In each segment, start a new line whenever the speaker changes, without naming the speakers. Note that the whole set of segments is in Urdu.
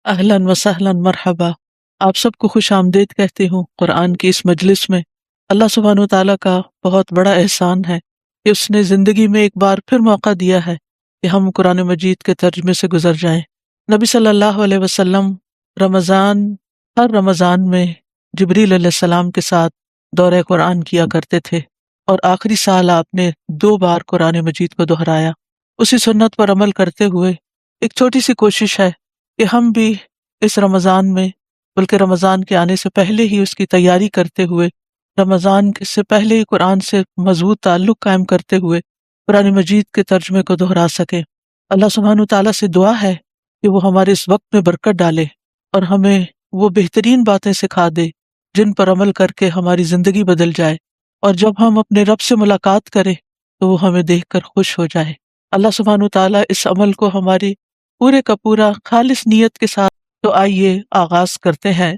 اہلاً و سہلاً مرحبا. آپ سب کو خوش آمدید کہتی ہوں قرآن کی اس مجلس میں. اللہ سبحانہ و تعالیٰ کا بہت بڑا احسان ہے کہ اس نے زندگی میں ایک بار پھر موقع دیا ہے کہ ہم قرآن مجید کے ترجمے سے گزر جائیں. نبی صلی اللہ علیہ وسلم ہر رمضان میں جبریل علیہ السلام کے ساتھ دورہ قرآن کیا کرتے تھے، اور آخری سال آپ نے 2 بار قرآن مجید کو دہرایا. اسی سنت پر عمل کرتے ہوئے ایک چھوٹی سی کوشش ہے کہ ہم بھی اس رمضان میں، بلکہ رمضان کے آنے سے پہلے ہی اس کی تیاری کرتے ہوئے، رمضان سے پہلے ہی قرآن سے مضبوط تعلق قائم کرتے ہوئے قرآن مجید کے ترجمے کو دہرا سکیں. اللہ سبحانہ تعالیٰ سے دعا ہے کہ وہ ہمارے اس وقت میں برکت ڈالے اور ہمیں وہ بہترین باتیں سکھا دے جن پر عمل کر کے ہماری زندگی بدل جائے، اور جب ہم اپنے رب سے ملاقات کریں تو وہ ہمیں دیکھ کر خوش ہو جائے. اللہ سبحانہ تعالیٰ اس عمل کو ہماری پورے کا پورا خالص نیت کے ساتھ. تو آئیے آغاز کرتے ہیں.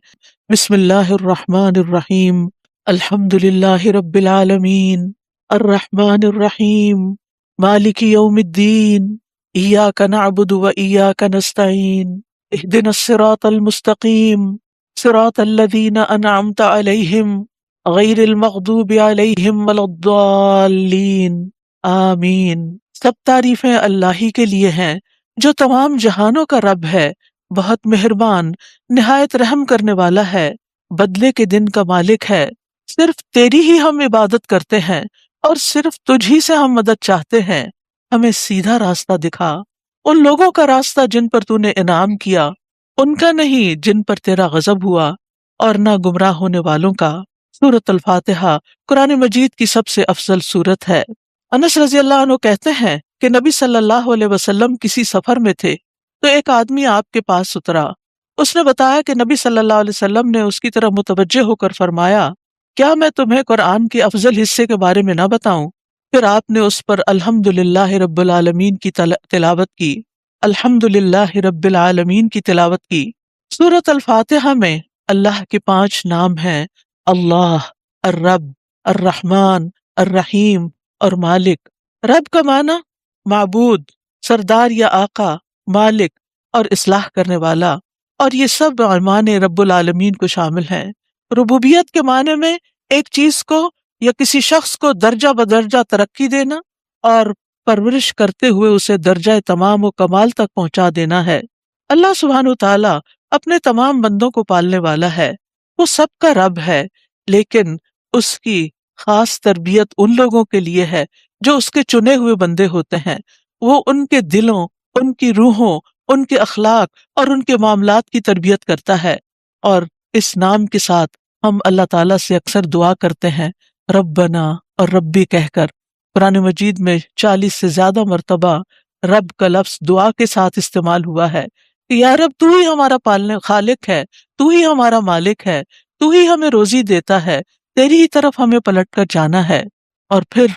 بسم اللہ الرحمن الرحیم. الحمد للہ رب العالمین الرحمن الرحیم مالک یوم الدین ایاک نعبد و ایاک نستعین اہدنا الصراط المستقیم صراط الذین انعمت علیہم غیر المغضوب علیہم ولا الضالین آمین. سب تعریفیں اللہ ہی کے لیے ہیں جو تمام جہانوں کا رب ہے، بہت مہربان، نہایت رحم کرنے والا ہے، بدلے کے دن کا مالک ہے. صرف تیری ہی ہم عبادت کرتے ہیں اور صرف تجھ ہی سے ہم مدد چاہتے ہیں. ہمیں سیدھا راستہ دکھا، ان لوگوں کا راستہ جن پر تو نے انعام کیا، ان کا نہیں جن پر تیرا غضب ہوا، اور نہ گمراہ ہونے والوں کا. سورۃ الفاتحہ قرآن مجید کی سب سے افضل سورت ہے. انس رضی اللہ عنہ کہتے ہیں کہ نبی صلی اللہ علیہ وسلم کسی سفر میں تھے تو ایک آدمی آپ کے پاس اترا. اس نے بتایا کہ نبی صلی اللہ علیہ وسلم نے اس کی طرف متوجہ ہو کر فرمایا، کیا میں تمہیں قرآن کے افضل حصے کے بارے میں نہ بتاؤں؟ پھر آپ نے اس پر الحمد للہ رب العالمین کی تلاوت کی. الحمد للہ رب العالمین کی تلاوت کی. سورۃ الفاتحہ میں اللہ کے 5 نام ہیں: اللہ، الرب، الرحمن، الرحیم اور مالک. رب کا معنی معبود، سردار یا آقا، مالک اور اصلاح کرنے والا، اور یہ سب معنی رب العالمین کو شامل ہیں. ربوبیت کے معنی میں ایک چیز کو یا کسی شخص کو درجہ بدرجہ ترقی دینا اور پرورش کرتے ہوئے اسے درجہ تمام و کمال تک پہنچا دینا ہے. اللہ سبحانہ تعالیٰ اپنے تمام بندوں کو پالنے والا ہے. وہ سب کا رب ہے، لیکن اس کی خاص تربیت ان لوگوں کے لیے ہے جو اس کے چنے ہوئے بندے ہوتے ہیں. وہ ان کے دلوں، ان کی روحوں، ان کے اخلاق اور ان کے معاملات کی تربیت کرتا ہے. اور اس نام کے ساتھ ہم اللہ تعالیٰ سے اکثر دعا کرتے ہیں ربنا اور ربی کہہ کر. قرآن مجید میں 40 سے زیادہ مرتبہ رب کا لفظ دعا کے ساتھ استعمال ہوا ہے کہ یا رب تو ہی ہمارا پالنے خالق ہے، تو ہی ہمارا مالک ہے، تو ہی ہمیں روزی دیتا ہے، تیری ہی طرف ہمیں پلٹ کر جانا ہے. اور پھر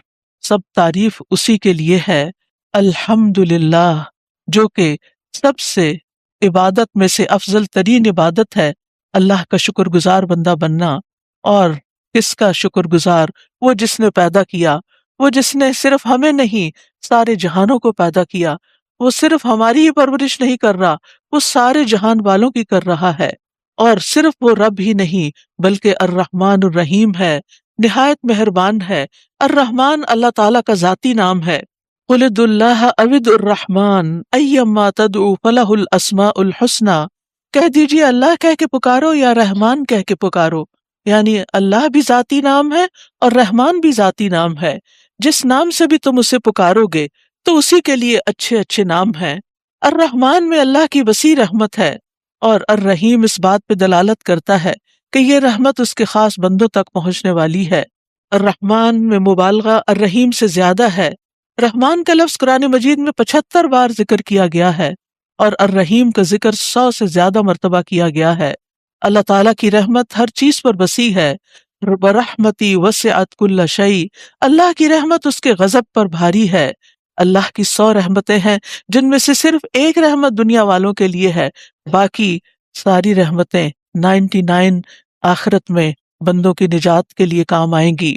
سب تعریف اسی کے لیے ہے الحمد للہ، جو کہ سب سے عبادت میں سے افضل ترین عبادت ہے. اللہ کا شکر گزار بندہ بننا. اور کس کا شکر گزار؟ وہ جس نے پیدا کیا، وہ جس نے صرف ہمیں نہیں سارے جہانوں کو پیدا کیا. وہ صرف ہماری ہی پرورش نہیں کر رہا، وہ سارے جہان والوں کی کر رہا ہے. اور صرف وہ رب ہی نہیں بلکہ الرحمن الرحیم ہے، نہایت مہربان ہے. الرحمن اللہ تعالیٰ کا ذاتی نام ہے. قل ادعوا اللہ او ادعوا الرحمن ایما تدعوا فلہ الاسماء الحسنی. کہہ دیجیے اللہ کہہ کے پکارو یا رحمان کہہ کے پکارو. یعنی اللہ بھی ذاتی نام ہے اور رحمان بھی ذاتی نام ہے. جس نام سے بھی تم اسے پکارو گے تو اسی کے لیے اچھے اچھے نام ہیں. الرحمن میں اللہ کی وسیع رحمت ہے، اور الرحیم اس بات پہ دلالت کرتا ہے کہ یہ رحمت اس کے خاص بندوں تک پہنچنے والی ہے. الرحمن میں مبالغہ الرحیم سے زیادہ ہے. رحمان کا لفظ قرآن مجید میں 75 بار ذکر کیا گیا ہے، اور الرحیم کا ذکر 100 سے زیادہ مرتبہ کیا گیا ہے. اللہ تعالیٰ کی رحمت ہر چیز پر وسیع ہے. برحمتی وسعت کل شیء. اللہ کی رحمت اس کے غضب پر بھاری ہے. اللہ کی 100 رحمتیں ہیں جن میں سے صرف ایک رحمت دنیا والوں کے لیے ہے، باقی ساری رحمتیں 99 آخرت میں بندوں کی نجات کے لیے کام آئیں گی.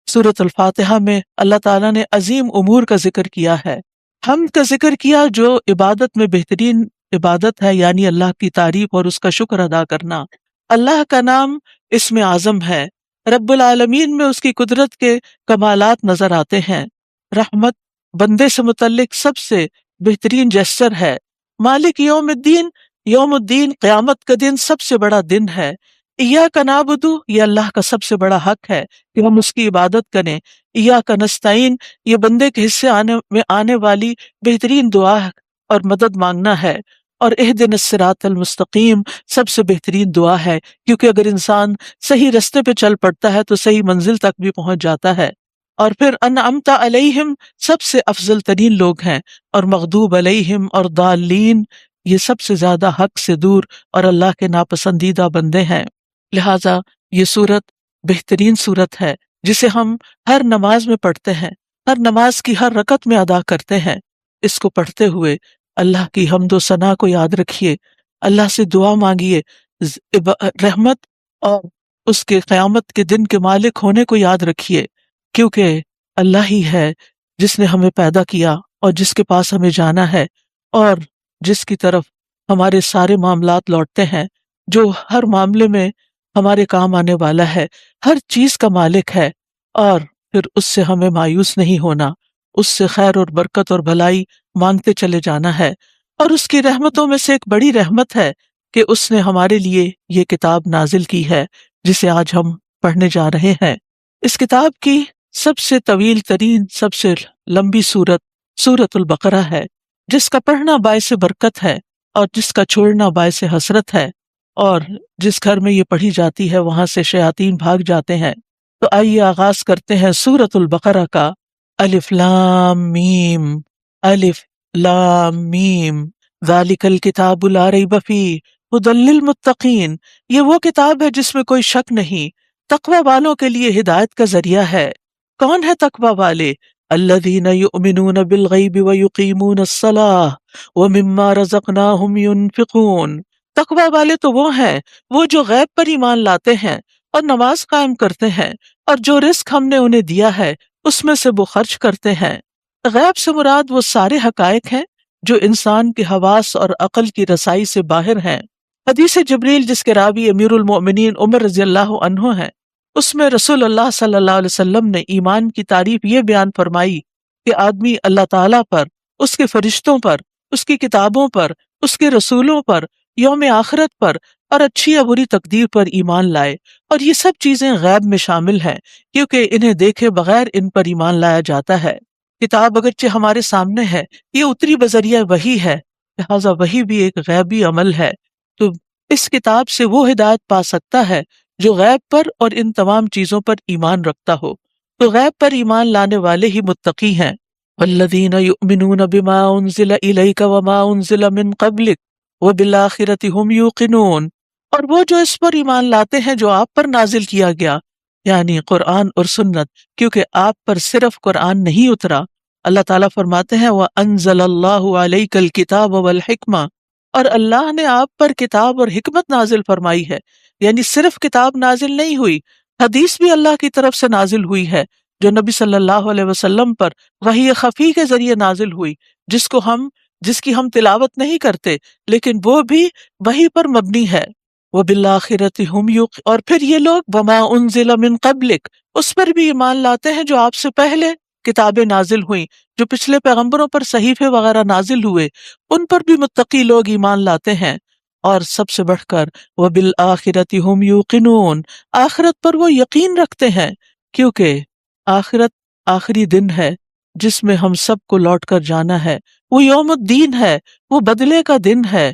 سورۃ الفاتحہ میں اللہ تعالیٰ نے عظیم امور کا ذکر کیا ہے. حمد کا ذکر کیا جو عبادت میں بہترین عبادت ہے، یعنی اللہ کی تعریف اور اس کا شکر ادا کرنا۔ اللہ کا نام اسم اعظم ہے۔ رب العالمین میں اس کی قدرت کے کمالات نظر آتے ہیں۔ رحمت بندے سے متعلق سب سے بہترین جسچر ہے۔ مالک یوم الدین، یوم الدین قیامت کا دن سب سے بڑا دن ہے۔ ایاک نعبد، یہ اللہ کا سب سے بڑا حق ہے کہ ہم اس کی عبادت کریں۔ ایاک نستعین، یہ بندے کے حصے میں آنے والی بہترین دعا اور مدد مانگنا ہے۔ اور اہدنا الصراط المستقیم سب سے بہترین دعا ہے، کیونکہ اگر انسان صحیح رستے پہ چل پڑتا ہے تو صحیح منزل تک بھی پہنچ جاتا ہے۔ اور پھر انعمت علیہم سب سے افضل ترین لوگ ہیں، اور مغضوب علیہم اور ضالین یہ سب سے زیادہ حق سے دور اور اللہ کے ناپسندیدہ بندے ہیں۔ لہٰذا یہ سورت بہترین سورت ہے جسے ہم ہر نماز میں پڑھتے ہیں، ہر نماز کی ہر رکعت میں ادا کرتے ہیں۔ اس کو پڑھتے ہوئے اللہ کی حمد و ثنا کو یاد رکھیے، اللہ سے دعا مانگیے، رحمت اور اس کے قیامت کے دن کے مالک ہونے کو یاد رکھیے، کیونکہ اللہ ہی ہے جس نے ہمیں پیدا کیا اور جس کے پاس ہمیں جانا ہے اور جس کی طرف ہمارے سارے معاملات لوٹتے ہیں، جو ہر معاملے میں ہمارے کام آنے والا ہے، ہر چیز کا مالک ہے۔ اور پھر اس سے ہمیں مایوس نہیں ہونا، اس سے خیر اور برکت اور بھلائی مانگتے چلے جانا ہے۔ اور اس کی رحمتوں میں سے ایک بڑی رحمت ہے کہ اس نے ہمارے لیے یہ کتاب نازل کی ہے جسے آج ہم پڑھنے جا رہے ہیں۔ اس کتاب کی سب سے طویل ترین، سب سے لمبی سورت سورۃ البقرہ ہے، جس کا پڑھنا باعث برکت ہے اور جس کا چھوڑنا باعث حسرت ہے، اور جس گھر میں یہ پڑھی جاتی ہے وہاں سے شیاطین بھاگ جاتے ہیں۔ تو آئیے آغاز کرتے ہیں سورۃ البقرہ کا۔ الف لام میم، الف لام میم، ذالک الکتاب لا ریب فیہ ھدی للمتقین، یہ وہ کتاب ہے جس میں کوئی شک نہیں، تقوی والوں کے لیے ہدایت کا ذریعہ ہے۔ کون ہے تقوی والے؟ الذین یؤمنون بالغیب ویقیمون الصلاۃ ومما رزقناہم ینفقون۔ تقوی والے تو وہ ہیں وہ جو غیب پر ایمان لاتے ہیں اور نماز قائم کرتے ہیں، اور جو رزق ہم نے انہیں دیا ہے اس میں سے وہ خرچ کرتے ہیں۔ غیب سے مراد وہ سارے حقائق ہیں جو انسان کے حواس اور عقل کی رسائی سے باہر ہیں۔ حدیث جبریل جس کے راوی امیر المؤمنین عمر رضی اللہ عنہ ہیں، اس میں رسول اللہ صلی اللہ علیہ وسلم نے ایمان کی تعریف یہ بیان فرمائی کہ آدمی اللہ تعالیٰ پر، اس کے فرشتوں پر، اس کی کتابوں پر، اس کے رسولوں پر، یوم آخرت پر اور اچھی یا بری تقدیر پر ایمان لائے۔ اور یہ سب چیزیں غیب میں شامل ہیں کیونکہ انہیں دیکھے بغیر ان پر ایمان لایا جاتا ہے۔ کتاب اگرچہ ہمارے سامنے ہے، یہ اتری بذریعہ وحی ہے، لہٰذا وحی بھی ایک غیبی عمل ہے۔ تو اس کتاب سے وہ ہدایت پا سکتا ہے جو غیب پر اور ان تمام چیزوں پر ایمان رکھتا ہو۔ تو غیب پر ایمان لانے والے ہی متقی ہیں۔ والذین یؤمنون بما انزل الیک وما انزل من قبلک وبالآخرۃ ھم یوقنون، اور وہ جو اس پر ایمان لاتے ہیں جو آپ پر نازل کیا گیا، یعنی قرآن اور سنت، کیونکہ آپ پر صرف قرآن نہیں اترا۔ اللہ تعالیٰ فرماتے ہیں وَأَنزَلَ اللَّهُ عَلَيْكَ الْكِتَابَ وَالْحِكْمَةَ، اور اللہ نے آپ پر کتاب اور حکمت نازل فرمائی ہے، یعنی صرف کتاب نازل نہیں ہوئی، حدیث بھی اللہ کی طرف سے نازل ہوئی ہے جو نبی صلی اللہ علیہ وسلم پر وحی خفی کے ذریعے نازل ہوئی، جس کی ہم تلاوت نہیں کرتے لیکن وہ بھی وحی پر مبنی ہے۔ وَبِالْآخِرَةِ هُمْ يُوقِنُونَ، اور پھر یہ لوگ وَمَا أُنزِلَ مِن قَبْلِكَ اس پر بھی ایمان لاتے ہیں جو آپ سے پہلے کتابیں نازل ہوئیں، جو پچھلے پیغمبروں پر صحیفے وغیرہ نازل ہوئے، ان پر بھی متقی لوگ ایمان لاتے ہیں۔ اور سب سے بڑھ کر وَبِالْآخِرَةِ هُمْ يُوقِنُونَ، آخرت پر وہ یقین رکھتے ہیں، کیونکہ آخرت آخری دن ہے جس میں ہم سب کو لوٹ کر جانا ہے۔ وہ یوم الدین ہے، وہ بدلے کا دن ہے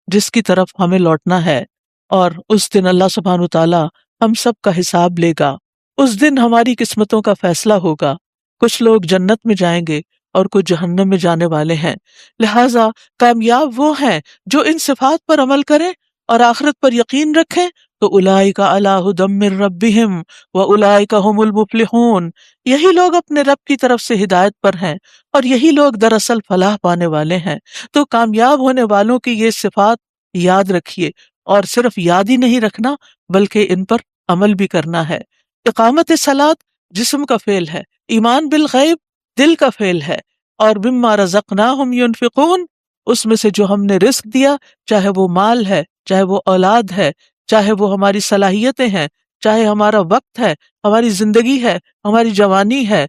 جس کی طرف ہمیں لوٹنا ہے، اور اس دن اللہ سبحانہ وتعالی ہم سب کا حساب لے گا۔ اس دن ہماری قسمتوں کا فیصلہ ہوگا، کچھ لوگ جنت میں جائیں گے اور کچھ جہنم میں جانے والے ہیں۔ لہٰذا کامیاب وہ ہیں جو ان صفات پر عمل کریں اور آخرت پر یقین رکھیں، تو اولئک علی ھدی من ربہم واولئک ھم المفلحون، یہی لوگ اپنے رب کی طرف سے ہدایت پر ہیں اور یہی لوگ دراصل فلاح پانے والے ہیں۔ تو کامیاب ہونے والوں کی یہ صفات یاد رکھیے، اور صرف یاد ہی نہیں رکھنا بلکہ ان پر عمل بھی کرنا ہے۔ اقامت صلاۃ جسم کا فعل ہے، ایمان بالغیب دل کا فعل ہے، اور مما رزقناہم ینفقون اس میں سے جو ہم نے رزق دیا، چاہے وہ مال ہے، چاہے وہ اولاد ہے، چاہے وہ ہماری صلاحیتیں ہیں، چاہے ہمارا وقت ہے، ہماری زندگی ہے، ہماری جوانی ہے،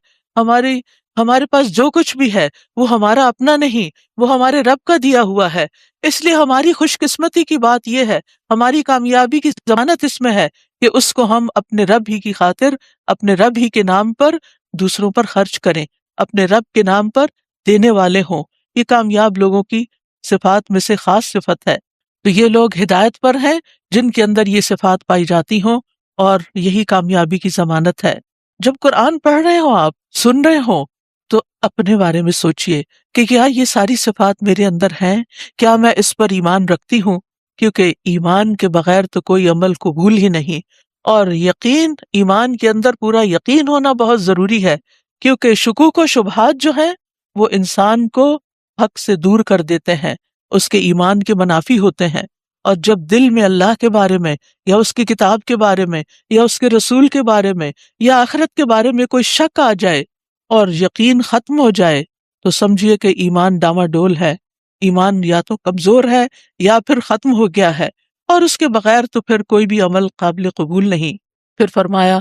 ہمارے پاس جو کچھ بھی ہے وہ ہمارا اپنا نہیں، وہ ہمارے رب کا دیا ہوا ہے۔ اس لیے ہماری خوش قسمتی کی بات یہ ہے، ہماری کامیابی کی ضمانت اس میں ہے کہ اس کو ہم اپنے رب ہی کی خاطر، اپنے رب ہی کے نام پر دوسروں پر خرچ کریں، اپنے رب کے نام پر دینے والے ہوں۔ یہ کامیاب لوگوں کی صفات میں سے خاص صفت ہے۔ تو یہ لوگ ہدایت پر ہیں جن کے اندر یہ صفات پائی جاتی ہوں، اور یہی کامیابی کی ضمانت ہے۔ جب قرآن پڑھ رہے ہوں، آپ سن رہے ہوں، تو اپنے بارے میں سوچئے کہ کیا یہ ساری صفات میرے اندر ہیں؟ کیا میں اس پر ایمان رکھتی ہوں؟ کیونکہ ایمان کے بغیر تو کوئی عمل قبول ہی نہیں، اور یقین، ایمان کے اندر پورا یقین ہونا بہت ضروری ہے، کیونکہ شکوک و شبہات جو ہیں وہ انسان کو حق سے دور کر دیتے ہیں، اس کے ایمان کے منافی ہوتے ہیں۔ اور جب دل میں اللہ کے بارے میں، یا اس کی کتاب کے بارے میں، یا اس کے رسول کے بارے میں، یا آخرت کے بارے میں کوئی شک آ جائے اور یقین ختم ہو جائے، تو سمجھیے کہ ایمان ڈاواڈول ہے، ایمان یا تو کمزور ہے یا پھر ختم ہو گیا ہے، اور اس کے بغیر تو پھر کوئی بھی عمل قابل قبول نہیں۔ پھر فرمایا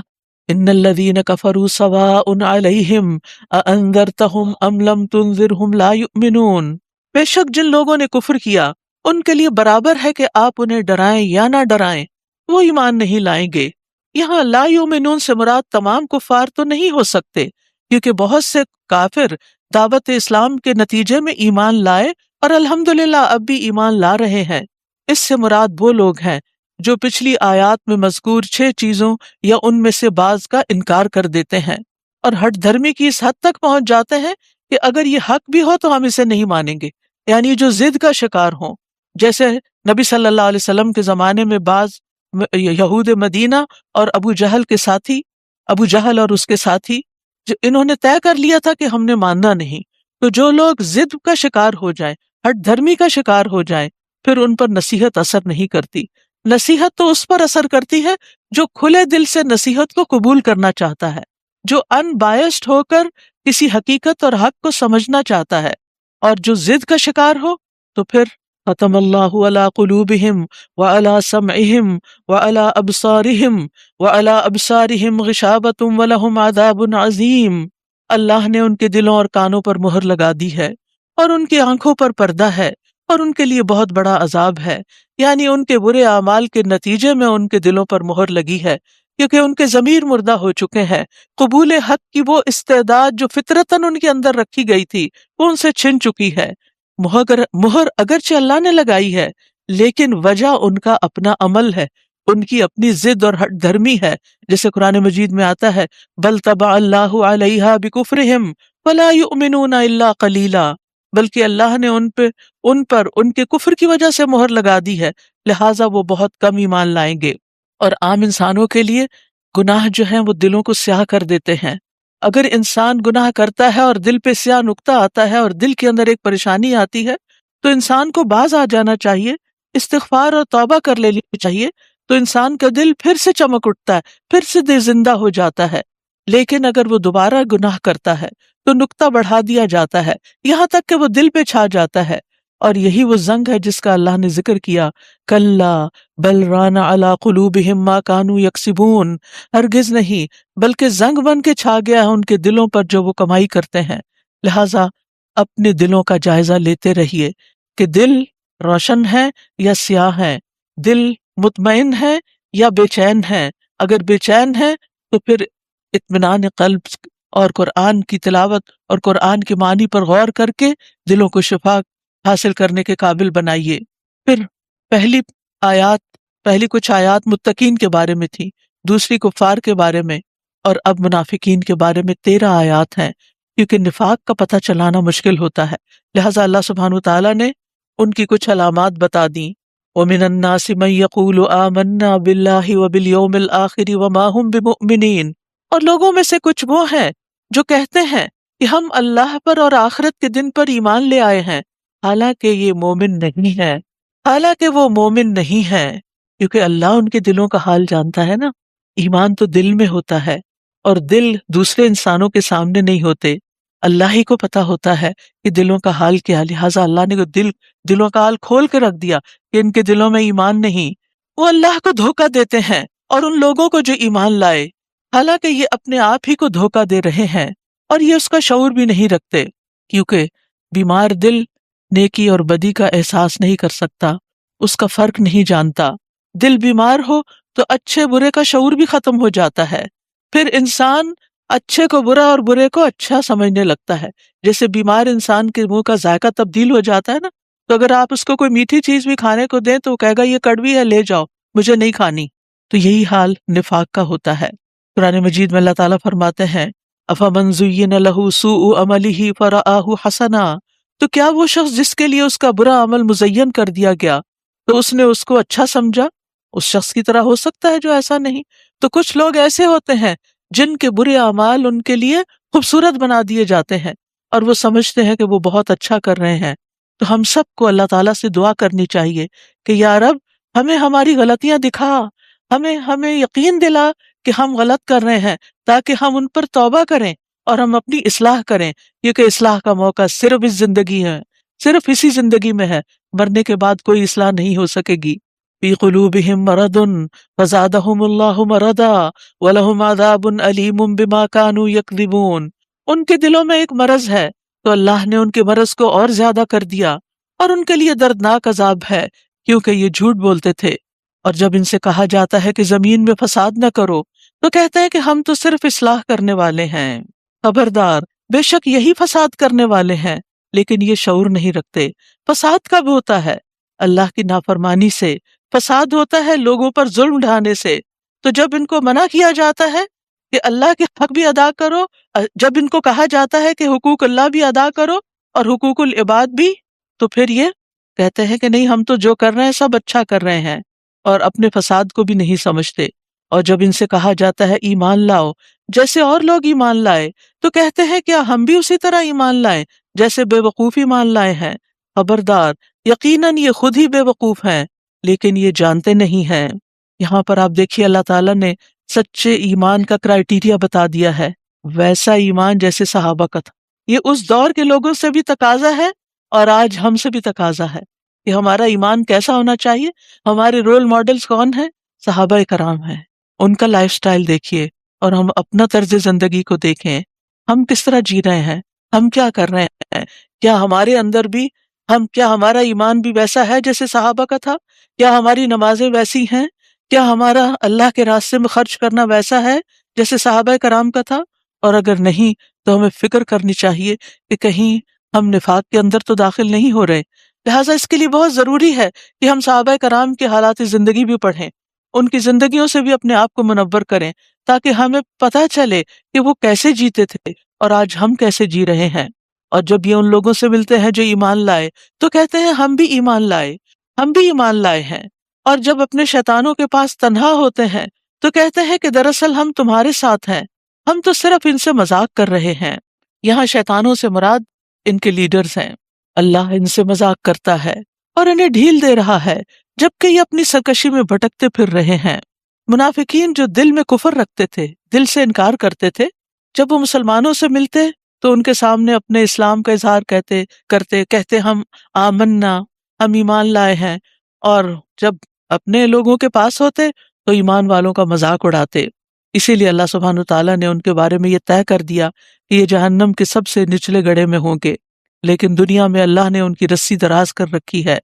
ان الذین کفروا سواء علیہم اانذرتہم ام لم تنذرہم لا یؤمنون، بے شک جن لوگوں نے کفر کیا ان کے لیے برابر ہے کہ آپ انہیں ڈرائیں یا نہ ڈرائیں، وہ ایمان نہیں لائیں گے۔ یہاں لا یؤمنون سے مراد تمام کفار تو نہیں ہو سکتے، کیونکہ بہت سے کافر دعوت اسلام کے نتیجے میں ایمان لائے اور الحمدللہ اب بھی ایمان لا رہے ہیں۔ اس سے مراد وہ لوگ ہیں جو پچھلی آیات میں مذکور 6 چیزوں یا ان میں سے بعض کا انکار کر دیتے ہیں، اور ہٹ دھرمی کی اس حد تک پہنچ جاتے ہیں کہ اگر یہ حق بھی ہو تو ہم اسے نہیں مانیں گے، یعنی جو ضد کا شکار ہوں، جیسے نبی صلی اللہ علیہ وسلم کے زمانے میں بعض یہود مدینہ اور ابو جہل اور اس کے ساتھی، جو انہوں نے طے کر لیا تھا کہ ہم نے ماننا نہیں۔ تو جو لوگ ضد کا شکار ہو جائیں، ہٹ دھرمی کا شکار ہو جائیں، پھر ان پر نصیحت اثر نہیں کرتی۔ نصیحت تو اس پر اثر کرتی ہے جو کھلے دل سے نصیحت کو قبول کرنا چاہتا ہے، جو ان بائسڈ ہو کر کسی حقیقت اور حق کو سمجھنا چاہتا ہے، اور جو ضد کا شکار ہو تو پھر ختم اللہ علی قلوبہم وعلی سمعہم وعلی ابصارہم غشاوۃ ولہم عذاب عظیم، اللہ نے ان کے دلوں اور کانوں پر مہر لگا دی ہے، اور ان کی آنکھوں پر پردہ ہے، اور ان کے لیے بہت بڑا عذاب ہے۔ یعنی ان کے برے اعمال کے نتیجے میں ان کے دلوں پر مہر لگی ہے، کیونکہ ان کے ضمیر مردہ ہو چکے ہیں، قبول حق کی وہ استعداد جو فطرتاً ان کے اندر رکھی گئی تھی وہ ان سے چھن چکی ہے۔ مہر اگرچہ اللہ نے لگائی ہے، لیکن وجہ ان کا اپنا عمل ہے، ان کی اپنی ضد اور ہٹ دھرمی ہے، جیسے قرآن مجید میں آتا ہے بل طبع اللہ علیہا بکفرہم فلا یؤمنون الا قلیلا، بلکہ اللہ نے ان پر ان کے کفر کی وجہ سے مہر لگا دی ہے، لہٰذا وہ بہت کم ایمان لائیں گے۔ اور عام انسانوں کے لیے گناہ جو ہیں وہ دلوں کو سیاہ کر دیتے ہیں۔ اگر انسان گناہ کرتا ہے اور دل پہ سیاہ نقطہ آتا ہے اور دل کے اندر ایک پریشانی آتی ہے، تو انسان کو باز آ جانا چاہیے، استغفار اور توبہ کر لینی چاہیے، تو انسان کا دل پھر سے چمک اٹھتا ہے، پھر سے زندہ ہو جاتا ہے۔ لیکن اگر وہ دوبارہ گناہ کرتا ہے تو نقطہ بڑھا دیا جاتا ہے، یہاں تک کہ وہ دل پہ چھا جاتا ہے، اور یہی وہ زنگ ہے جس کا اللہ نے ذکر کیا، کلا بل ران علی قلوبہم ما کانوا یکسبون، ہرگز نہیں بلکہ زنگ بن کے چھا گیا ہے ان کے دلوں پر جو وہ کمائی کرتے ہیں۔ لہٰذا اپنے دلوں کا جائزہ لیتے رہیے کہ دل روشن ہے یا سیاہ ہے، دل مطمئن ہے یا بے چین ہے۔ اگر بے چین ہے تو پھر اطمینان قلب اور قرآن کی تلاوت اور قرآن کے معنی پر غور کر کے دلوں کو شفا حاصل کرنے کے قابل بنائیے۔ پھر پہلی کچھ آیات متقین کے بارے میں تھی، دوسری کفار کے بارے میں، اور اب منافقین کے بارے میں 13 آیات ہیں، کیونکہ نفاق کا پتہ چلانا مشکل ہوتا ہے، لہٰذا اللہ سبحانہ وتعالیٰ نے ان کی کچھ علامات بتا دیں۔ وَمِنَ النَّاسِ مَن يَقُولُ آمَنَّا بِاللَّهِ وَبِالْيَوْمِ الْآخِرِ وَمَا هُمْ بِمُؤْمِنِينَ، اور لوگوں میں سے کچھ وہ ہیں جو کہتے ہیں کہ ہم اللہ پر اور آخرت کے دن پر ایمان لے آئے ہیں، حالانکہ یہ مومن نہیں ہے، حالانکہ وہ مومن نہیں ہے، کیونکہ اللہ ان کے دلوں کا حال جانتا ہے نا۔ ایمان تو دل میں ہوتا ہے، اور دل دوسرے انسانوں کے سامنے نہیں ہوتے۔ اللہ ہی کو پتا ہوتا ہے کہ دلوں کا حال کیا، لہٰذا اللہ نے دلوں کا حال کھول کے رکھ دیا کہ ان کے دلوں میں ایمان نہیں۔ وہ اللہ کو دھوکہ دیتے ہیں اور ان لوگوں کو جو ایمان لائے، حالانکہ یہ اپنے آپ ہی کو دھوکہ دے رہے ہیں اور یہ اس کا شعور بھی نہیں رکھتے، کیونکہ بیمار دل نیکی اور بدی کا احساس نہیں کر سکتا، اس کا فرق نہیں جانتا۔ دل بیمار ہو تو اچھے برے کا شعور بھی ختم ہو جاتا ہے، پھر انسان اچھے کو برا اور برے کو اچھا سمجھنے لگتا ہے۔ جیسے بیمار انسان کے منہ کا ذائقہ تبدیل ہو جاتا ہے نا، تو اگر آپ اس کو کوئی میٹھی چیز بھی کھانے کو دیں تو وہ کہے گا یہ کڑوی ہے، لے جاؤ، مجھے نہیں کھانی۔ تو یہی حال نفاق کا ہوتا ہے۔ قرآن مجید میں اللہ تعالیٰ فرماتے ہیں افمن زین لہ سوء عملہ فرآہ حسنا، تو کیا وہ شخص جس کے لیے اس کا برا عمل مزین کر دیا گیا تو اس نے اس کو اچھا سمجھا، اس شخص کی طرح ہو سکتا ہے جو ایسا نہیں؟ تو کچھ لوگ ایسے ہوتے ہیں جن کے برے اعمال ان کے لیے خوبصورت بنا دیے جاتے ہیں اور وہ سمجھتے ہیں کہ وہ بہت اچھا کر رہے ہیں۔ تو ہم سب کو اللہ تعالیٰ سے دعا کرنی چاہیے کہ یا رب ہمیں ہماری غلطیاں دکھا، ہمیں یقین دلا کہ ہم غلط کر رہے ہیں، تاکہ ہم ان پر توبہ کریں اور ہم اپنی اصلاح کریں، کیونکہ اصلاح کا موقع صرف اس زندگی ہے، صرف اسی زندگی میں ہے، مرنے کے بعد کوئی اصلاح نہیں ہو سکے گی۔ فی قلوبہم مرض فزادہم اللہ مرضا وَلَهُمْ عَذَابٌ أَلِيمٌ بِمَا كَانُوا يَكْذِبُونَ، ان کے دلوں میں ایک مرض ہے تو اللہ نے ان کے مرض کو اور زیادہ کر دیا، اور ان کے لیے دردناک عذاب ہے کیونکہ یہ جھوٹ بولتے تھے۔ اور جب ان سے کہا جاتا ہے کہ زمین میں فساد نہ کرو تو کہتے ہیں کہ ہم تو صرف اصلاح کرنے والے ہیں۔ خبردار، بے شک یہی فساد کرنے والے ہیں، لیکن یہ شعور نہیں رکھتے۔ فساد کب ہوتا ہے؟ اللہ کی نافرمانی سے۔ فساد ہوتا ہے لوگوں پر ظلم ڈھانے سے۔ تو جب ان کو منع کیا جاتا ہے کہ اللہ کے حق بھی ادا کرو، جب ان کو کہا جاتا ہے کہ حقوق اللہ بھی ادا کرو اور حقوق العباد بھی، تو پھر یہ کہتے ہیں کہ نہیں، ہم تو جو کر رہے ہیں سب اچھا کر رہے ہیں، اور اپنے فساد کو بھی نہیں سمجھتے۔ اور جب ان سے کہا جاتا ہے ایمان لاؤ جیسے اور لوگ ایمان لائے، تو کہتے ہیں کیا ہم بھی اسی طرح ایمان لائیں جیسے بے وقوف ایمان لائے ہیں؟ خبردار، یقیناً یہ خود ہی بے وقوف ہیں لیکن یہ جانتے نہیں ہیں۔ یہاں پر آپ دیکھیے اللہ تعالیٰ نے سچے ایمان کا کرائیٹیریا بتا دیا ہے، ویسا ایمان جیسے صحابہ کا تھا۔ یہ اس دور کے لوگوں سے بھی تقاضا ہے اور آج ہم سے بھی تقاضا ہے کہ ہمارا ایمان کیسا ہونا چاہیے۔ ہمارے رول ماڈلز کون ہیں؟ صحابہ کرام ہیں۔ ان کا لائف سٹائل دیکھیے اور ہم اپنا طرز زندگی کو دیکھیں، ہم کس طرح جی رہے ہیں، ہم کیا کر رہے ہیں، کیا ہمارے اندر بھی کیا ہمارا ایمان بھی ویسا ہے جیسے صحابہ کا تھا؟ کیا ہماری نمازیں ویسی ہیں؟ کیا ہمارا اللہ کے راستے میں خرچ کرنا ویسا ہے جیسے صحابہ کرام کا تھا؟ اور اگر نہیں تو ہمیں فکر کرنی چاہیے کہ کہیں ہم نفاق کے اندر تو داخل نہیں ہو رہے۔ لہٰذا اس کے لیے بہت ضروری ہے کہ ہم صحابہ کرام کے حالات زندگی بھی پڑھیں، ان کی زندگیوں سے بھی اپنے آپ کو منور کریں، تاکہ ہمیں پتہ چلے کہ وہ کیسے جیتے تھے اور آج ہم کیسے جی رہے ہیں۔ اور جب یہ ان لوگوں سے ملتے ہیں جو ایمان لائے تو کہتے ہیں ہم بھی ایمان لائے، ہم بھی ایمان لائے ہیں۔ اور جب اپنے شیطانوں کے پاس تنہا ہوتے ہیں تو کہتے ہیں کہ دراصل ہم تمہارے ساتھ ہیں، ہم تو صرف ان سے مذاق کر رہے ہیں۔ یہاں شیطانوں سے مراد ان کے لیڈرز ہیں۔ اللہ ان سے مذاق کرتا ہے اور انہیں ڈھیل دے رہا ہے جبکہ یہ اپنی سرکشی میں بھٹکتے پھر رہے ہیں۔ منافقین جو دل میں کفر رکھتے تھے، دل سے انکار کرتے تھے، جب وہ مسلمانوں سے ملتے تو ان کے سامنے اپنے اسلام کا اظہار کہتے ہم آمنا، ہم ایمان لائے ہیں، اور جب اپنے لوگوں کے پاس ہوتے تو ایمان والوں کا مذاق اڑاتے۔ اسی لیے اللہ سبحانہ وتعالیٰ نے ان کے بارے میں یہ طے کر دیا کہ یہ جہنم کے سب سے نچلے گڑھے میں ہوں گے، لیکن دنیا میں اللہ نے ان کی رسی دراز کر رکھی ہے۔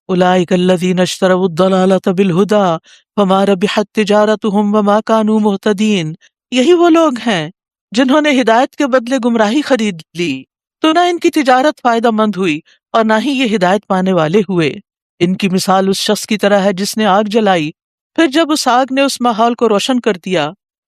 اولئک الذین اشتروا الضلالۃ بالہدی فما ربحت تجارتہم وما کانوا مہتدین، یہی وہ لوگ ہیں جنہوں نے ہدایت کے بدلے گمراہی خرید لی، تو نہ ان کی تجارت فائدہ مند ہوئی اور نہ ہی یہ ہدایت پانے والے ہوئے۔ ان کی مثال اس شخص کی طرح ہے جس نے آگ جلائی، پھر جب اس آگ نے اس ماحول کو روشن کر دیا،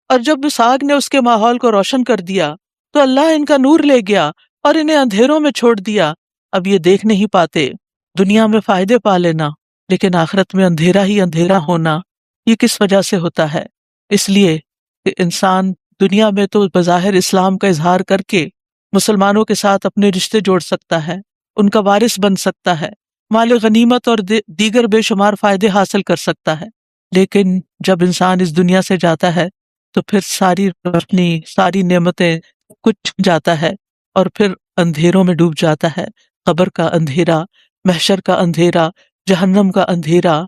اور جب اس آگ نے اس کے ماحول کو روشن کر دیا تو اللہ ان کا نور لے گیا اور انہیں اندھیروں میں چھوڑ دیا۔ اب یہ دیکھ نہیں پاتے، دنیا میں فائدے پا لینا لیکن آخرت میں اندھیرا ہی اندھیرا ہونا، یہ کس وجہ سے ہوتا ہے؟ اس لیے کہ انسان دنیا میں تو بظاہر اسلام کا اظہار کر کے مسلمانوں کے ساتھ اپنے رشتے جوڑ سکتا ہے، ان کا وارث بن سکتا ہے، مال غنیمت اور دیگر بے شمار فائدے حاصل کر سکتا ہے، لیکن جب انسان اس دنیا سے جاتا ہے تو پھر ساری روشنی، ساری نعمتیں کچھ جاتا ہے، اور پھر اندھیروں میں ڈوب جاتا ہے، قبر کا اندھیرا، محشر کا اندھیرا، جہنم کا اندھیرا۔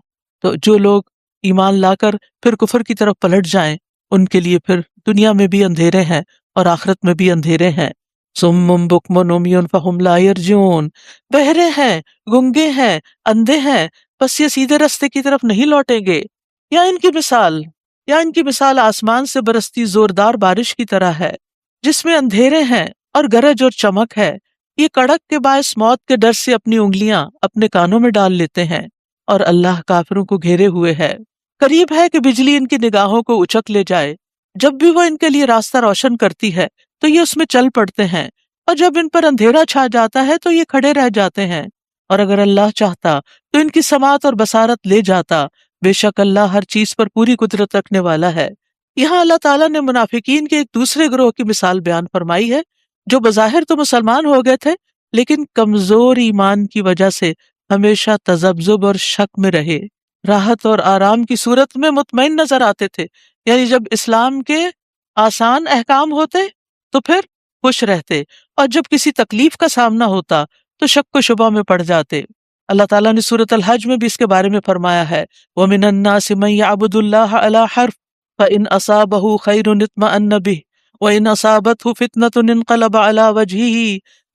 تو جو لوگ ایمان لا کر پھر کفر کی طرف پلٹ جائیں، ان کے لیے پھر دنیا میں بھی اندھیرے ہیں اور آخرت میں بھی اندھیرے ہیں۔ صم بکم عمی فہم لا یرجعون، بہرے ہیں، گنگے ہیں، اندھے ہیں، بس یہ سیدھے رستے کی طرف نہیں لوٹیں گے۔ یا ان کی مثال آسمان سے برستی زوردار بارش کی طرح ہے، جس میں اندھیرے ہیں اور گرج اور چمک ہے۔ یہ کڑک کے باعث موت کے ڈر سے اپنی انگلیاں اپنے کانوں میں ڈال لیتے ہیں، اور اللہ کافروں کو گھیرے ہوئے ہے۔ قریب ہے کہ بجلی ان کی نگاہوں کو اچک لے جائے۔ جب بھی وہ ان کے لیے راستہ روشن کرتی ہے تو یہ اس میں چل پڑتے ہیں، اور جب ان پر اندھیرا چھا جاتا ہے تو یہ کھڑے رہ جاتے ہیں۔ اور اگر اللہ چاہتا تو ان کی سماعت اور بصارت لے جاتا، بے شک اللہ ہر چیز پر پوری قدرت رکھنے والا ہے۔ یہاں اللہ تعالیٰ نے منافقین کے ایک دوسرے گروہ کی مثال بیان فرمائی ہے، جو بظاہر تو مسلمان ہو گئے تھے لیکن کمزور ایمان کی وجہ سے ہمیشہ تذبذب اور شک میں رہے، راحت اور آرام کی صورت میں مطمئن نظر آتے تھے، یعنی جب اسلام کے آسان احکام ہوتے تو پھر خوش رہتے، اور جب کسی تکلیف کا سامنا ہوتا تو شک و شبہ میں پڑ جاتے۔ اللہ تعالیٰ نے سورۃ الحج میں بھی اس کے بارے میں فرمایا ہے، وَمِنَ النَّاسِ مَن يَعْبُدُ اللَّهَ عَلَى حَرْفٍ فَإِنْ أَصَابَهُ خَيْرٌ اطْمَأَنَّ بِهِ وَإِنْ أَصَابَتْهُ فِتْنَةٌ انقلب عَلَى وَجْهِهِ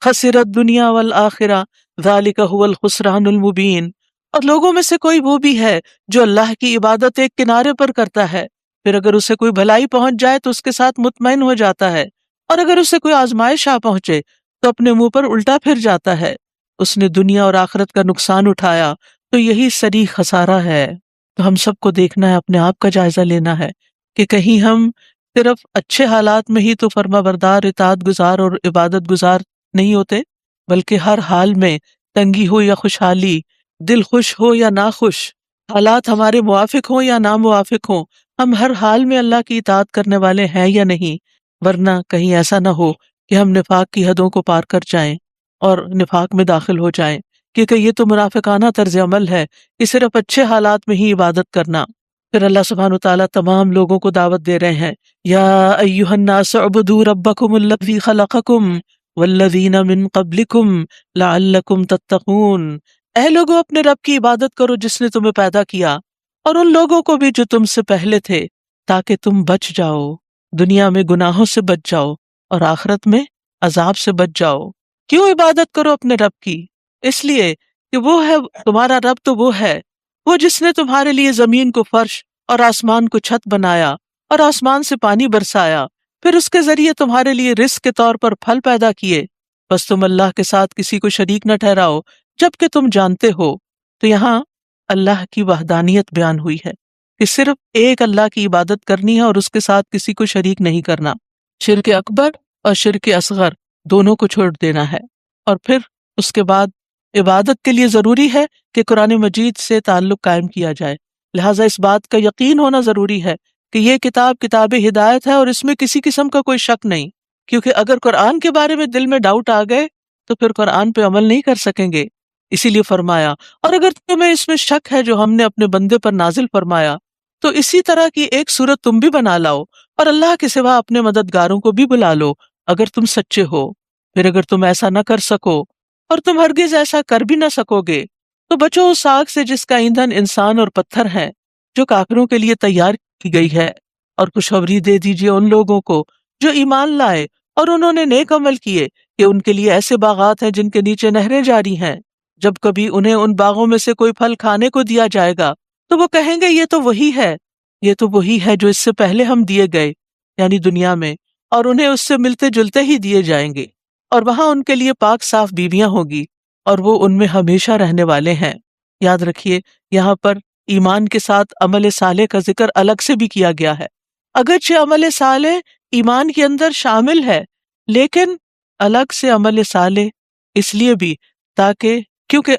خَسِرَ الدُّنْيَا وَالْآخِرَةَ ذَلِكَ هُوَ الْخُسْرَانُ الْمُبِينُ۔ اور لوگوں میں سے کوئی وہ بھی ہے جو اللہ کی عبادت ایک کنارے پر کرتا ہے، پھر اگر اسے کوئی بھلائی پہنچ جائے تو اس کے ساتھ مطمئن ہو جاتا ہے، اور اگر اسے کوئی آزمائش آ پہنچے تو اپنے منہ پر الٹا پھر جاتا ہے۔ اس نے دنیا اور آخرت کا نقصان اٹھایا تو یہی سری خسارہ ہے۔ تو ہم سب کو دیکھنا ہے، اپنے آپ کا جائزہ لینا ہے کہ کہیں ہم صرف اچھے حالات میں ہی تو فرما بردار، اطاعت گزار اور عبادت گزار نہیں ہوتے، بلکہ ہر حال میں، تنگی ہو یا خوشحالی، دل خوش ہو یا ناخوش، حالات ہمارے موافق ہوں یا ناموافق ہوں، ہم ہر حال میں اللہ کی اطاعت کرنے والے ہیں یا نہیں، ورنہ کہیں ایسا نہ ہو کہ ہم نفاق کی حدوں کو پار کر جائیں اور نفاق میں داخل ہو جائیں، کیونکہ یہ تو منافقانہ طرز عمل ہے کہ صرف اچھے حالات میں ہی عبادت کرنا۔ پھر اللہ سبحانہ وتعالیٰ تمام لوگوں کو دعوت دے رہے ہیں، یا ایھا الناس اعبدوا ربکم الذی خلقکم والذین من قبلکم لعلکم تتقون۔ اے لوگو، اپنے رب کی عبادت کرو جس نے تمہیں پیدا کیا، اور ان لوگوں کو بھی جو تم سے پہلے تھے، تاکہ تم بچ جاؤ، دنیا میں گناہوں سے بچ جاؤ اور آخرت میں عذاب سے بچ جاؤ۔ کیوں عبادت کرو اپنے رب کی؟ اس لیے کہ وہ ہے تمہارا رب، تو وہ ہے وہ جس نے تمہارے لیے زمین کو فرش اور آسمان کو چھت بنایا، اور آسمان سے پانی برسایا، پھر اس کے ذریعے تمہارے لیے رزق کے طور پر پھل پیدا کیے، بس تم اللہ کے ساتھ کسی کو شریک نہ ٹھہراؤ جبکہ تم جانتے ہو۔ تو یہاں اللہ کی وحدانیت بیان ہوئی ہے کہ صرف ایک اللہ کی عبادت کرنی ہے اور اس کے ساتھ کسی کو شریک نہیں کرنا۔ شرک اکبر اور شرک اصغر دونوں کو چھوڑ دینا ہے، اور پھر اس کے بعد عبادت کے لیے ضروری ہے کہ قرآن مجید سے تعلق قائم کیا جائے، لہٰذا اس بات کا یقین ہونا ضروری ہے کہ یہ کتاب ہدایت ہے اور اس میں کسی قسم کا کوئی شک نہیں، کیونکہ اگر قرآن کے بارے میں دل میں ڈاؤٹ آ گئے تو پھر قرآن پہ عمل نہیں کر سکیں گے۔ اسی لیے فرمایا، اور اگر تمہیں اس میں شک ہے جو ہم نے اپنے بندے پر نازل فرمایا تو اسی طرح کی ایک صورت تم بھی بنا لاؤ، اور اللہ کے سوا اپنے مددگاروں کو بھی بلا لو اگر تم سچے ہو۔ پھر اگر تم ایسا نہ کر سکو اور تم ہرگز ایسا کر بھی نہ سکو گے تو بچو اس آگ سے جس کا ایندھن انسان اور پتھر ہے، جو کافروں کے لیے تیار کی گئی ہے، اور خوشخبری دے دیجیے ان لوگوں کو جو ایمان لائے اور انہوں نے نیک عمل کیے کہ ان کے لیے ایسے باغات ہیں جن کے نیچے نہریں جاری ہیں، جب کبھی انہیں ان باغوں میں سے کوئی پھل کھانے کو دیا جائے گا تو وہ کہیں گے یہ تو وہی ہے جو اس سے پہلے ہم دیے گئے، یعنی دنیا میں، اور انہیں اس سے ملتے جلتے ہی دیے جائیں گے، اور وہاں ان کے لیے پاک صاف بیویاں ہوگی اور وہ ان میں ہمیشہ رہنے والے ہیں۔ یاد رکھیے، یہاں پر ایمان کے ساتھ عمل صالح کا ذکر الگ سے بھی کیا گیا ہے، اگرچہ عمل صالح ایمان کے اندر شامل ہے لیکن الگ سے عمل صالح اس لیے بھی تاکہ کیونکہ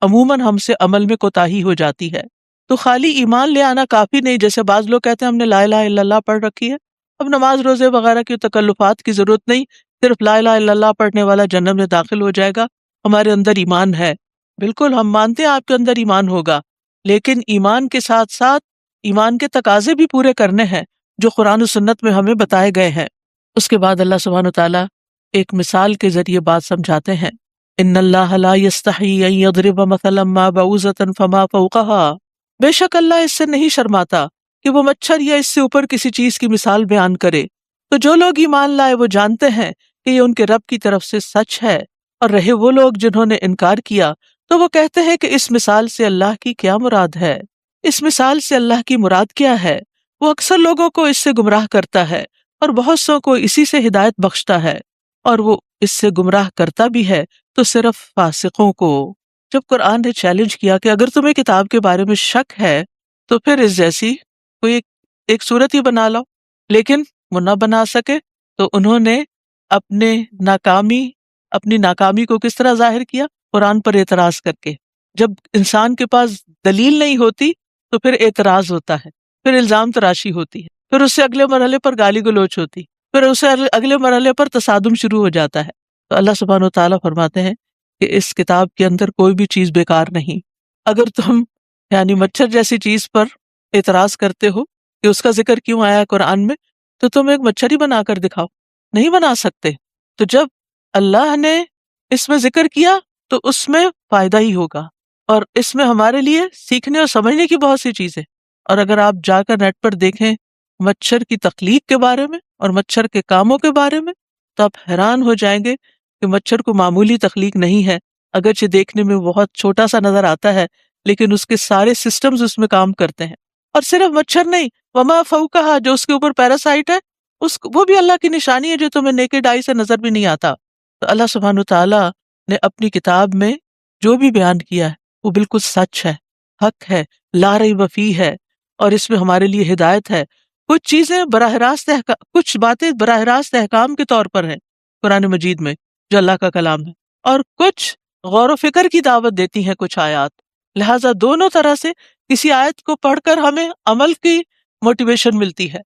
عموماً ہم سے عمل میں کوتاہی ہو جاتی ہے، تو خالی ایمان لے آنا کافی نہیں۔ جیسے بعض لوگ کہتے ہیں ہم نے لا الہ الا اللہ پڑھ رکھی ہے، اب نماز روزے وغیرہ کی تکلفات کی ضرورت نہیں، صرف لا الہ الا اللہ پڑھنے والا جنت میں داخل ہو جائے گا، ہمارے اندر ایمان ہے۔ بالکل، ہم مانتے ہیں آپ کے اندر ایمان ہوگا، لیکن ایمان کے ساتھ ساتھ ایمان کے تقاضے بھی پورے کرنے ہیں جو قرآن و سنت میں ہمیں بتائے گئے ہیں۔ اس کے بعد اللہ سبحانہ وتعالیٰ ایک مثال کے ذریعے بات سمجھاتے ہیں. ان اللہ لا یستحی ان یضرب مثلا ما بعوضۃ فما فوقها، بے شک اللہ اس سے نہیں شرماتا کہ وہ مچھر یا اس سے اوپر کسی چیز کی مثال بیان کرے. تو جو لوگ ایمان لائے وہ جانتے ہیں کہ یہ ان کے رب کی طرف سے سچ ہے، اور رہے وہ لوگ جنہوں نے انکار کیا تو وہ کہتے ہیں کہ اس مثال سے اللہ کی کیا مراد ہے. اس مثال سے اللہ کی مراد کیا ہے؟ وہ اکثر لوگوں کو اس سے گمراہ کرتا ہے اور بہت سو کو اسی سے ہدایت بخشتا ہے، اور وہ اس سے گمراہ کرتا بھی ہے تو صرف فاسقوں کو. جب قرآن نے چیلنج کیا کہ اگر تمہیں کتاب کے بارے میں شک ہے تو پھر اس جیسی کوئی ایک صورت ہی بنا لو، لیکن وہ نہ بنا سکے تو انہوں نے اپنی ناکامی کو کس طرح ظاہر کیا؟ قرآن پر اعتراض کر کے. جب انسان کے پاس دلیل نہیں ہوتی تو پھر اعتراض ہوتا ہے، پھر الزام تراشی ہوتی ہے، پھر اس سے اگلے مرحلے پر گالی گلوچ ہوتی، پھر اسے اگلے مرحلے پر تصادم شروع ہو جاتا ہے. تو اللہ سبحانہ و تعالیٰ فرماتے ہیں کہ اس کتاب کے اندر کوئی بھی چیز بیکار نہیں. اگر تم یعنی مچھر جیسی چیز پر اعتراض کرتے ہو کہ اس کا ذکر کیوں آیا ہے قرآن میں، تو تم ایک مچھر ہی بنا کر دکھاؤ. نہیں بنا سکتے. تو جب اللہ نے اس میں ذکر کیا تو اس میں فائدہ ہی ہوگا، اور اس میں ہمارے لیے سیکھنے اور سمجھنے کی بہت سی چیزیں. اور اگر آپ جا کر نیٹ پر دیکھیں مچھر کی تخلیق کے بارے میں اور مچھر کے کاموں کے بارے میں تو آپ حیران ہو جائیں گے کہ مچھر کو معمولی تخلیق نہیں ہے. اگرچہ دیکھنے میں بہت چھوٹا سا نظر آتا ہے لیکن اس کے سارے سسٹمز اس میں کام کرتے ہیں. اور صرف مچھر نہیں، وما فوقہا، جو اس کے اوپر پیراسائٹ ہے، وہ بھی اللہ کی نشانی ہے جو تمہیں نیکڈ آئی سے نظر بھی نہیں آتا. تو اللہ سبحانہ تعالیٰ نے اپنی کتاب میں جو بھی بیان کیا ہے وہ بالکل سچ ہے، حق ہے، لا ریب فیہ ہے، اور اس میں ہمارے لیے ہدایت ہے. کچھ چیزیں کچھ باتیں براہ راست احکام کے طور پر ہیں قرآن مجید میں جو اللہ کا کلام ہے، اور کچھ غور و فکر کی دعوت دیتی ہیں کچھ آیات. لہٰذا دونوں طرح سے کسی آیت کو پڑھ کر ہمیں عمل کی موٹیویشن ملتی ہے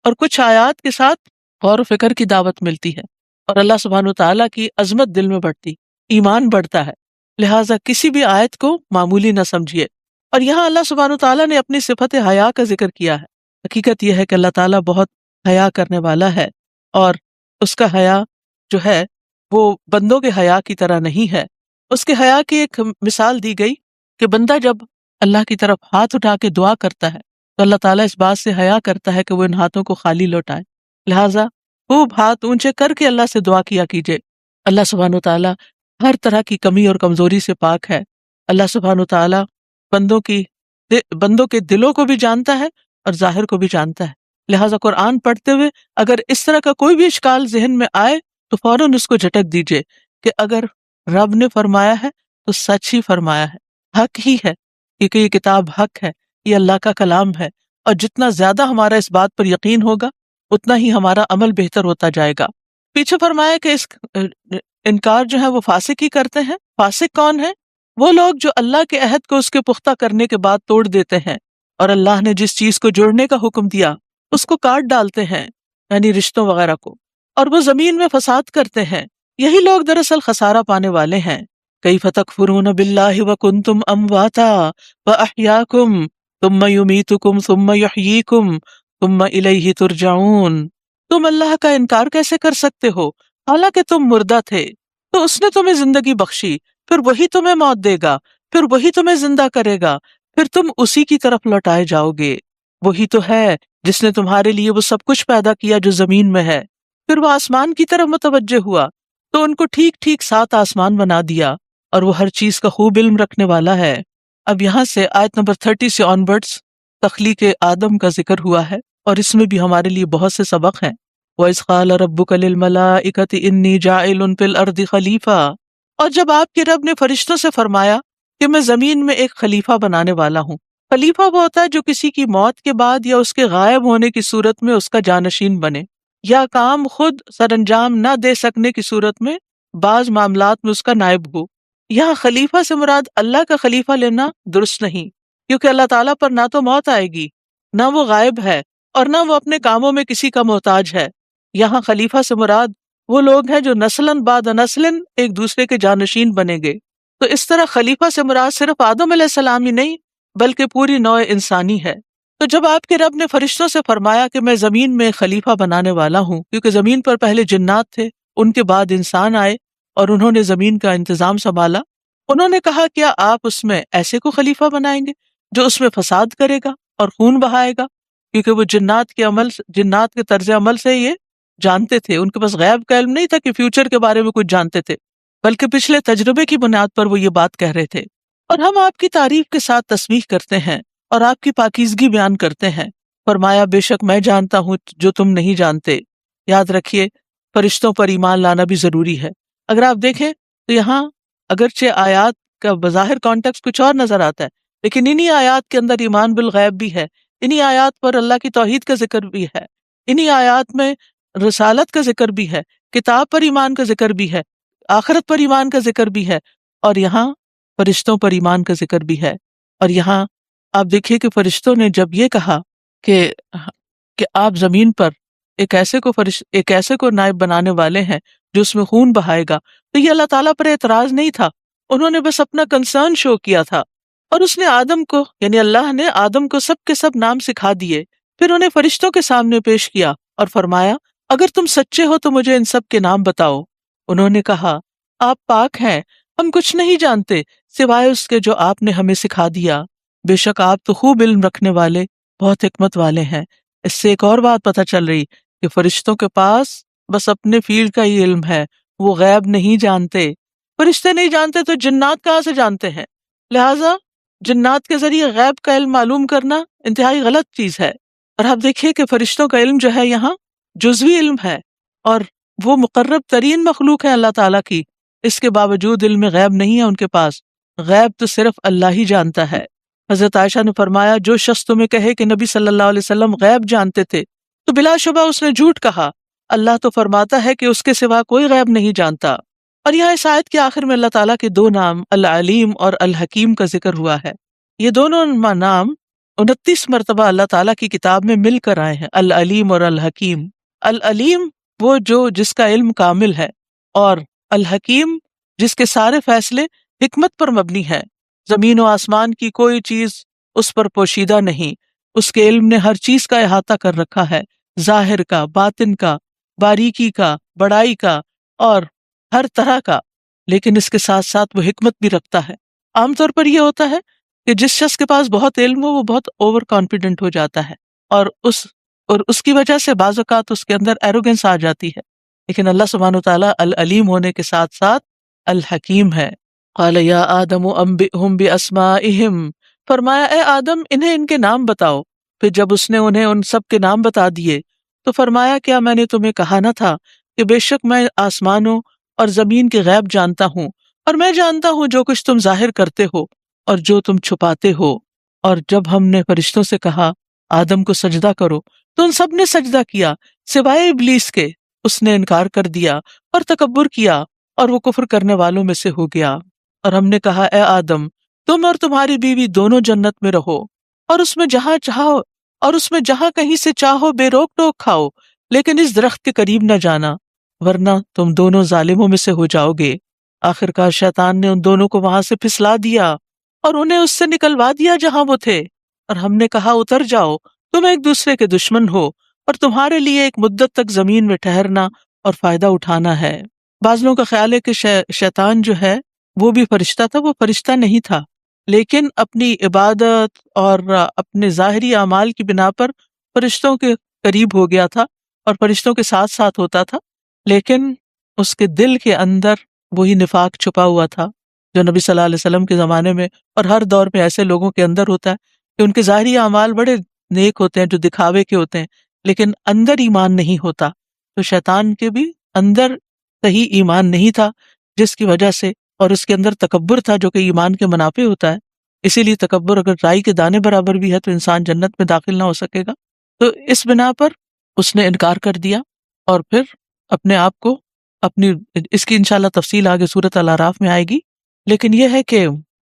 اور کچھ آیات کے ساتھ غور و فکر کی دعوت ملتی ہے، اور اللہ سبحانہ تعالیٰ کی عظمت دل میں بڑھتی، ایمان بڑھتا ہے. لہٰذا کسی بھی آیت کو معمولی نہ سمجھیے. اور یہاں اللہ سبحانہ تعالیٰ نے اپنی صفت حیا کا ذکر کیا ہے. حقیقت یہ ہے کہ اللہ تعالیٰ بہت حیا کرنے والا ہے، اور اس کا حیا جو ہے وہ بندوں کے حیا کی طرح نہیں ہے. اس کے حیا کی ایک مثال دی گئی کہ بندہ جب اللہ کی طرف ہاتھ اٹھا کے دعا کرتا ہے تو اللہ تعالیٰ اس بات سے حیا کرتا ہے کہ وہ ان ہاتھوں کو خالی لوٹائے. لہٰذا خوب ہاتھ اونچے کر کے اللہ سے دعا کیا کیجیے. اللہ سبحانہ تعالیٰ ہر طرح کی کمی اور کمزوری سے پاک ہے. اللہ سبحانہ تعالیٰ بندوں کے دلوں کو بھی جانتا ہے اور ظاہر کو بھی جانتا ہے. لہٰذا قرآن پڑھتے ہوئے اگر اس طرح کا کوئی بھی اشکال ذہن میں آئے تو فوراً اس کو جھٹک دیجیے کہ اگر رب نے فرمایا ہے تو سچ ہی فرمایا ہے، حق ہی ہے، کیونکہ یہ کتاب حق ہے، یہ اللہ کا کلام ہے. اور جتنا زیادہ ہمارا اس بات پر یقین ہوگا اتنا ہی ہمارا عمل بہتر ہوتا جائے گا. پیچھے فرمایا کہ اس انکار جو ہے وہ فاسق ہی کرتے ہیں. فاسق کون ہے؟ وہ لوگ جو اللہ کے عہد کو اس کے پختہ کرنے کے بعد توڑ دیتے ہیں، اور اللہ نے جس چیز کو جوڑنے کا حکم دیا اس کو کاٹ ڈالتے ہیں، یعنی رشتوں وغیرہ کو، اور وہ زمین میں فساد کرتے ہیں. یہی لوگ دراصل خسارہ پانے والے ہیں. کیف تکفرون باللہ وکنتم امواتا فاحیاکم ثم یمیتکم ثم یحییکم ثم الیہ ترجعون. تم اللہ کا انکار کیسے کر سکتے ہو حالانکہ تم مردہ تھے، تو اس نے تمہیں زندگی بخشی، پھر وہی تمہیں موت دے گا، پھر وہی تمہیں زندہ کرے گا، پھر تم اسی کی طرف لوٹائے جاؤ گے. وہی تو ہے جس نے تمہارے لیے وہ سب کچھ پیدا کیا جو زمین میں ہے. پھر وہ آسمان کی طرف متوجہ ہوا تو ان کو ٹھیک ٹھیک 7 آسمان بنا دیا، اور وہ ہر چیز کا خوب علم رکھنے والا ہے. اب یہاں سے آیت نمبر 30 سے آنورڈز تخلیق آدم کا ذکر ہوا ہے، اور اس میں بھی ہمارے لیے بہت سے سبق ہیں. وَإِذْ قَالَ رَبُّكَ لِلْمَلَائِكَةِ إِنِّي جَاعِلٌ فِي الْأَرْضِ خَلِيفَةً. اور جب آپ کے رب نے فرشتوں سے فرمایا کہ میں زمین میں ایک خلیفہ بنانے والا ہوں. خلیفہ وہ ہوتا ہے جو کسی کی موت کے بعد یا اس کے غائب ہونے کی صورت میں اس کا جانشین بنے، یا کام خود سر انجام نہ دے سکنے کی صورت میں بعض معاملات میں اس کا نائب ہو. یہاں خلیفہ سے مراد اللہ کا خلیفہ لینا درست نہیں، کیونکہ اللہ تعالیٰ پر نہ تو موت آئے گی، نہ وہ غائب ہے، اور نہ وہ اپنے کاموں میں کسی کا محتاج ہے. یہاں خلیفہ سے مراد وہ لوگ ہیں جو نسلاً بعد نسلاً ایک دوسرے کے جانشین بنیں گے. تو اس طرح خلیفہ سے مراد صرف آدم علیہ السلام ہی نہیں بلکہ پوری نوع انسانی ہے. تو جب آپ کے رب نے فرشتوں سے فرمایا کہ میں زمین میں خلیفہ بنانے والا ہوں، کیونکہ زمین پر پہلے جنات تھے، ان کے بعد انسان آئے اور انہوں نے زمین کا انتظام سنبھالا، انہوں نے کہا کیا آپ اس میں ایسے کو خلیفہ بنائیں گے جو اس میں فساد کرے گا اور خون بہائے گا؟ کیونکہ وہ جنات کے طرز عمل سے یہ جانتے تھے، ان کے پاس غیب کا علم نہیں تھا کہ فیوچر کے بارے میں کچھ جانتے تھے، بلکہ پچھلے تجربے کی بنیاد پر وہ یہ بات کہہ رہے تھے۔ اور ہم آپ کی تعریف کے ساتھ تسبیح کرتے ہیں اور آپ کی پاکیزگی بیان کرتے ہیں۔ فرمایا بے شک میں جانتا ہوں جو تم نہیں جانتے۔ یاد رکھیے فرشتوں پر ایمان لانا بھی ضروری ہے۔ اگر آپ دیکھیں تو یہاں اگرچہ آیات کا بظاہر کانٹیکس کچھ اور نظر آتا ہے، لیکن انہی آیات کے اندر ایمان بالغیب بھی ہے، انہی آیات پر اللہ کی توحید کا ذکر بھی ہے، انہی آیات میں رسالت کا ذکر بھی ہے، کتاب پر ایمان کا ذکر بھی ہے، آخرت پر ایمان کا ذکر بھی ہے، اور یہاں فرشتوں پر ایمان کا ذکر بھی ہے۔ اور یہاں آپ دیکھیے کہ فرشتوں نے جب یہ کہا کہ آپ زمین پر ایک ایسے کو نائب بنانے والے ہیں جو اس میں خون بہائے گا، تو یہ اللہ تعالیٰ پر اعتراض نہیں تھا، انہوں نے بس اپنا کنسرن شو کیا تھا۔ اور اس نے آدم کو یعنی اللہ نے آدم کو سب کے سب نام سکھا دیے، پھر انہیں فرشتوں کے سامنے پیش کیا اور فرمایا اگر تم سچے ہو تو مجھے ان سب کے نام بتاؤ۔ انہوں نے کہا آپ پاک ہیں، ہم کچھ نہیں جانتے سوائے اس کے جو آپ نے ہمیں سکھا دیا، بے شک آپ تو خوب علم رکھنے والے بہت حکمت والے ہیں۔ اس سے ایک اور بات پتہ چل رہی کہ فرشتوں کے پاس بس اپنے فیلڈ کا ہی علم ہے، وہ غیب نہیں جانتے۔ فرشتے نہیں جانتے تو جنات کہاں سے جانتے ہیں؟ لہٰذا جنات کے ذریعے غیب کا علم معلوم کرنا انتہائی غلط چیز ہے۔ اور آپ دیکھیے کہ فرشتوں کا علم جو ہے یہاں جزوی علم ہے، اور وہ مقرب ترین مخلوق ہے اللہ تعالیٰ کی، اس کے باوجود علم غیب نہیں ہے ان کے پاس، غیب تو صرف اللہ ہی جانتا ہے۔ حضرت عائشہ نے فرمایا جو شخص تمہیں کہے کہ نبی صلی اللہ علیہ وسلم غیب جانتے تھے تو بلا شبہ اس نے جھوٹ کہا، اللہ تو فرماتا ہے کہ اس کے سوا کوئی غیب نہیں جانتا۔ اور یہاں اس آیت کے آخر میں اللہ تعالیٰ کے دو نام العلیم اور الحکیم کا ذکر ہوا ہے۔ یہ دونوں نام 29 مرتبہ اللہ تعالیٰ کی کتاب میں مل کر آئے ہیں، العلیم اور الحکیم۔ العلیم وہ جس کا علم کامل ہے، اور الحکیم جس کے سارے فیصلے حکمت پر مبنی ہیں، زمین و آسمان کی کوئی چیز اس پر پوشیدہ نہیں، اس کے علم نے ہر چیز کا احاطہ کر رکھا ہے، ظاہر کا، باطن کا، باریکی کا، بڑائی کا، اور ہر طرح کا، لیکن اس کے ساتھ ساتھ وہ حکمت بھی رکھتا ہے۔ عام طور پر یہ ہوتا ہے کہ جس شخص کے پاس بہت علم ہو وہ بہت اوور کانفیڈنٹ ہو جاتا ہے، اور اس کی وجہ سے بعض اوقات اس کے اندر ایروگنس آ جاتی ہے، لیکن اللہ سبحانہ وتعالیٰ العلیم ہونے کے ساتھ ساتھ الحکیم ہے۔ قال یا آدم انبئہم باسمائہم، فرمایا اے آدم انہیں ان کے نام بتاؤ۔ پھر جب اس نے انہیں ان سب کے نام بتا دیے تو فرمایا کیا میں نے تمہیں کہا نہ تھا کہ بے شک میں آسمانوں اور زمین کے غیب جانتا ہوں، اور میں جانتا ہوں جو کچھ تم ظاہر کرتے ہو اور جو تم چھپاتے ہو۔ اور جب ہم نے فرشتوں سے کہا آدم کو سجدہ کرو تو ان سب نے سجدہ کیا سوائے ابلیس کے، اس نے انکار کر دیا اور تکبر کیا اور وہ کفر کرنے والوں میں سے ہو گیا۔ اور ہم نے کہا اے آدم تم اور تمہاری بیوی دونوں جنت میں رہو، اور اس میں جہاں چاہو اور اس میں جہاں کہیں سے چاہو بے روک ٹوک کھاؤ، لیکن اس درخت کے قریب نہ جانا ورنہ تم دونوں ظالموں میں سے ہو جاؤ گے۔ آخرکار شیطان نے ان دونوں کو وہاں سے پھسلا دیا اور انہیں اس سے نکلوا دیا جہاں وہ تھے، اور ہم نے کہا اتر جاؤ، تم ایک دوسرے کے دشمن ہو اور تمہارے لیے ایک مدت تک زمین میں ٹھہرنا اور فائدہ اٹھانا ہے۔ بعض لوگوں کا خیال ہے کہ شیطان جو ہے وہ بھی فرشتہ تھا، وہ فرشتہ نہیں تھا، لیکن اپنی عبادت اور اپنے ظاہری اعمال کی بنا پر فرشتوں کے قریب ہو گیا تھا اور فرشتوں کے ساتھ ساتھ ہوتا تھا، لیکن اس کے دل کے اندر وہی نفاق چھپا ہوا تھا جو نبی صلی اللہ علیہ وسلم کے زمانے میں اور ہر دور میں ایسے لوگوں کے اندر ہوتا ہے کہ ان کے ظاہری اعمال بڑے نیک ہوتے ہیں جو دکھاوے کے ہوتے ہیں، لیکن اندر ایمان نہیں ہوتا۔ تو شیطان کے بھی اندر صحیح ایمان نہیں تھا، جس کی وجہ سے، اور اس کے اندر تکبر تھا جو کہ ایمان کے منافع ہوتا ہے، اسی لیے تکبر اگر رائی کے دانے برابر بھی ہے تو انسان جنت میں داخل نہ ہو سکے گا۔ تو اس بنا پر اس نے انکار کر دیا اور پھر اپنے آپ کو اس کی انشاءاللہ تفصیل آگے سورۃ الاعراف میں آئے گی، لیکن یہ ہے کہ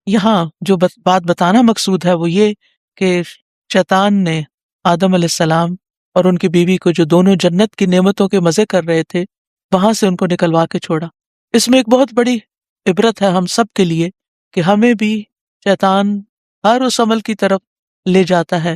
یہاں جو بات بتانا مقصود ہے وہ یہ کہ شیطان نے آدم علیہ السلام اور ان کی بیوی کو جو دونوں جنت کی نعمتوں کے مزے کر رہے تھے وہاں سے ان کو نکلوا کے چھوڑا۔ اس میں ایک بہت بڑی عبرت ہے ہم سب کے لیے کہ ہمیں بھی شیطان ہر اس عمل کی طرف لے جاتا ہے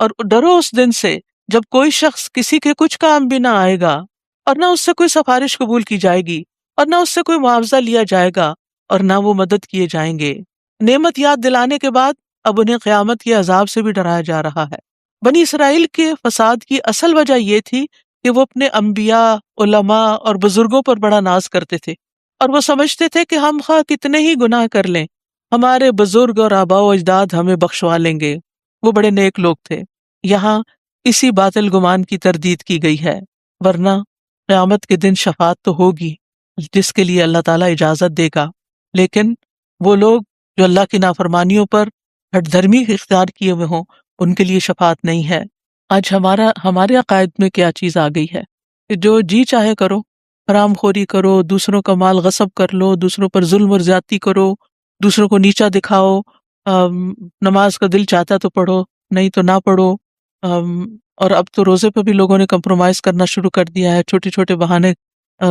اور ڈرو اس دن سے جب کوئی شخص کسی کے کچھ کام بھی نہ آئے گا، اور نہ اس سے کوئی سفارش قبول کی جائے گی، اور نہ اس سے کوئی معاوضہ لیا جائے گا، اور نہ وہ مدد کیے جائیں گے۔ نعمت یاد دلانے کے بعد اب انہیں قیامت کے عذاب سے بھی ڈرایا جا رہا ہے۔ بنی اسرائیل کے فساد کی اصل وجہ یہ تھی کہ وہ اپنے انبیاء، علماء اور بزرگوں پر بڑا ناز کرتے تھے، اور وہ سمجھتے تھے کہ ہم خواہ کتنے ہی گناہ کر لیں، ہمارے بزرگ اور آباء و اجداد ہمیں بخشوا لیں گے، وہ بڑے نیک لوگ تھے۔ یہاں اسی باطل گمان کی تردید کی گئی ہے، ورنہ قیامت کے دن شفاعت تو ہوگی جس کے لیے اللہ تعالیٰ اجازت دے گا، لیکن وہ لوگ جو اللہ کی نافرمانیوں پر ہٹ دھرمی اختیار کیے ہوئے ہوں ان کے لیے شفاعت نہیں ہے۔ آج ہمارے عقائد میں کیا چیز آ گئی ہے کہ جو جی چاہے کرو، حرام خوری کرو، دوسروں کا مال غصب کر لو، دوسروں پر ظلم اور زیادتی کرو، دوسروں کو نیچا دکھاؤ، نماز کا دل چاہتا تو پڑھو، نہیں تو نہ پڑھو، اور اب تو روزے پہ بھی لوگوں نے کمپرومائز کرنا شروع کر دیا ہے، چھوٹے چھوٹے بہانے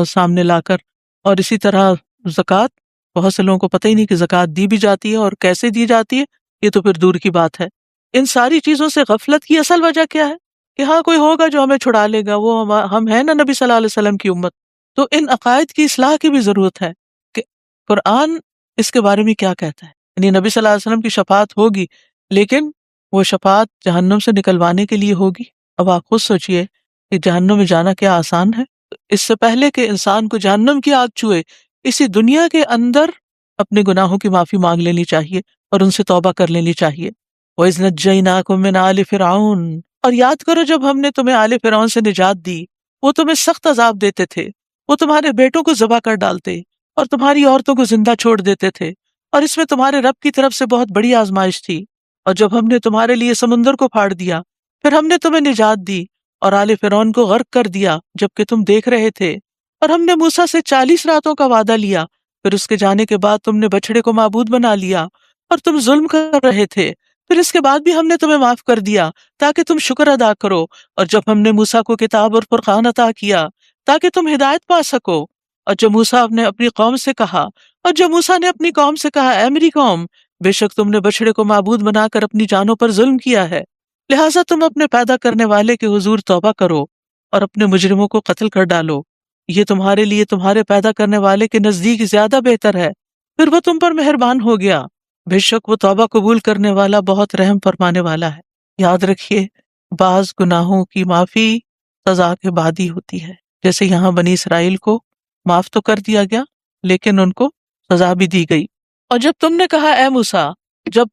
سامنے لا کر۔ اور اسی طرح زکوٰۃ، بہت سے لوگوں کو پتہ ہی نہیں کہ زکوٰۃ دی بھی جاتی ہے اور کیسے دی جاتی ہے، یہ تو پھر دور کی بات ہے۔ ان ساری چیزوں سے غفلت کی اصل وجہ کیا ہے؟ کہ ہاں کوئی ہوگا جو ہمیں چھڑا لے گا، وہ ہم ہیں نا نبی صلی اللہ علیہ وسلم کی امت۔ تو ان عقائد کی اصلاح کی بھی ضرورت ہے کہ قرآن اس کے بارے میں کیا کہتا ہے۔ یعنی نبی صلی اللہ علیہ وسلم کی شفاعت ہوگی، لیکن وہ شفاعت جہنم سے نکلوانے کے لیے ہوگی۔ اب آپ خود سوچئے کہ جہنم میں جانا کیا آسان ہے؟ اس سے پہلے کہ انسان کو جہنم کی آگ چھوئے، اسی دنیا کے اندر اپنے گناہوں کی معافی مانگ لینی چاہیے اور ان سے توبہ کر لینی چاہیے۔ وَإِذْ نَجَّيْنَاكُمْ مِنْ آلِ فِرْعَوْنَ، اور یاد کرو جب ہم نے تمہیں آل فرعون سے نجات دی، وہ تمہیں سخت عذاب دیتے تھے، وہ تمہارے بیٹوں کو ذبح کر ڈالتے اور تمہاری عورتوں کو زندہ چھوڑ دیتے تھے، اور اس میں تمہارے رب کی طرف سے بہت بڑی آزمائش تھی۔ اور جب ہم نے تمہارے لیے سمندر کو پھاڑ دیا، پھر ہم نے تمہیں نجات دی اور آل فرعون کو غرق کر دیا جبکہ تم دیکھ رہے تھے۔ اور ہم نے موسیٰ سے 40 راتوں کا وعدہ لیا، پھر اس کے جانے کے بعد تم نے بچڑے کو معبود بنا لیا اور تم ظلم کر رہے تھے، پھر اس کے بعد بھی ہم نے تمہیں معاف کر دیا تاکہ تم شکر ادا کرو۔ اور جب ہم نے موسیٰ کو کتاب اور فرقان عطا کیا تاکہ تم ہدایت پا سکو، اور جب موسیٰ نے اپنی قوم سے کہا اے میری قوم، بے شک تم نے بچڑے کو معبود بنا کر اپنی جانوں پر ظلم کیا ہے، لہٰذا تم اپنے پیدا کرنے والے کے حضور توبہ کرو اور اپنے مجرموں کو قتل کر ڈالو، یہ تمہارے لیے تمہارے پیدا کرنے والے کے نزدیک زیادہ بہتر ہے، پھر وہ تم پر مہربان ہو گیا، بے شک وہ توبہ قبول کرنے والا بہت رحم فرمانے والا ہے۔ یاد رکھیے، بعض گناہوں کی معافی سزا کے بعد ہی ہوتی ہے، جیسے یہاں بنی اسرائیل کو معاف تو کر دیا گیا لیکن ان کو سزا بھی دی گئی۔ اور جب تم نے کہا اے موسیٰ، جب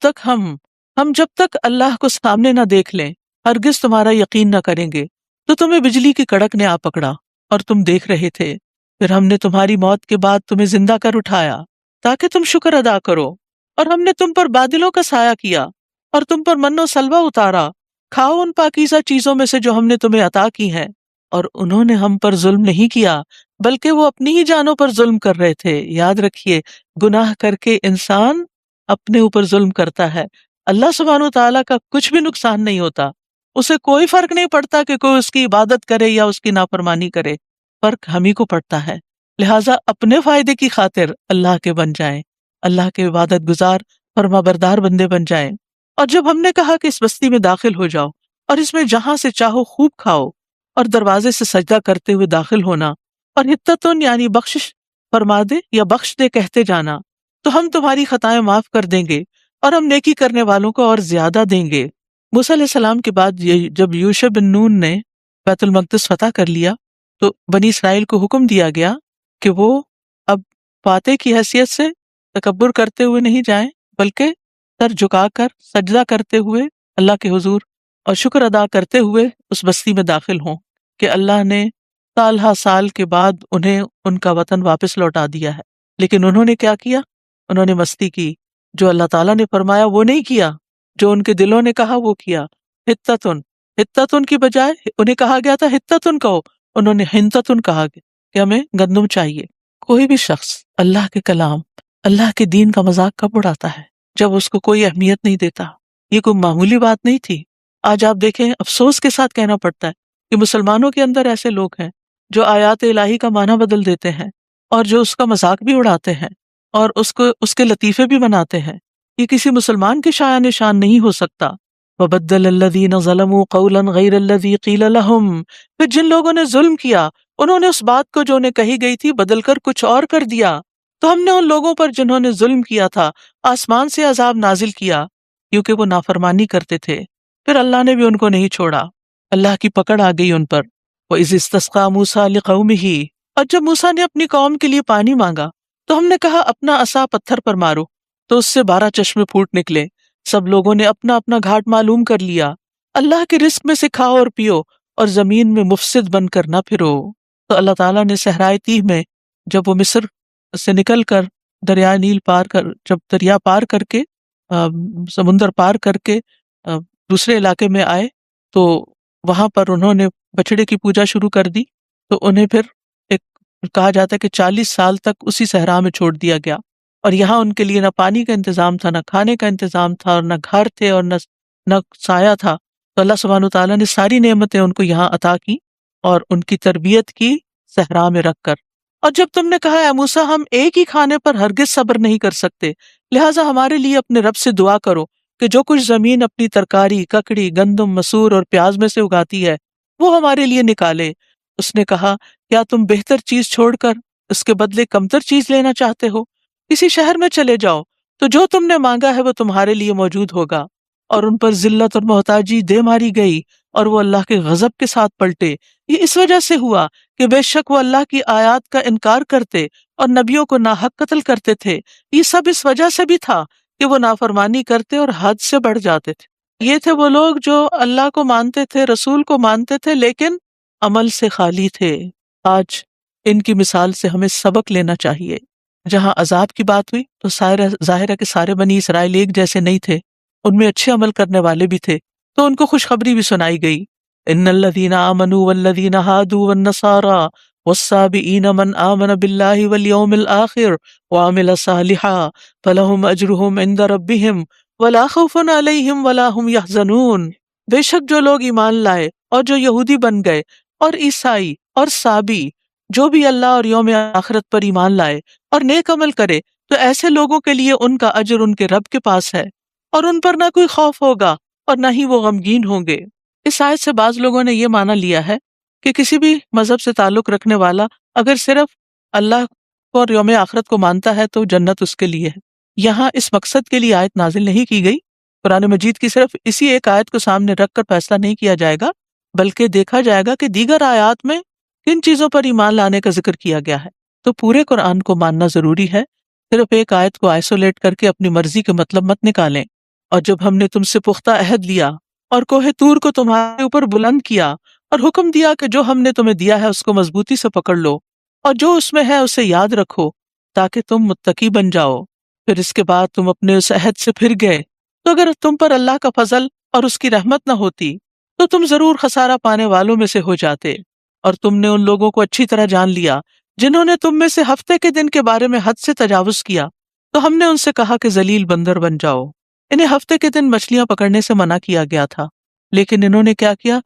تک اللہ کو سامنے نہ دیکھ لیں ہرگز تمہارا یقین نہ کریں گے، تو تمہیں بجلی کی کڑک نے آ پکڑا اور تم دیکھ رہے تھے، پھر ہم نے تمہاری موت کے بعد تمہیں زندہ کر اٹھایا تاکہ تم شکر ادا کرو، اور ہم نے تم پر بادلوں کا سایہ کیا اور تم پر من و سلوہ اتارا، کھاؤ ان پاکیزہ چیزوں میں سے جو ہم نے تمہیں عطا کی ہیں، اور انہوں نے ہم پر ظلم نہیں کیا بلکہ وہ اپنی ہی جانوں پر ظلم کر رہے تھے۔ یاد رکھیے، گناہ کر کے انسان اپنے اوپر ظلم کرتا ہے، اللہ سبحانہ وتعالیٰ کا کچھ بھی نقصان نہیں ہوتا، اسے کوئی فرق نہیں پڑتا کہ کوئی اس کی عبادت کرے یا اس کی نافرمانی کرے، فرق ہم ہی کو پڑتا ہے۔ لہٰذا اپنے فائدے کی خاطر اللہ کے بن جائیں، اللہ کے عبادت گزار فرما بردار بندے بن جائیں۔ اور جب ہم نے کہا کہ اس بستی میں داخل ہو جاؤ اور اس میں جہاں سے چاہو خوب کھاؤ اور دروازے سے سجدہ کرتے ہوئے داخل ہونا، اور حتتن یعنی بخشش فرما دے یا بخش دے کہتے جانا، تو ہم تمہاری خطائیں معاف کر دیں گے اور ہم نیکی کرنے والوں کو اور زیادہ دیں گے۔ موسیٰ علیہ السلام کے بعد جب یوشع بن نون نے بیت المقدس فتح کر لیا تو بنی اسرائیل کو حکم دیا گیا کہ وہ اب فاتح کی حیثیت سے تکبر کرتے ہوئے نہیں جائیں، بلکہ سر جھکا کر سجدہ کرتے ہوئے اللہ کے حضور اور شکر ادا کرتے ہوئے اس بستی میں داخل ہوں کہ اللہ نے سال ہا سال کے بعد انہیں ان کا وطن واپس لوٹا دیا ہے۔ لیکن انہوں نے کیا کیا؟ انہوں نے مستی کی، جو اللہ تعالیٰ نے فرمایا وہ نہیں کیا، جو ان کے دلوں نے کہا وہ کیا۔ ہتتن کی بجائے انہیں کہا گیا تھا ہتتن کہو، انہوں نے ہنتتن کہا کہ ہمیں گندم چاہیے۔ کوئی بھی شخص اللہ کے کلام، اللہ کے دین کا مذاق کب اڑاتا ہے؟ جب اس کو کوئی اہمیت نہیں دیتا۔ یہ کوئی معمولی بات نہیں تھی۔ آج آپ دیکھیں، افسوس کے ساتھ کہنا پڑتا ہے کہ مسلمانوں کے اندر ایسے لوگ ہیں جو آیات الہی کا معنی بدل دیتے ہیں اور جو اس کا مذاق بھی اڑاتے ہیں اور اس کے لطیفے بھی مناتے ہیں۔ یہ کسی مسلمان کے شایان نشان نہیں ہو سکتا۔ وبدل الذین ظلموا قولا غیر الذی قیل لهم، پھر جن لوگوں نے ظلم کیا انہوں نے اس بات کو جو انہیں کہی گئی تھی بدل کر کچھ اور کر دیا، تو ہم نے ان لوگوں پر جنہوں نے ظلم کیا تھا آسمان سے عذاب نازل کیا کیونکہ وہ نافرمانی کرتے تھے، پھر اللہ نے بھی ان کو نہیں چھوڑا، اللہ کی پکڑ آ گئی ان پر۔ وَإِذِ اسْتَسْقَىٰ مُوسَىٰ لِقَوْمِهِ، اور جب موسیٰ نے اپنی قوم کے لیے پانی مانگا تو ہم نے کہا اپنا عصا پتھر پر مارو، تو اس سے 12 چشمے پھوٹ نکلے، سب لوگوں نے اپنا اپنا گھاٹ معلوم کر لیا، اللہ کے رزق میں سے کھاؤ اور پیو اور زمین میں مفسد بن کر نہ پھرو۔ تو اللہ تعالیٰ نے صحرائے تیہ میں جب وہ مصر سے نکل کر دریائے نیل پار کر، جب دریا پار کر کے سمندر پار کر کے دوسرے علاقے میں آئے تو وہاں پر انہوں نے بچڑے کی پوجا شروع کر دی، تو انہیں پھر ایک کہا جاتا ہے کہ 40 سال تک اسی صحرا میں چھوڑ دیا گیا، اور یہاں ان کے لیے نہ پانی کا انتظام تھا، نہ کھانے کا انتظام تھا، اور نہ گھر تھے، اور نہ سایہ تھا، تو اللہ سبحانہ وتعالیٰ نے ساری نعمتیں ان کو یہاں عطا کی اور ان کی تربیت کی صحرا میں رکھ کر۔ اور جب تم نے کہا اے موسیٰ ہم ایک ہی کھانے پر ہرگز صبر نہیں کر سکتے، لہٰذا ہمارے لیے اپنے رب سے دعا کرو کہ جو کچھ زمین اپنی ترکاری، ککڑی، گندم، مسور اور پیاز میں سے اگاتی ہے وہ ہمارے لیے نکالے۔ اس نے کہا کیا تم بہتر چیز چھوڑ کر اس کے بدلے کمتر چیز لینا چاہتے ہو؟ کسی شہر میں چلے جاؤ تو جو تم نے مانگا ہے وہ تمہارے لیے موجود ہوگا۔ اور ان پر ذلت اور محتاجی دے ماری گئی اور وہ اللہ کے غضب کے ساتھ پلٹے۔ یہ اس وجہ سے ہوا کہ بے شک وہ اللہ کی آیات کا انکار کرتے اور نبیوں کو ناحق قتل کرتے تھے۔ یہ سب اس وجہ سے بھی تھا کہ وہ نافرمانی کرتے اور حد سے بڑھ جاتے تھے۔ یہ تھے وہ لوگ جو اللہ کو مانتے تھے، رسول کو مانتے تھے، لیکن عمل سے خالی تھے۔ آج ان کی مثال سے ہمیں سبق لینا چاہیے۔ جہاں عذاب کی بات ہوئی تو ظاہر ہے کہ سارے بنی اسرائیل ایک جیسے نہیں تھے، ان میں اچھے عمل کرنے والے بھی تھے، تو ان کو خوشخبری بھی سنائی گئی۔ ان الذین آمنوا والذین ہادوا والنصارى والصابئین من آمن باللہ والیوم الآخر وعمل صالحا فلہم اجرہم عند ربہم ولا خوف علیہم ولا ہم یحزنون۔ بے شک جو لوگ ایمان لائے اور جو یہودی بن گئے اور عیسائی اور صابی، جو بھی اللہ اور یوم آخرت پر ایمان لائے اور نیک عمل کرے، تو ایسے لوگوں کے لیے ان کا اجر ان کے رب کے پاس ہے، اور ان پر نہ کوئی خوف ہوگا اور نہ ہی وہ غمگین ہوں گے۔ اس آیت سے بعض لوگوں نے یہ معنی لیا ہے کہ کسی بھی مذہب سے تعلق رکھنے والا اگر صرف اللہ کو اور یوم آخرت کو مانتا ہے تو جنت اس کے لیے ہے۔ یہاں اس مقصد کے لیے آیت نازل نہیں کی گئی۔ قرآن مجید کی صرف اسی ایک آیت کو سامنے رکھ کر فیصلہ نہیں کیا جائے گا، بلکہ دیکھا جائے گا کہ دیگر آیات میں کن چیزوں پر ایمان لانے کا ذکر کیا گیا ہے۔ تو پورے قرآن کو ماننا ضروری ہے، صرف ایک آیت کو آئسولیٹ کر کے اپنی مرضی کے مطلب مت نکالیں۔ اور جب ہم نے تم سے پختہ عہد لیا اور کوہ طور کو تمہارے اوپر بلند کیا اور حکم دیا کہ جو ہم نے تمہیں دیا ہے اس کو مضبوطی سے پکڑ لو اور جو اس میں ہے اسے یاد رکھو تاکہ تم متقی بن جاؤ، پھر اس کے بعد تم اپنے اس عہد سے پھر گئے، تو اگر تم پر اللہ کا فضل اور اس کی رحمت نہ ہوتی تو تم ضرور خسارہ پانے والوں میں سے ہو جاتے۔ اور تم نے ان لوگوں کو اچھی طرح جان لیا جنہوں نے تم میں سے ہفتے کے دن کے بارے میں حد سے تجاوز کیا، تو ہم نے ان سے کہا کہ ذلیل بندر بن جاؤ۔ انہیں ہفتے کے دن مچھلیاں پکڑنے سے منع کیا گیا تھا، لیکن انہوں نے کیا کیا؟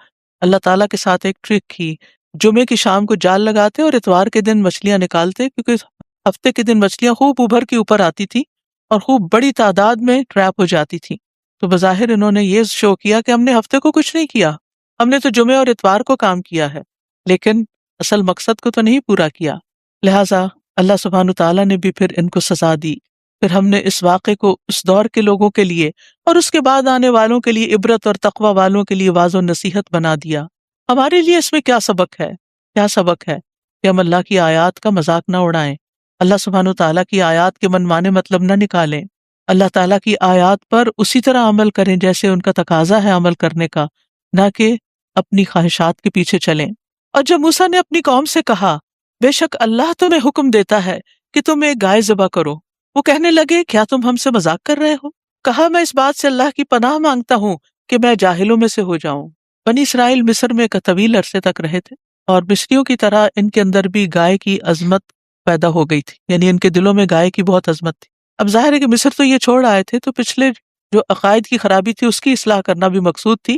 اللہ تعالیٰ کے ساتھ ایک ٹرک کی، جمعے کی شام کو جال لگاتے اور اتوار کے دن مچھلیاں نکالتے، کیونکہ ہفتے کے دن مچھلیاں خوب ابھر کے اوپر آتی تھی اور خوب بڑی تعداد میں ٹریپ ہو جاتی تھی۔ تو بظاہر انہوں نے یہ شو کیا کہ ہم نے ہفتے کو کچھ نہیں کیا، ہم نے تو جمعے اور اتوار کو کام کیا ہے، لیکن اصل مقصد کو تو نہیں پورا کیا۔ لہٰذا اللہ سبحانہ تعالیٰ نے بھی پھر ان کو سزا دی۔ پھر ہم نے اس واقعے کو اس دور کے لوگوں کے لیے اور اس کے بعد آنے والوں کے لیے عبرت اور تقوی والوں کے لیے واضح و نصیحت بنا دیا۔ ہمارے لیے اس میں کیا سبق ہے؟ کیا سبق ہے کہ ہم اللہ کی آیات کا مذاق نہ اڑائیں، اللہ سبحانہ تعالیٰ کی آیات کے منمانے مطلب نہ نکالیں، اللہ تعالیٰ کی آیات پر اسی طرح عمل کریں جیسے ان کا تقاضا ہے عمل کرنے کا، نہ کہ اپنی خواہشات کے پیچھے چلیں۔ اور جب موسیٰ نے اپنی قوم سے کہا بے شک اللہ تمہیں حکم دیتا ہے کہ تم ایک گائے ذبح کرو، وہ کہنے لگے کیا تم ہم سے مذاق کر رہے ہو؟ کہا میں اس بات سے اللہ کی پناہ مانگتا ہوں کہ میں جاہلوں میں سے ہو جاؤں۔ بنی اسرائیل مصر میں ایک طویل عرصے تک رہے تھے اور مصریوں کی طرح ان کے اندر بھی گائے کی عظمت پیدا ہو گئی تھی، یعنی ان کے دلوں میں گائے کی بہت عظمت تھی۔ اب ظاہر ہے کہ مصر تو یہ چھوڑ آئے تھے، تو پچھلے جو عقائد کی خرابی تھی اس کی اصلاح کرنا بھی مقصود تھی۔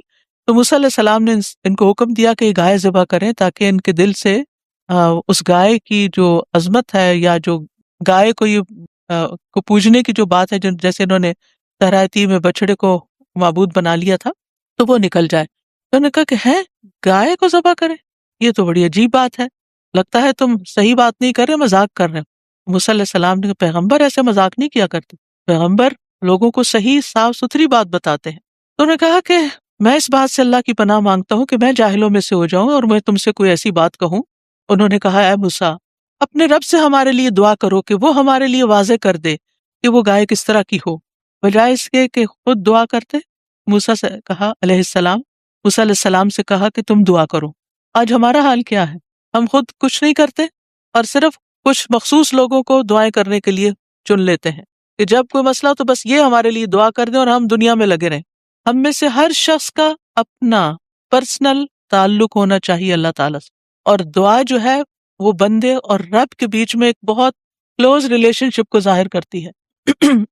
تو موسیٰ علیہ السلام نے ان کو حکم دیا کہ گائے ذبح کریں تاکہ ان کے دل سے اس گائے کی جو عظمت ہے یا جو گائے کو پوجنے کی جو بات ہے، جیسے انہوں نے صحرائے طی میں بچڑے کو معبود بنا لیا تھا، تو وہ نکل جائے۔ تو انہوں نے کہا کہ ہے گائے کو ذبح کرے، یہ تو بڑی عجیب بات ہے، لگتا ہے تم صحیح بات نہیں کر رہے، مذاق کر رہے ہو۔ موسیٰ علیہ السلام نے کہا پیغمبر ایسے مذاق نہیں کیا کرتے، پیغمبر لوگوں کو صحیح صاف ستھری بات بتاتے ہیں۔ تو انہوں نے کہا کہ میں اس بات سے اللہ کی پناہ مانگتا ہوں کہ میں جاہلوں میں سے ہو جاؤں اور میں تم سے کوئی ایسی بات کہوں۔ انہوں نے کہا اے موسیٰ اپنے رب سے ہمارے لیے دعا کرو کہ وہ ہمارے لیے واضح کر دے کہ وہ گائے کس طرح کی ہو، بجائے اس کے کہ خود دعا کرتے۔ موسیٰ سے کہا علیہ السلام موسیٰ علیہ السلام سے کہا کہ تم دعا کرو۔ آج ہمارا حال کیا ہے؟ ہم خود کچھ نہیں کرتے اور صرف کچھ مخصوص لوگوں کو دعائیں کرنے کے لیے چن لیتے ہیں کہ جب کوئی مسئلہ ہو تو بس یہ ہمارے لیے دعا کر دیں اور ہم دنیا میں لگے رہیں۔ ہم میں سے ہر شخص کا اپنا پرسنل تعلق ہونا چاہیے اللہ تعالیٰ سے، اور دعا جو ہے وہ بندے اور رب کے بیچ میں ایک بہت کلوز ریلیشن شپ کو ظاہر کرتی ہے۔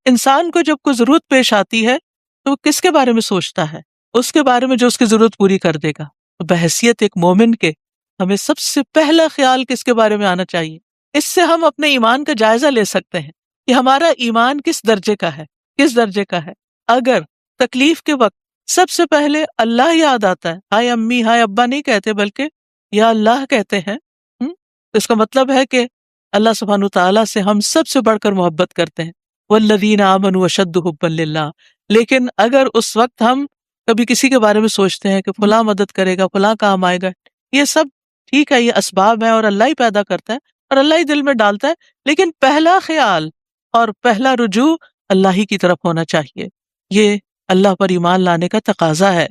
انسان کو جب کوئی ضرورت پیش آتی ہے تو وہ کس کے بارے میں سوچتا ہے؟ اس کے بارے میں جو اس کی ضرورت پوری کر دے گا۔ تو بحیثیت ایک مومن کے ہمیں سب سے پہلا خیال کس کے بارے میں آنا چاہیے؟ اس سے ہم اپنے ایمان کا جائزہ لے سکتے ہیں کہ ہمارا ایمان کس درجے کا ہے، کس درجے کا ہے۔ اگر تکلیف کے وقت سب سے پہلے اللہ یاد آتا ہے، ہائے امی ہائے ابا نہیں کہتے بلکہ یا اللہ کہتے ہیں، تو اس کا مطلب ہے کہ اللہ سبحانہ تعالیٰ سے ہم سب سے بڑھ کر محبت کرتے ہیں۔ والذین آمنوا اشد حبا للہ۔ لیکن اگر اس وقت ہم کبھی کسی کے بارے میں سوچتے ہیں کہ فلاں مدد کرے گا، فلاں کام آئے گا، یہ سب ٹھیک ہے، یہ اسباب ہے اور اللہ ہی پیدا کرتا ہے اور اللہ ہی دل میں ڈالتا ہے، لیکن پہلا خیال اور پہلا رجوع اللہ ہی کی طرف ہونا چاہیے۔ یہ اللہ پر ایمان لانے کا تقاضا ہے۔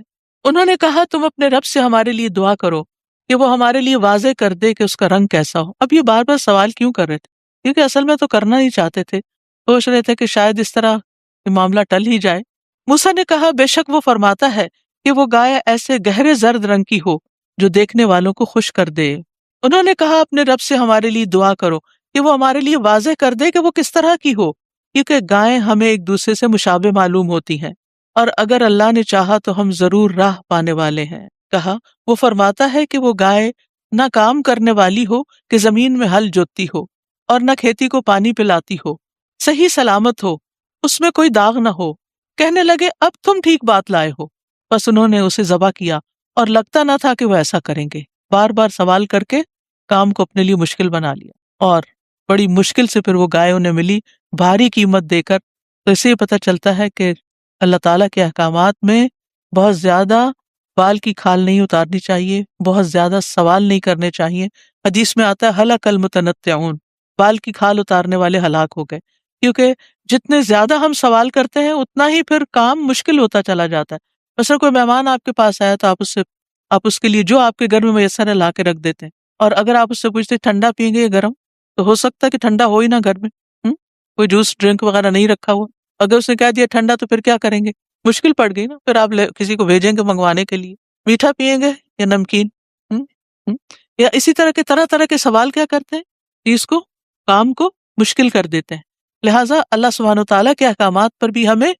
انہوں نے کہا تم اپنے رب سے ہمارے لیے دعا کرو کہ وہ ہمارے لیے واضح کر دے کہ اس کا رنگ کیسا ہو۔ اب یہ بار بار سوال کیوں کر رہے تھے؟ کیونکہ اصل میں تو کرنا نہیں چاہتے تھے، سوچ رہے تھے کہ شاید اس طرح یہ معاملہ ٹل ہی جائے۔ موسیٰ نے کہا بے شک وہ فرماتا ہے کہ وہ گائے ایسے گہرے زرد رنگ کی ہو جو دیکھنے والوں کو خوش کر دے۔ انہوں نے کہا اپنے رب سے ہمارے لیے دعا کرو کہ وہ ہمارے لیے واضح کر دے کہ وہ کس طرح کی ہو، کیونکہ گائیں ہمیں ایک دوسرے سے مشابہ معلوم ہوتی ہیں، اور اگر اللہ نے چاہا تو ہم ضرور راہ پانے والے ہیں۔ کہا وہ فرماتا ہے کہ وہ گائے نہ کام کرنے والی ہو کہ زمین میں ہل جوتتی ہو اور نہ کھیتی کو پانی پلاتی ہو، صحیح سلامت ہو، اس میں کوئی داغ نہ ہو۔ کہنے لگے اب تم ٹھیک بات لائے ہو، بس انہوں نے اسے ذبح کیا اور لگتا نہ تھا کہ وہ ایسا کریں گے۔ بار بار سوال کر کے کام کو اپنے لیے مشکل بنا لیا، اور بڑی مشکل سے پھر وہ گائے انہیں ملی بھاری قیمت دے کر۔ تو اسے پتہ چلتا ہے کہ اللہ تعالیٰ کے احکامات میں بہت زیادہ بال کی کھال نہیں اتارنی چاہیے، بہت زیادہ سوال نہیں کرنے چاہیے۔ حدیث میں آتا ہے ہلاک المتنطعون، بال کی کھال اتارنے والے ہلاک ہو گئے، کیونکہ جتنے زیادہ ہم سوال کرتے ہیں اتنا ہی پھر کام مشکل ہوتا چلا جاتا ہے۔ مثلا کوئی مہمان آپ کے پاس آیا تو آپ اس کے لیے جو آپ کے گھر میں میسر ہے لا کے رکھ دیتے ہیں، اور اگر آپ اس سے پوچھتے ٹھنڈا پئیں گے یا گرم، تو ہو سکتا ہے کہ ٹھنڈا ہو ہی نہ گھر میں، کوئی جوس ڈرنک وغیرہ نہیں رکھا ہوا، اگر اس نے کہہ دیا ٹھنڈا تو پھر کیا کریں گے؟ مشکل پڑ گئی نا، پھر آپ کسی کو بھیجیں گے منگوانے کے لیے، میٹھا پئیں گے یا نمکین، یا اسی طرح طرح کے سوال کیا کرتے ہیں، چیز کو کام کو مشکل کر دیتے ہیں۔ لہٰذا اللہ سبحانہ وتعالیٰ کے احکامات پر بھی ہمیں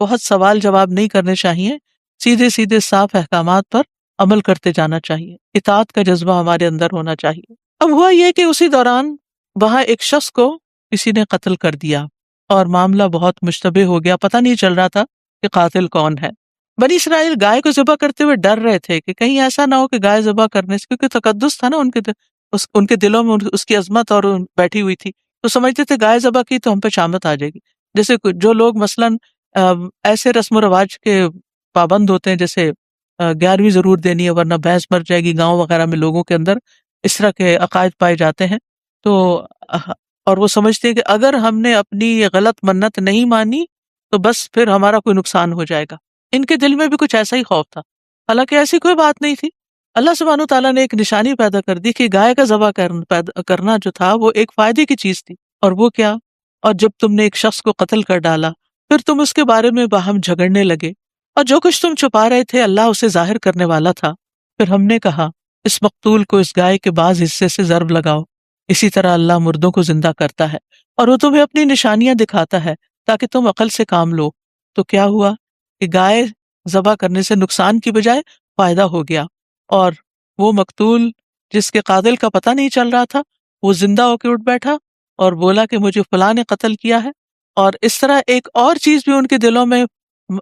بہت سوال جواب نہیں کرنے چاہیے، سیدھے سیدھے صاف احکامات پر عمل کرتے جانا چاہیے، اطاعت کا جذبہ ہمارے اندر ہونا چاہیے۔ اب ہوا یہ کہ اسی دوران وہاں ایک شخص کو کسی نے قتل کر دیا اور معاملہ بہت مشتبہ ہو گیا، پتہ نہیں چل رہا تھا کہ قاتل کون ہے۔ بنی اسرائیل گائے کو ذبح کرتے ہوئے ڈر رہے تھے کہ کہیں ایسا نہ ہو کہ گائے ذبح کرنے سے، کیونکہ تقدس تھا نا ان کے دلوں میں اس کی عظمت اور بیٹھی ہوئی تھی، تو سمجھتے تھے گائے ذبح کی تو ہم پہ شامت آ جائے گی۔ جیسے جو لوگ مثلاً ایسے رسم و رواج کے پابند ہوتے ہیں، جیسے 11ویں ضرور دینی ہے ورنہ بھینس مر جائے گی، گاؤں وغیرہ میں لوگوں کے اندر اس طرح کے عقائد پائے جاتے ہیں، تو اور وہ سمجھتے ہیں کہ اگر ہم نے اپنی یہ غلط منت نہیں مانی تو بس پھر ہمارا کوئی نقصان ہو جائے گا۔ ان کے دل میں بھی کچھ ایسا ہی خوف تھا، حالانکہ ایسی کوئی بات نہیں تھی۔ اللہ سبحانہ تعالیٰ نے ایک نشانی پیدا کر دی کہ گائے کا ذبح کرنا جو تھا وہ ایک فائدے کی چیز تھی، اور وہ کیا؟ اور جب تم نے ایک شخص کو قتل کر ڈالا پھر تم اس کے بارے میں باہم جھگڑنے لگے، اور جو کچھ تم چھپا رہے تھے اللہ اسے ظاہر کرنے والا تھا۔ پھر ہم نے کہا اس مقتول کو اس گائے کے بعض حصے سے ضرب لگاؤ، اسی طرح اللہ مردوں کو زندہ کرتا ہے اور وہ تمہیں اپنی نشانیاں دکھاتا ہے تاکہ تم عقل سے کام لو۔ تو کیا ہوا کہ گائے ذبح کرنے سے نقصان کی بجائے فائدہ ہو گیا، اور وہ مقتول جس کے قاتل کا پتہ نہیں چل رہا تھا وہ زندہ ہو کے اٹھ بیٹھا اور بولا کہ مجھے فلاں نے قتل کیا ہے۔ اور اس طرح ایک اور چیز بھی ان کے دلوں میں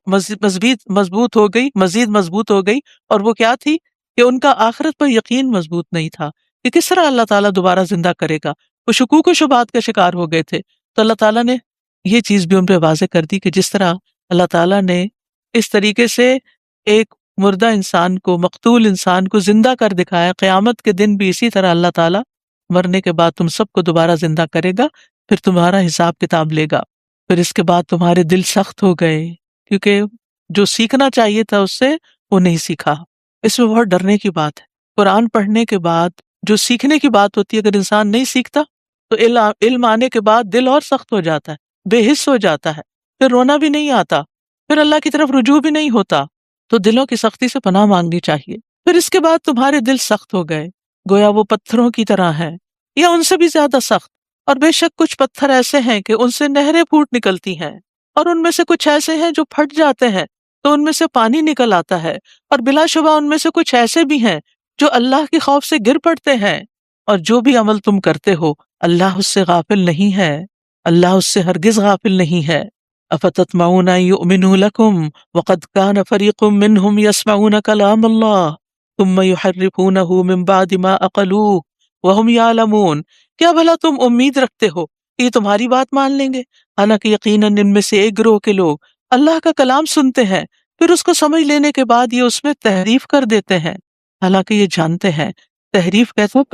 مزید مضبوط ہو گئی، اور وہ کیا تھی کہ ان کا آخرت پر یقین مضبوط نہیں تھا کہ کس طرح اللہ تعالیٰ دوبارہ زندہ کرے گا، وہ شکوک و شبہات کا شکار ہو گئے تھے۔ تو اللہ تعالیٰ نے یہ چیز بھی ان پہ واضح کر دی کہ جس طرح اللہ تعالیٰ نے اس طریقے سے ایک مردہ انسان کو، مقتول انسان کو زندہ کر دکھایا، قیامت کے دن بھی اسی طرح اللہ تعالیٰ مرنے کے بعد تم سب کو دوبارہ زندہ کرے گا، پھر تمہارا حساب کتاب لے گا۔ پھر اس کے بعد تمہارے دل سخت ہو گئے، کیونکہ جو سیکھنا چاہیے تھا اس سے وہ نہیں سیکھا۔ اس میں بہت ڈرنے کی بات ہے۔ قرآن پڑھنے کے بعد جو سیکھنے کی بات ہوتی ہے، اگر انسان نہیں سیکھتا تو علم آنے کے بعد دل اور سخت ہو جاتا ہے، بے حس ہو جاتا ہے، پھر رونا بھی نہیں آتا، پھر اللہ کی طرف رجوع بھی نہیں ہوتا۔ تو دلوں کی سختی سے پناہ مانگنی چاہیے۔ پھر اس کے بعد تمہارے دل سخت ہو گئے، گویا وہ پتھروں کی طرح ہیں یا ان سے بھی زیادہ سخت، اور بے شک کچھ پتھر ایسے ہیں کہ ان سے نہریں پھوٹ نکلتی ہیں، اور ان میں سے کچھ ایسے ہیں جو پھٹ جاتے ہیں تو ان میں سے پانی نکل آتا ہے، اور بلا شبہ ان میں سے کچھ ایسے بھی ہیں جو اللہ کے خوف سے گر پڑتے ہیں، اور جو بھی عمل تم کرتے ہو اللہ اس سے غافل نہیں ہے، اللہ اس سے ہرگز غافل نہیں ہے۔ افتطمعون ان یؤمنوا لکم وقد کان فریق منہم یسمعون کلام اللہ ثم یحرفونہ من بعد ما عقلوہ وہم یعلمون، کیا بھلا تم امید رکھتے ہو کہ یہ تمہاری بات مان لیں گے؟ حالانکہ یقیناً ان میں سے ایک گروہ کے لوگ اللہ کا کلام سنتے ہیں، پھر اس کو سمجھ لینے کے بعد یہ اس میں تحریف کر دیتے ہیں، حالانکہ یہ جانتے ہیں۔ تحریف کہتے ہیں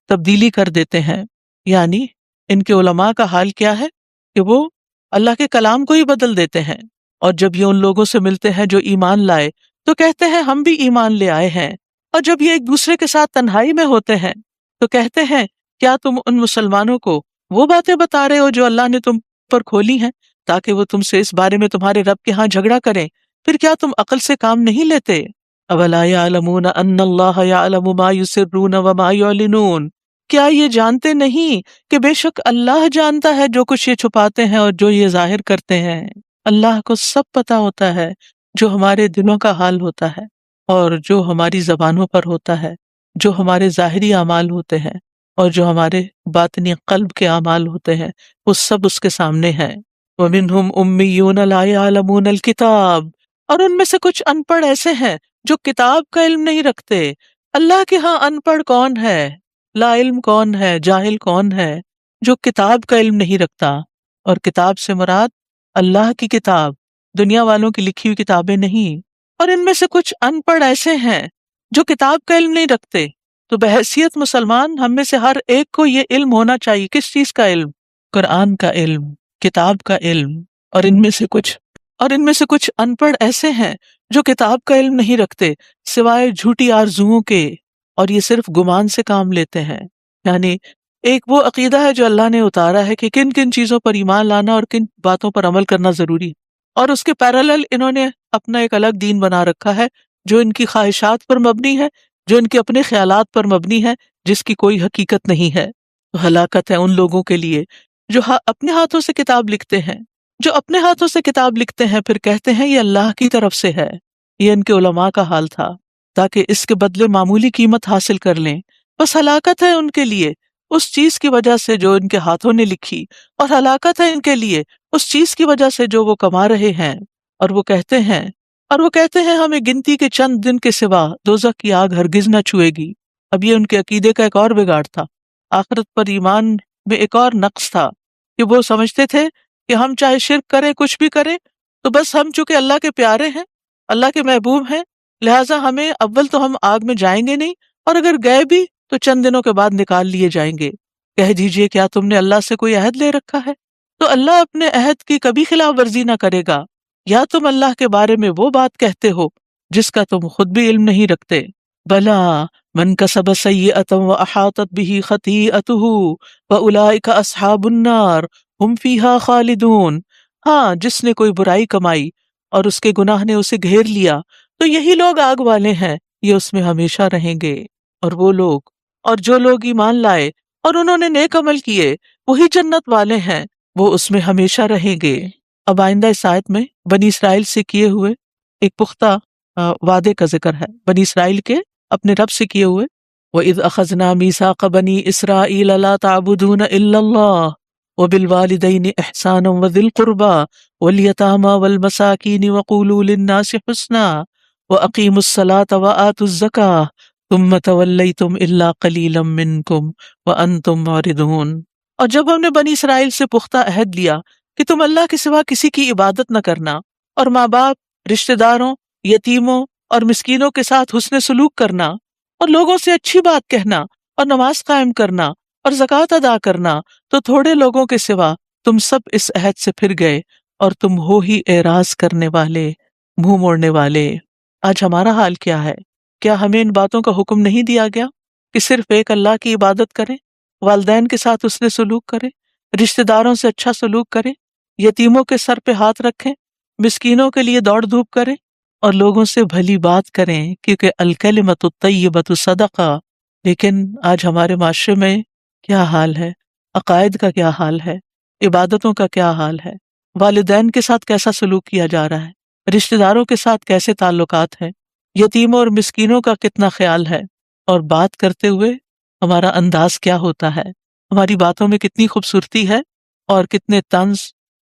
تبدیلی کر دیتے ہیں، یعنی ان کے علماء کا حال کیا ہے کہ وہ اللہ کے کلام کو ہی بدل دیتے ہیں، اور جب یہ ان لوگوں سے ملتے ہیں جو ایمان لائے تو کہتے ہیں ہم بھی ایمان لے آئے ہیں، اور جب یہ ایک دوسرے کے ساتھ تنہائی میں ہوتے ہیں تو کہتے ہیں کیا تم ان مسلمانوں کو وہ باتیں بتا رہے ہو جو اللہ نے تم پر کھولی ہیں تاکہ وہ تم سے اس بارے میں تمہارے رب کے ہاں جھگڑا کریں؟ پھر کیا تم عقل سے کام نہیں لیتے؟ اولا یعلمون ان اللہ یعلم ما یسرون وما یعلنون، کیا یہ جانتے نہیں کہ بے شک اللہ جانتا ہے جو کچھ یہ چھپاتے ہیں اور جو یہ ظاہر کرتے ہیں؟ اللہ کو سب پتا ہوتا ہے جو ہمارے دلوں کا حال ہوتا ہے اور جو ہماری زبانوں پر ہوتا ہے، جو ہمارے ظاہری اعمال ہوتے ہیں اور جو ہمارے باطنی قلب کے اعمال ہوتے ہیں، وہ سب اس کے سامنے ہیں۔ وَمِنْهُمْ أُمِّيُّونَ لَا يَعْلَمُونَ الْكِتَابَ، اور ان میں سے کچھ ان پڑھ ایسے ہیں جو کتاب کا علم نہیں رکھتے۔ اللہ کے ہاں ان پڑھ کون ہے، لا علم کون ہے، جاہل کون ہے؟ جو کتاب کا علم نہیں رکھتا، اور کتاب سے مراد اللہ کی کتاب، دنیا والوں کی لکھی ہوئی کتابیں نہیں۔ اور ان میں سے کچھ ان پڑھ ایسے ہیں جو کتاب کا علم نہیں رکھتے۔ تو بحیثیت مسلمان ہم میں سے ہر ایک کو یہ علم ہونا چاہیے۔ کس چیز کا علم؟ قرآن کا علم، کتاب کا علم۔ اور ان میں سے کچھ ان پڑھ ایسے ہیں جو کتاب کا علم نہیں رکھتے سوائے جھوٹی آرزوؤں کے، اور یہ صرف گمان سے کام لیتے ہیں۔ یعنی ایک وہ عقیدہ ہے جو اللہ نے اتارا ہے کہ کن کن چیزوں پر ایمان لانا اور کن باتوں پر عمل کرنا ضروری ہے، اور اس کے پیرالل انہوں نے اپنا ایک الگ دین بنا رکھا ہے جو ان کی خواہشات پر مبنی ہے، جو ان کے اپنے خیالات پر مبنی ہے، جس کی کوئی حقیقت نہیں ہے۔ تو ہلاکت ہے ان لوگوں کے لیے جو اپنے ہاتھوں سے کتاب لکھتے ہیں، پھر کہتے ہیں یہ اللہ کی طرف سے ہے۔ یہ ان کے علماء کا حال تھا، تاکہ اس کے بدلے معمولی قیمت حاصل کر لیں۔ بس ہلاکت ہے ان کے لیے اس چیز کی وجہ سے جو ان کے ہاتھوں نے لکھی، اور ہلاکت ہے ان کے لیے اس چیز کی وجہ سے جو وہ کما رہے ہیں۔ اور وہ کہتے ہیں ہمیں گنتی کے چند دن کے سوا دوزخ کی آگ ہرگز نہ چھوئے گی۔ اب یہ ان کے عقیدے کا ایک اور بگاڑ تھا، آخرت پر ایمان میں ایک اور نقص تھا کہ وہ سمجھتے تھے کہ ہم چاہے شرک کریں، کچھ بھی کریں، تو بس ہم چونکہ اللہ کے پیارے ہیں، اللہ کے محبوب ہیں، لہٰذا ہمیں اول تو ہم آگ میں جائیں گے نہیں، اور اگر گئے بھی تو چند دنوں کے بعد نکال لیے جائیں گے۔ کہہ دیجئے کیا تم نے اللہ سے کوئی عہد لے رکھا ہے؟ تو اللہ اپنے عہد کی کبھی خلاف ورزی نہ کرے گا، یا تم اللہ کے بارے میں وہ بات کہتے ہو جس کا تم خود بھی علم نہیں رکھتے۔ بلا من کسب سیئۃ واحاطت بہ خطیئتہ فاولئک اصحاب النار ہم فیہا خالدون، ہاں جس نے کوئی برائی کمائی اور اس کے گناہ نے اسے گھیر لیا تو یہی لوگ آگ والے ہیں، یہ اس میں ہمیشہ رہیں گے۔ اور جو لوگ ایمان لائے اور انہوں نے نیک عمل کیے وہی جنت والے ہیں، وہ اس میں ہمیشہ رہیں گے۔ اب آئندہ اس آیت میں بنی اسرائیل سے کیے ہوئے ایک پختہ وعدے کا ذکر ہے، بنی اسرائیل کے اپنے رب سے کیے ہوئے۔ وَإِذْ أَخَذْنَا مِيثَاقَ بَنِي إِسْرَائِيلَ لَا تَعْبُدُونَ إِلَّا اللَّهَ وبالوالدین احسانا وذی القربى والیتامى والمساکین وقولوا للناس حسنا وَأَقِيمُوا الصَّلَاةَ وَآتُوا الزَّكَاةَ ثُمَّ تَوَلَّيْتُمْ إِلَّا قَلِيلًا مِّنكُمْ وَأَنتُم مُعْرِضُونَ۔ اور جب ہم نے بنی اسرائیل سے پختہ عہد لیا کہ تم اللہ کے سوا کسی کی عبادت نہ کرنا، اور ماں باپ، رشتہ داروں، یتیموں اور مسکینوں کے ساتھ حسن سلوک کرنا، اور لوگوں سے اچھی بات کہنا، اور نماز قائم کرنا، اور زکوٰۃ ادا کرنا، تو تھوڑے لوگوں کے سوا تم سب اس عہد سے پھر گئے، اور تم ہو ہی اعراض کرنے والے، منہ موڑنے والے۔ آج ہمارا حال کیا ہے؟ کیا ہمیں ان باتوں کا حکم نہیں دیا گیا کہ صرف ایک اللہ کی عبادت کریں، والدین کے ساتھ حسن سلوک کریں، رشتہ داروں سے اچھا سلوک کریں، یتیموں کے سر پہ ہاتھ رکھیں، مسکینوں کے لیے دوڑ دھوپ کریں، اور لوگوں سے بھلی بات کریں، کیونکہ الکلمۃ الطیبۃ صدقہ۔ لیکن آج ہمارے معاشرے میں کیا حال ہے؟ عقائد کا کیا حال ہے؟ عبادتوں کا کیا حال ہے؟ والدین کے ساتھ کیسا سلوک کیا جا رہا ہے؟ رشتہ داروں کے ساتھ کیسے تعلقات ہیں؟ یتیموں اور مسکینوں کا کتنا خیال ہے؟ اور بات کرتے ہوئے ہمارا انداز کیا ہوتا ہے؟ ہماری باتوں میں کتنی خوبصورتی ہے، اور کتنے طنز،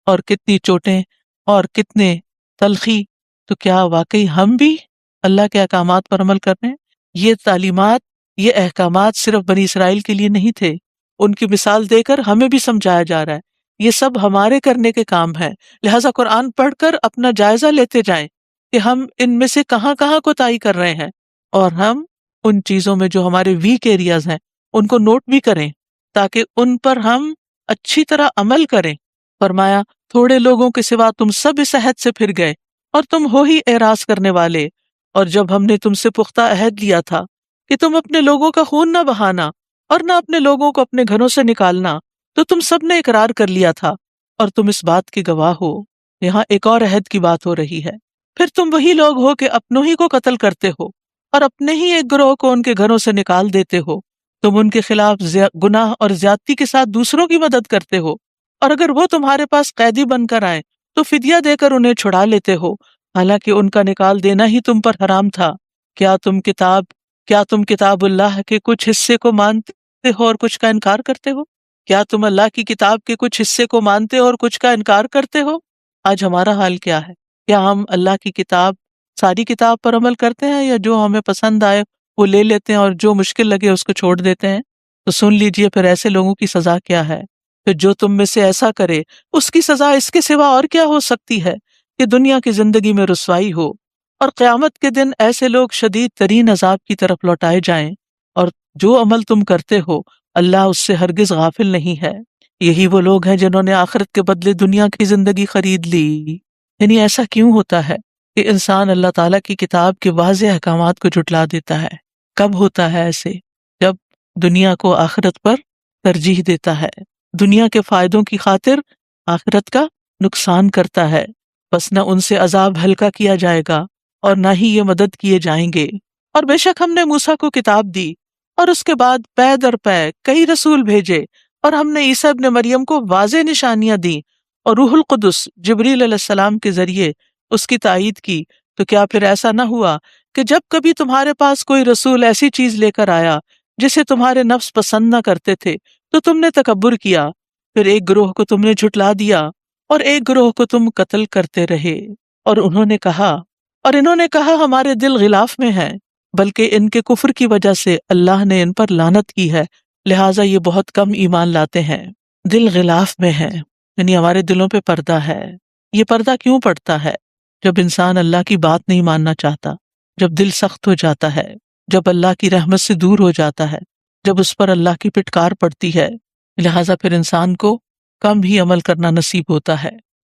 اور کتنی چوٹیں، اور کتنے تلخی؟ تو کیا واقعی ہم بھی اللہ کے احکامات پر عمل کر رہے ہیں؟ یہ تعلیمات، یہ احکامات صرف بنی اسرائیل کے لیے نہیں تھے، ان کی مثال دے کر ہمیں بھی سمجھایا جا رہا ہے یہ سب ہمارے کرنے کے کام ہیں۔ لہٰذا قرآن پڑھ کر اپنا جائزہ لیتے جائیں کہ ہم ان میں سے کہاں کہاں کوتاہی کر رہے ہیں، اور ہم ان چیزوں میں جو ہمارے ویک ایریاز ہیں ان کو نوٹ بھی کریں تاکہ ان پر ہم اچھی طرح عمل کریں۔ فرمایا تھوڑے لوگوں کے سوا تم سب اس عہد سے پھر گئے، اور تم ہو ہی اعراض کرنے والے۔ اور جب ہم نے تم سے پختہ عہد لیا تھا کہ تم اپنے لوگوں کا خون نہ بہانا اور نہ اپنے لوگوں کو اپنے گھروں سے نکالنا، تو تم سب نے اقرار کر لیا تھا، اور تم اس بات کے گواہ ہو۔ یہاں ایک اور عہد کی بات ہو رہی ہے۔ پھر تم وہی لوگ ہو کہ اپنوں ہی کو قتل کرتے ہو، اور اپنے ہی ایک گروہ کو ان کے گھروں سے نکال دیتے ہو۔ تم ان کے خلاف گناہ اور زیادتی کے ساتھ دوسروں کی مدد کرتے ہو، اور اگر وہ تمہارے پاس قیدی بن کر آئیں تو فدیہ دے کر انہیں چھڑا لیتے ہو، حالانکہ ان کا نکال دینا ہی تم پر حرام تھا۔ کیا تم کتاب اللہ کے کچھ حصے کو مانتے ہو اور کچھ کا انکار کرتے ہو؟ کیا تم اللہ کی کتاب کے کچھ حصے کو مانتے ہو اور کچھ کا انکار کرتے ہو؟ آج ہمارا حال کیا ہے؟ کیا ہم اللہ کی کتاب، ساری کتاب پر عمل کرتے ہیں، یا جو ہمیں پسند آئے وہ لے لیتے ہیں اور جو مشکل لگے اس کو چھوڑ دیتے ہیں؟ تو سن لیجئے پھر ایسے لوگوں کی سزا کیا ہے۔ پھر جو تم میں سے ایسا کرے اس کی سزا اس کے سوا اور کیا ہو سکتی ہے کہ دنیا کی زندگی میں رسوائی ہو، اور قیامت کے دن ایسے لوگ شدید ترین عذاب کی طرف لوٹائے جائیں۔ اور جو عمل تم کرتے ہو اللہ اس سے ہرگز غافل نہیں ہے۔ یہی وہ لوگ ہیں جنہوں نے آخرت کے بدلے دنیا کی زندگی خرید لی۔ یعنی ایسا کیوں ہوتا ہے کہ انسان اللہ تعالیٰ کی کتاب کے واضح احکامات کو جھٹلا دیتا ہے؟ کب ہوتا ہے ایسے؟ جب دنیا کو آخرت پر ترجیح دیتا ہے، دنیا کے فائدوں کی خاطر آخرت کا نقصان کرتا ہے، بس نہ ان سے عذاب ہلکا کیا جائے گا اور نہ ہی یہ مدد کیے جائیں گے۔ اور بے شک ہم نے موسیٰ کو کتاب دی، اور اس کے بعد پے در پے کئی رسول بھیجے، اور ہم نے عیسیٰ ابن مریم کو واضح نشانیاں دیں، اور روح القدس جبریل علیہ السلام کے ذریعے اس کی تائید کی۔ تو کیا پھر ایسا نہ ہوا کہ جب کبھی تمہارے پاس کوئی رسول ایسی چیز لے کر آیا جسے تمہارے نفس پسند نہ کرتے تھے تو تم نے تکبر کیا، پھر ایک گروہ کو تم نے جھٹلا دیا اور ایک گروہ کو تم قتل کرتے رہے، اور انہوں نے کہا ہمارے دل غلاف میں ہیں، بلکہ ان کے کفر کی وجہ سے اللہ نے ان پر لعنت کی ہے، لہٰذا یہ بہت کم ایمان لاتے ہیں۔ دل غلاف میں ہے یعنی ہمارے دلوں پہ پردہ ہے۔ یہ پردہ کیوں پڑتا ہے؟ جب انسان اللہ کی بات نہیں ماننا چاہتا، جب دل سخت ہو جاتا ہے، جب اللہ کی رحمت سے دور ہو جاتا ہے، جب اس پر اللہ کی پٹکار پڑتی ہے، لہٰذا پھر انسان کو کم ہی عمل کرنا نصیب ہوتا ہے۔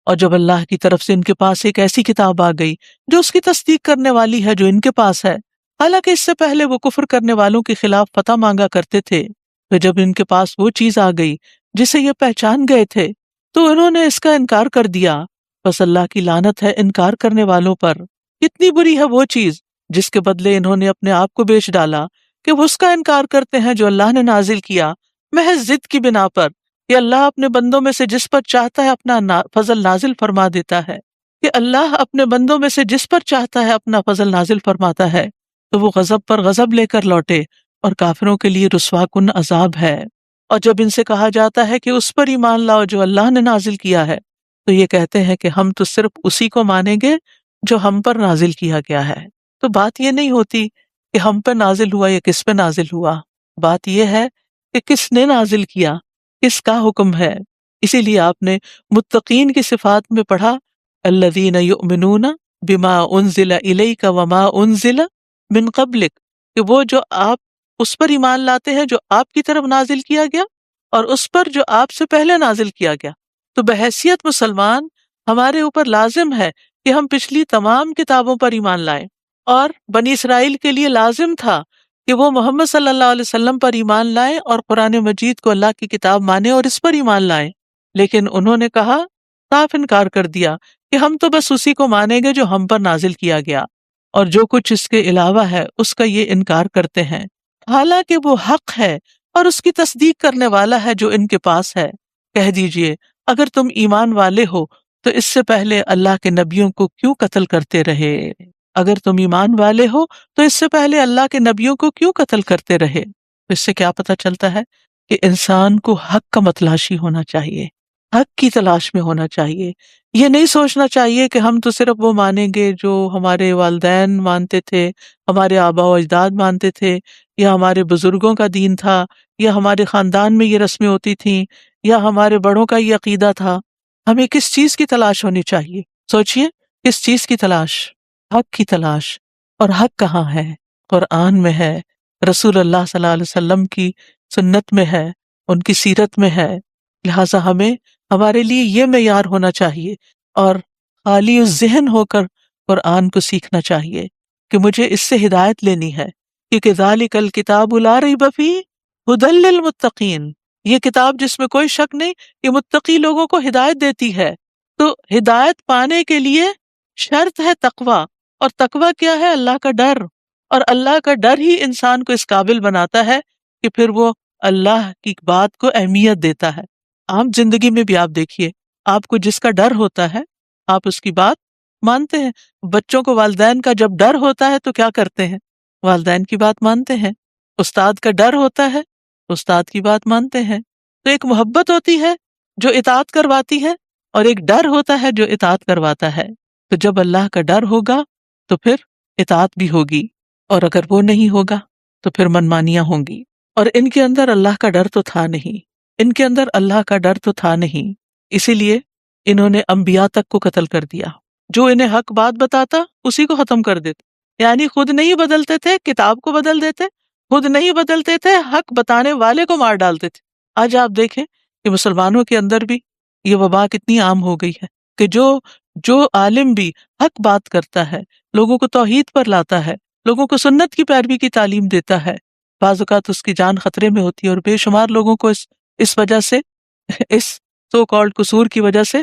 اور جب اللہ کی طرف سے ان کے پاس ایک ایسی کتاب آ گئی جو اس کی تصدیق کرنے والی ہے جو ان کے پاس ہے، حالانکہ اس سے پہلے وہ کفر کرنے والوں کے خلاف فتح مانگا کرتے تھے، پھر جب ان کے پاس وہ چیز آ گئی جسے یہ پہچان گئے تھے تو انہوں نے اس کا انکار کر دیا، بس اللہ کی لعنت ہے انکار کرنے والوں پر۔ کتنی بری ہے وہ چیز جس کے بدلے انہوں نے اپنے آپ کو بیچ ڈالا کہ وہ اس کا انکار کرتے ہیں جو اللہ نے نازل کیا، محض ضد کی بنا پر کہ اللہ اپنے بندوں میں سے جس پر چاہتا ہے اپنا فضل نازل فرما دیتا ہے، کہ اللہ اپنے بندوں میں سے جس پر چاہتا ہے اپنا فضل نازل فرماتا ہے، تو وہ غضب پر غضب لے کر لوٹے، اور کافروں کے لیے رسوا کن عذاب ہے۔ اور جب ان سے کہا جاتا ہے کہ اس پر ایمان لاؤ جو اللہ نے نازل کیا ہے، تو یہ کہتے ہیں کہ ہم تو صرف اسی کو مانیں گے جو ہم پر نازل کیا گیا ہے۔ تو بات یہ نہیں ہوتی کہ ہم پر نازل ہوا یا کس پہ نازل ہوا، بات یہ ہے کہ کس نے نازل کیا، کس کا حکم ہے۔ اسی لیے آپ نے متقین کی صفات میں پڑھا الذین یؤمنون بما انزل الیک وما انزل من قبلک، کہ وہ جو آپ اس پر ایمان لاتے ہیں جو آپ کی طرف نازل کیا گیا اور اس پر جو آپ سے پہلے نازل کیا گیا۔ تو بحیثیت مسلمان ہمارے اوپر لازم ہے کہ ہم پچھلی تمام کتابوں پر ایمان لائیں، اور بنی اسرائیل کے لیے لازم تھا کہ وہ محمد صلی اللہ علیہ وسلم پر ایمان لائیں اور قرآن مجید کو اللہ کی کتاب مانیں اور اس پر ایمان لائیں، لیکن انہوں نے کہا، صاف انکار کر دیا کہ ہم تو بس اسی کو مانیں گے جو ہم پر نازل کیا گیا، اور جو کچھ اس کے علاوہ ہے اس کا یہ انکار کرتے ہیں، حالانکہ وہ حق ہے اور اس کی تصدیق کرنے والا ہے جو ان کے پاس ہے۔ کہہ دیجئے اگر تم ایمان والے ہو تو اس سے پہلے اللہ کے نبیوں کو کیوں قتل کرتے رہے؟ اگر تم ایمان والے ہو تو اس سے پہلے اللہ کے نبیوں کو کیوں قتل کرتے رہے؟ اس سے کیا پتہ چلتا ہے کہ انسان کو حق کا متلاشی ہونا چاہیے، حق کی تلاش میں ہونا چاہیے۔ یہ نہیں سوچنا چاہیے کہ ہم تو صرف وہ مانیں گے جو ہمارے والدین مانتے تھے، ہمارے آباء و اجداد مانتے تھے، یا ہمارے بزرگوں کا دین تھا، یا ہمارے خاندان میں یہ رسمیں ہوتی تھیں، یا ہمارے بڑوں کا یہ عقیدہ تھا۔ ہمیں کس چیز کی تلاش ہونی چاہیے؟ سوچئے، کس چیز کی تلاش؟ حق کی تلاش۔ اور حق کہاں ہے؟ قرآن میں ہے، رسول اللہ صلی اللہ علیہ وسلم کی سنت میں ہے، ان کی سیرت میں ہے۔ لہٰذا ہمیں ہمارے لیے یہ معیار ہونا چاہیے اور خالی ذہن ہو کر قرآن کو سیکھنا چاہیے کہ مجھے اس سے ہدایت لینی ہے، کیونکہ ذالک الکتاب لا ریب فیہ ھدی للمتقین، یہ کتاب جس میں کوئی شک نہیں، یہ متقی لوگوں کو ہدایت دیتی ہے۔ تو ہدایت پانے کے لیے شرط ہے تقویٰ، اور تقویٰ کیا ہے؟ اللہ کا ڈر، اور اللہ کا ڈر ہی انسان کو اس قابل بناتا ہے کہ پھر وہ اللہ کی بات کو اہمیت دیتا ہے۔ عام زندگی میں بھی آپ دیکھیے، آپ کو جس کا ڈر ہوتا ہے آپ اس کی بات مانتے ہیں۔ بچوں کو والدین کا جب ڈر ہوتا ہے تو کیا کرتے ہیں؟ والدین کی بات مانتے ہیں۔ استاد کا ڈر ہوتا ہے، استاد کی بات مانتے ہیں۔ تو ایک محبت ہوتی ہے جو اطاعت کرواتی ہے، اور ایک ڈر ہوتا ہے جو اطاعت کرواتا ہے۔ تو جب اللہ کا ڈر ہوگا تو پھر اطاعت بھی ہوگی، اور اگر وہ نہیں ہوگا تو پھر منمانیاں ہوں گی۔ اور ان کے اندر اللہ کا ڈر تو تھا نہیں، ان کے اندر اللہ کا ڈر تو تھا نہیں، اسی لیے انہوں نے انبیاء تک کو قتل کر دیا۔ جو انہیں حق بات بتاتا اسی کو ختم کر دیتے، یعنی خود نہیں بدلتے تھے، کتاب کو بدل دیتے، خود نہیں بدلتے تھے، حق بتانے والے کو مار ڈالتے تھے۔ آج آپ دیکھیں کہ مسلمانوں کے اندر بھی یہ وبا کتنی عام ہو گئی ہے کہ جو عالم بھی حق بات کرتا ہے، لوگوں کو توحید پر لاتا ہے، لوگوں کو سنت کی پیروی کی تعلیم دیتا ہے، بعض اوقات اس کی جان خطرے میں ہوتی ہے، اور بے شمار لوگوں کو اس وجہ سے، اس سو کالڈ قصور کی وجہ سے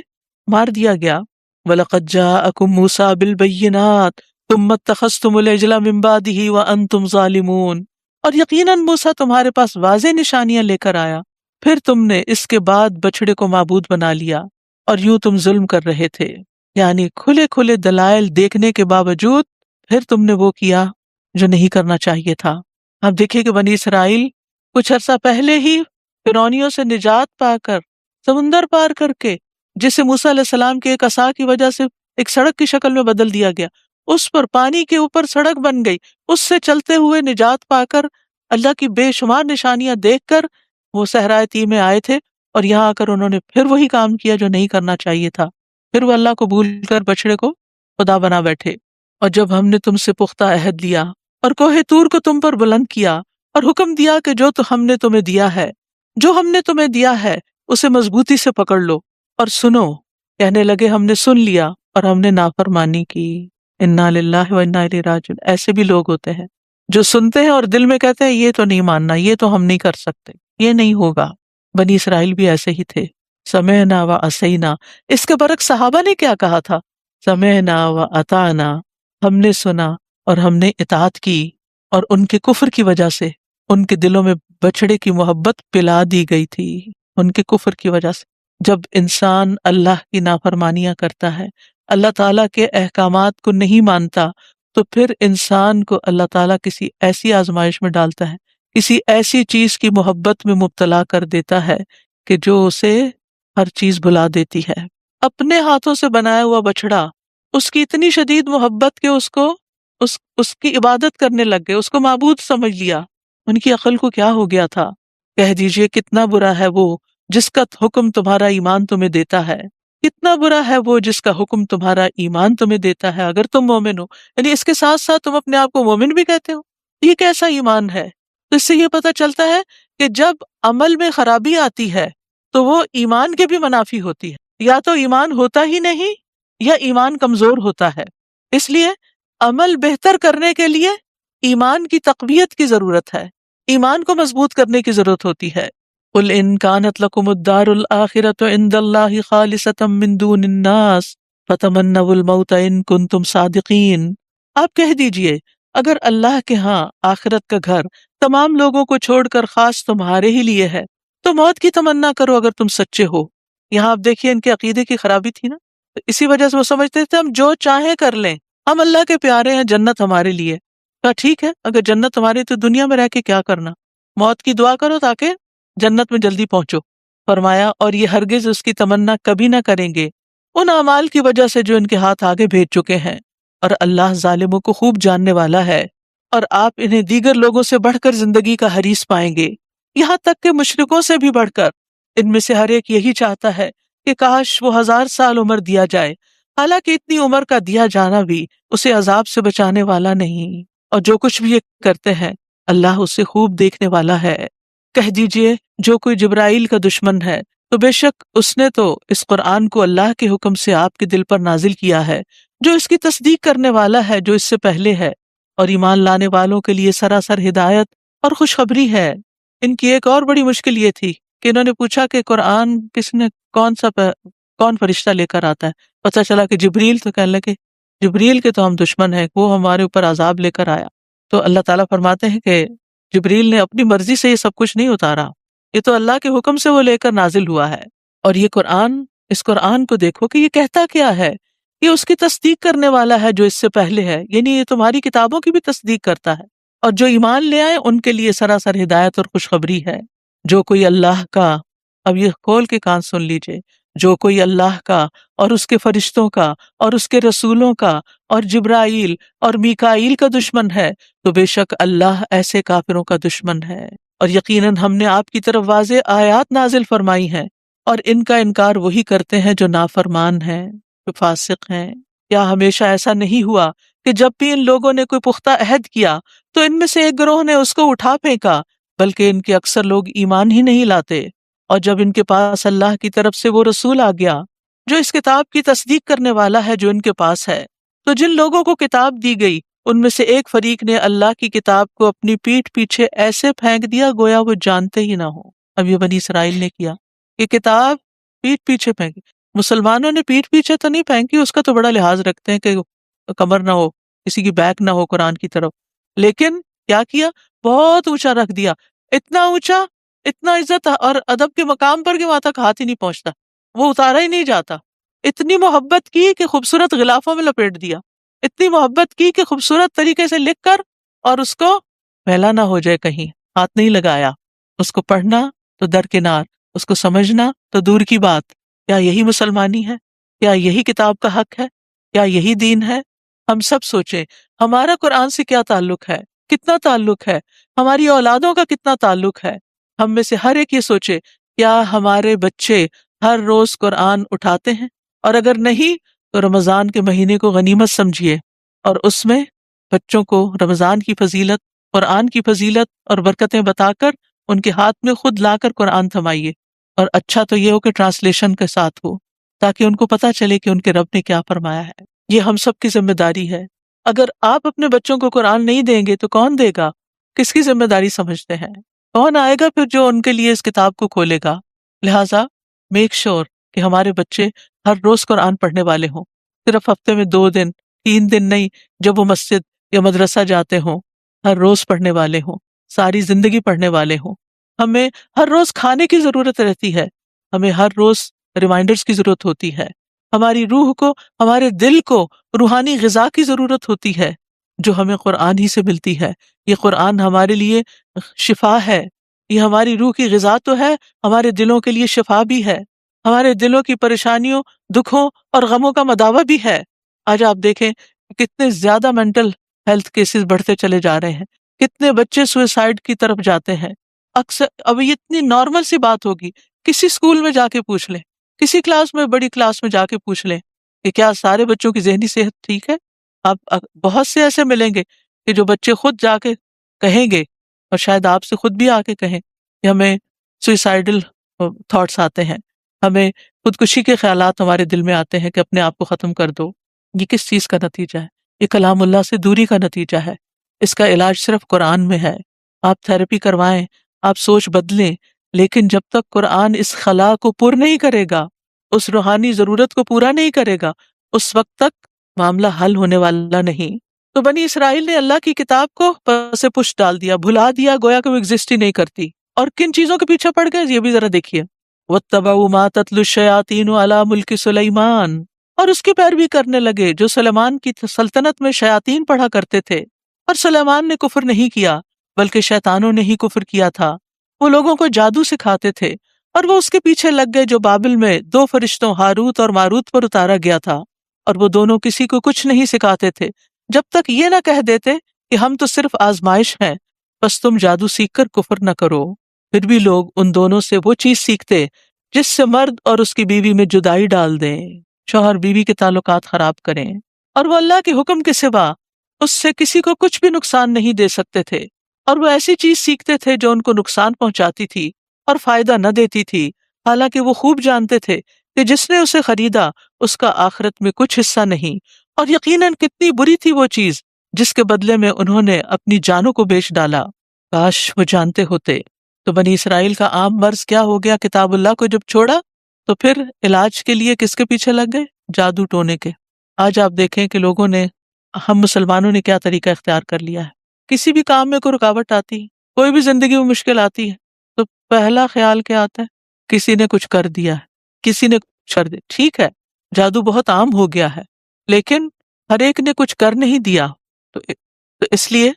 مار دیا گیا۔ وَلَقَدْ جَاءَكُم مُوسَىٰ بِالْبَيِّنَاتِ ثُمَّ اتَّخَذْتُمُ الْعِجْلَ مِن بَعْدِهِ وَأَنتُمْ ظَالِمُونَ، اور یقیناً موسیٰ تمہارے پاس واضح نشانیاں لے کر آیا، پھر تم نے اس کے بعد بچڑے کو معبود بنا لیا، اور یوں تم ظلم کر رہے تھے۔ یعنی کھلے کھلے دلائل دیکھنے کے باوجود پھر تم نے وہ کیا جو نہیں کرنا چاہیے تھا۔ اب دیکھیے کہ بنی اسرائیل کچھ عرصہ پہلے ہی فرعونیوں سے نجات پا کر، سمندر پار کر کے، جسے موسیٰ علیہ السلام کے ایک عصا کی وجہ سے ایک سڑک کی شکل میں بدل دیا گیا، اس پر پانی کے اوپر سڑک بن گئی، اس سے چلتے ہوئے نجات پا کر، اللہ کی بے شمار نشانیاں دیکھ کر وہ صحرائے طی میں آئے تھے، اور یہاں آ کر انہوں نے پھر وہی کام کیا جو نہیں کرنا چاہیے تھا۔ پھر وہ اللہ کو بھول کر بچڑے کو خدا بنا بیٹھے۔ اور جب ہم نے تم سے پختہ عہد لیا اور کوہ طور کو تم پر بلند کیا، اور حکم دیا کہ جو تو ہم نے تمہیں دیا ہے، جو ہم نے تمہیں دیا ہے اسے مضبوطی سے پکڑ لو اور سنو، کہنے لگے ہم نے سن لیا اور ہم نے نافرمانی کی۔ انا للہ و انا الیہ راجعون۔ ایسے بھی لوگ ہوتے ہیں جو سنتے ہیں اور دل میں کہتے ہیں یہ تو نہیں ماننا، یہ تو ہم نہیں کر سکتے، یہ نہیں ہوگا۔ بنی اسرائیل بھی ایسے ہی تھے، سمعنا و عصینا۔ اس کے برعکس صحابہ نے کیا کہا تھا؟ سمعنا و اطعنا، ہم نے سنا اور ہم نے اطاعت کی، اور ان کے کفر کی وجہ سے ان کے دلوں میں بچڑے کی محبت پلا دی گئی تھی، ان کے کفر کی وجہ سے۔ جب انسان اللہ کی نافرمانیاں کرتا ہے، اللہ تعالیٰ کے احکامات کو نہیں مانتا، تو پھر انسان کو اللہ تعالیٰ کسی ایسی آزمائش میں ڈالتا ہے کسی ایسی چیز کی محبت میں مبتلا کر دیتا ہے کہ جو اسے ہر چیز بھلا دیتی ہے۔ اپنے ہاتھوں سے بنایا ہوا بچڑا، اس کی اتنی شدید محبت کہ اس کی عبادت کرنے لگ گئے، اس کو معبود سمجھ لیا۔ ان کی عقل کو کیا ہو گیا تھا؟ کہہ دیجئے کتنا برا ہے وہ جس کا حکم تمہارا ایمان تمہیں دیتا ہے، کتنا برا ہے وہ جس کا حکم تمہارا ایمان تمہیں دیتا ہے اگر تم مومن ہو۔ یعنی اس کے ساتھ ساتھ تم اپنے آپ کو مومن بھی کہتے ہو، یہ کیسا ایمان ہے؟ تو اس سے یہ پتہ چلتا ہے کہ جب عمل میں خرابی آتی ہے تو وہ ایمان کے بھی منافی ہوتی ہے، یا تو ایمان ہوتا ہی نہیں یا ایمان کمزور ہوتا ہے۔ اس لیے عمل بہتر کرنے کے لیے ایمان کی تقویت کی ضرورت ہے، ایمان کو مضبوط کرنے کی ضرورت ہوتی ہے۔ قل ان كانت لكم الدار الآخرة عند الله خالصة من دون الناس فتمنوا الموت ان كنتم صادقین۔ آپ کہہ دیجئے اگر اللہ کے ہاں آخرت کا گھر تمام لوگوں کو چھوڑ کر خاص تمہارے ہی لیے ہے تو موت کی تمنا کرو اگر تم سچے ہو۔ یہاں آپ دیکھیے ان کے عقیدے کی خرابی تھی نا، تو اسی وجہ سے وہ سمجھتے تھے ہم جو چاہیں کر لیں، ہم اللہ کے پیارے ہیں، جنت ہمارے لیے۔ کہا ٹھیک ہے، اگر جنت تمہاری تو دنیا میں رہ کے کیا کرنا، موت کی دعا کرو تاکہ جنت میں جلدی پہنچو۔ فرمایا اور یہ ہرگز اس کی تمنا کبھی نہ کریں گے ان اعمال کی وجہ سے جو ان کے ہاتھ آگے بھیج چکے ہیں، اور اللہ ظالموں کو خوب جاننے والا ہے۔ اور آپ انہیں دیگر لوگوں سے بڑھ کر زندگی کا حریص پائیں گے، یہاں تک کہ مشرکوں سے بھی بڑھ کر۔ ان میں سے ہر ایک یہی چاہتا ہے کہ کاش وہ 1000 سال عمر دیا جائے، حالانکہ اتنی عمر کا دیا جانا بھی اسے عذاب سے بچانے والا نہیں، اور جو کچھ بھی یہ کرتے ہیں اللہ اسے خوب دیکھنے والا ہے۔ کہہ دیجئے جو کوئی جبرائیل کا دشمن ہے تو بے شک اس نے تو اس قرآن کو اللہ کے حکم سے آپ کے دل پر نازل کیا ہے، جو اس کی تصدیق کرنے والا ہے جو اس سے پہلے ہے، اور ایمان لانے والوں کے لیے سراسر ہدایت اور خوشخبری ہے۔ ان کی ایک اور بڑی مشکل یہ تھی کہ انہوں نے پوچھا کہ قرآن کون فرشتہ لے کر آتا ہے؟ پتہ چلا کہ جبریل، تو کہنے لگے جبریل کے تو ہم دشمن ہیں، وہ ہمارے اوپر عذاب لے کر آیا۔ تو اللہ تعالیٰ فرماتے ہیں کہ جبریل نے اپنی مرضی سے یہ سب کچھ نہیں اتارا، یہ تو اللہ کے حکم سے وہ لے کر نازل ہوا ہے۔ اور یہ قرآن، اس قرآن کو دیکھو کہ یہ کہتا کیا ہے، یہ اس کی تصدیق کرنے والا ہے جو اس سے پہلے ہے، یعنی یہ تمہاری کتابوں کی بھی تصدیق کرتا ہے، اور جو ایمان لے آئے ان کے لیے سراسر ہدایت اور خوشخبری ہے۔ جو کوئی اللہ کا، اب یہ کھول کے کان سن لیجئے، جو کوئی اللہ کا اور اس کے فرشتوں کا اور اس کے رسولوں کا اور جبرائیل اور میکائیل کا دشمن ہے تو بے شک اللہ ایسے کافروں کا دشمن ہے۔ اور یقیناً ہم نے آپ کی طرف واضح آیات نازل فرمائی ہیں، اور ان کا انکار وہی کرتے ہیں جو نافرمان ہیں، جو فاسق ہیں۔ کیا ہمیشہ ایسا نہیں ہوا کہ جب بھی ان لوگوں نے کوئی پختہ عہد کیا تو ان میں سے ایک گروہ نے اس کو اٹھا پھینکا، بلکہ ان کے اکثر لوگ ایمان ہی نہیں لاتے۔ اور جب ان کے پاس اللہ کی طرف سے وہ رسول آ گیا جو اس کتاب کی تصدیق کرنے والا ہے جو ان کے پاس ہے، تو جن لوگوں کو کتاب دی گئی ان میں سے ایک فریق نے اللہ کی کتاب کو اپنی پیٹھ پیچھے ایسے پھینک دیا گویا وہ جانتے ہی نہ ہو۔ اب یہ بنی اسرائیل نے کیا، یہ کتاب پیٹھ پیچھے پھینکی۔ مسلمانوں نے پیٹھ پیچھے تو نہیں پھینکی، اس کا تو بڑا لحاظ رکھتے ہیں کہ کمر نہ ہو، کسی کی بیک نہ ہو قرآن کی طرف، لیکن کیا کیا، بہت اونچا رکھ دیا، اتنا اونچا، اتنا عزت اور ادب کے مقام پر کہ وہاں تک ہاتھ ہی نہیں پہنچتا، وہ اتارا ہی نہیں جاتا۔ اتنی محبت کی کہ خوبصورت غلافوں میں لپیٹ دیا، اتنی محبت کی کہ خوبصورت طریقے سے لکھ کر اور اس کو پھیلا نہ ہو جائے، کہیں ہاتھ نہیں لگایا۔ اس کو پڑھنا تو درکنار، اس کو سمجھنا تو دور کی بات۔ کیا یہی مسلمانی ہے؟ کیا یہی کتاب کا حق ہے؟ کیا یہی دین ہے؟ ہم سب سوچیں ہمارا قرآن سے کیا تعلق ہے، کتنا تعلق ہے، ہماری اولادوں کا کتنا تعلق ہے۔ ہم میں سے ہر ایک یہ سوچے کیا ہمارے بچے ہر روز قرآن اٹھاتے ہیں، اور اگر نہیں تو رمضان کے مہینے کو غنیمت سمجھیے اور اس میں بچوں کو رمضان کی فضیلت، قرآن کی فضیلت اور برکتیں بتا کر ان کے ہاتھ میں خود لا کر قرآن تھمائیے، اور اچھا تو یہ ہو کہ ٹرانسلیشن کے ساتھ ہو تاکہ ان کو پتہ چلے کہ ان کے رب نے کیا فرمایا ہے۔ یہ ہم سب کی ذمہ داری ہے۔ اگر آپ اپنے بچوں کو قرآن نہیں دیں گے تو کون دے گا؟ کس کی ذمہ داری سمجھتے ہیں؟ کون آئے گا پھر جو ان کے لیے اس کتاب کو کھولے گا؟ لہٰذا میک شور کہ ہمارے بچے ہر روز قرآن پڑھنے والے ہوں، صرف ہفتے میں 2 دن 3 دن نہیں، جب وہ مسجد یا مدرسہ جاتے ہوں ہر روز پڑھنے والے ہوں، ساری زندگی پڑھنے والے ہوں۔ ہمیں ہر روز کھانے کی ضرورت رہتی ہے، ہمیں ہر روز ریمائنڈرز کی ضرورت ہوتی ہے، ہماری روح کو، ہمارے دل کو روحانی غذا کی ضرورت ہوتی ہے۔ جو ہمیں قرآن ہی سے ملتی ہے۔ یہ قرآن ہمارے لیے شفا ہے، یہ ہماری روح کی غذا تو ہے، ہمارے دلوں کے لیے شفا بھی ہے، ہمارے دلوں کی پریشانیوں، دکھوں اور غموں کا مداوع بھی ہے۔ آج آپ دیکھیں کتنے زیادہ مینٹل ہیلتھ کیسز بڑھتے چلے جا رہے ہیں، کتنے بچے سوئسائڈ کی طرف جاتے ہیں۔ اکثر اب یہ اتنی نارمل سی بات ہوگی، کسی اسکول میں جا کے پوچھ لیں، کسی کلاس میں، بڑی کلاس میں جا کے پوچھ لیں کہ کیا سارے بچوں کی ذہنی صحت ٹھیک ہے؟ آپ بہت سے ایسے ملیں گے کہ جو بچے خود جا کے کہیں گے، اور شاید آپ سے خود بھی آ کے کہیں کہ ہمیں سوئسائڈل تھاٹس آتے ہیں، ہمیں خودکشی کے خیالات ہمارے دل میں آتے ہیں کہ اپنے آپ کو ختم کر دو۔ یہ کس چیز کا نتیجہ ہے؟ یہ کلام اللہ سے دوری کا نتیجہ ہے۔ اس کا علاج صرف قرآن میں ہے۔ آپ تھراپی کروائیں، آپ سوچ بدلیں، لیکن جب تک قرآن اس خلا کو پر نہیں کرے گا، اس روحانی ضرورت کو پورا نہیں کرے گا، اس وقت تک معاملہ حل ہونے والا نہیں۔ تو بنی اسرائیل نے اللہ کی کتاب کو پس پش ڈال دیا، بھلا دیا، گویا کہ وہ ایگزسٹ ہی نہیں کرتی۔ اور کن چیزوں کے پیچھے پڑ گئے یہ بھی ذرا دیکھیے۔ وَاتَّبَعُوا مَا تَتْلُو الشَّيَاطِينُ عَلَى مُلْكِ سُلَيْمَانَ، اور اس کی پیروی کرنے لگے جو سلیمان کی سلطنت میں شیاطین پڑھا کرتے تھے۔ اور سلیمان نے کفر نہیں کیا بلکہ شیطانوں نے ہی کفر کیا تھا۔ وہ لوگوں کو جادو سکھاتے تھے اور وہ اس کے پیچھے لگ گئے جو بابل میں دو فرشتوں ہاروت اور ماروت پر اتارا گیا تھا، اور وہ دونوں کسی کو کچھ نہیں سکھاتے تھے جب تک یہ نہ کہہ دیتے کہ ہم تو صرف آزمائش ہیں، بس تم جادو سیکھ کر کفر نہ کرو۔ پھر بھی لوگ ان دونوں سے وہ چیز سیکھتے جس سے مرد اور اس کی بیوی میں جدائی ڈال دیں، شوہر بیوی کے تعلقات خراب کریں، اور وہ اللہ کے حکم کے سوا اس سے کسی کو کچھ بھی نقصان نہیں دے سکتے تھے، اور وہ ایسی چیز سیکھتے تھے جو ان کو نقصان پہنچاتی تھی اور فائدہ نہ دیتی تھی، حالانکہ وہ خوب جانتے تھے کہ جس نے اسے خریدا اس کا آخرت میں کچھ حصہ نہیں، اور یقیناً کتنی بری تھی وہ چیز جس کے بدلے میں انہوں نے اپنی جانوں کو بیچ ڈالا۔ کاش وہ جانتے ہوتے۔ تو بنی اسرائیل کا عام مرض کیا ہو گیا؟ کتاب اللہ کو جب چھوڑا تو پھر علاج کے لیے کس کے پیچھے لگ گئے؟ جادو ٹونے کے۔ آج آپ دیکھیں کہ لوگوں نے، ہم مسلمانوں نے کیا طریقہ اختیار کر لیا ہے۔ کسی بھی کام میں کوئی رکاوٹ آتی ہے، کوئی بھی زندگی میں مشکل آتی ہے، تو پہلا خیال کیا آتا ہے؟ کسی نے کچھ کر دیا ہے، کسی نے کچھ کر دیا۔ ٹھیک ہے، جادو بہت عام ہو گیا ہے، لیکن ہر ایک نے کچھ کر نہیں دیا۔ تو اس لیے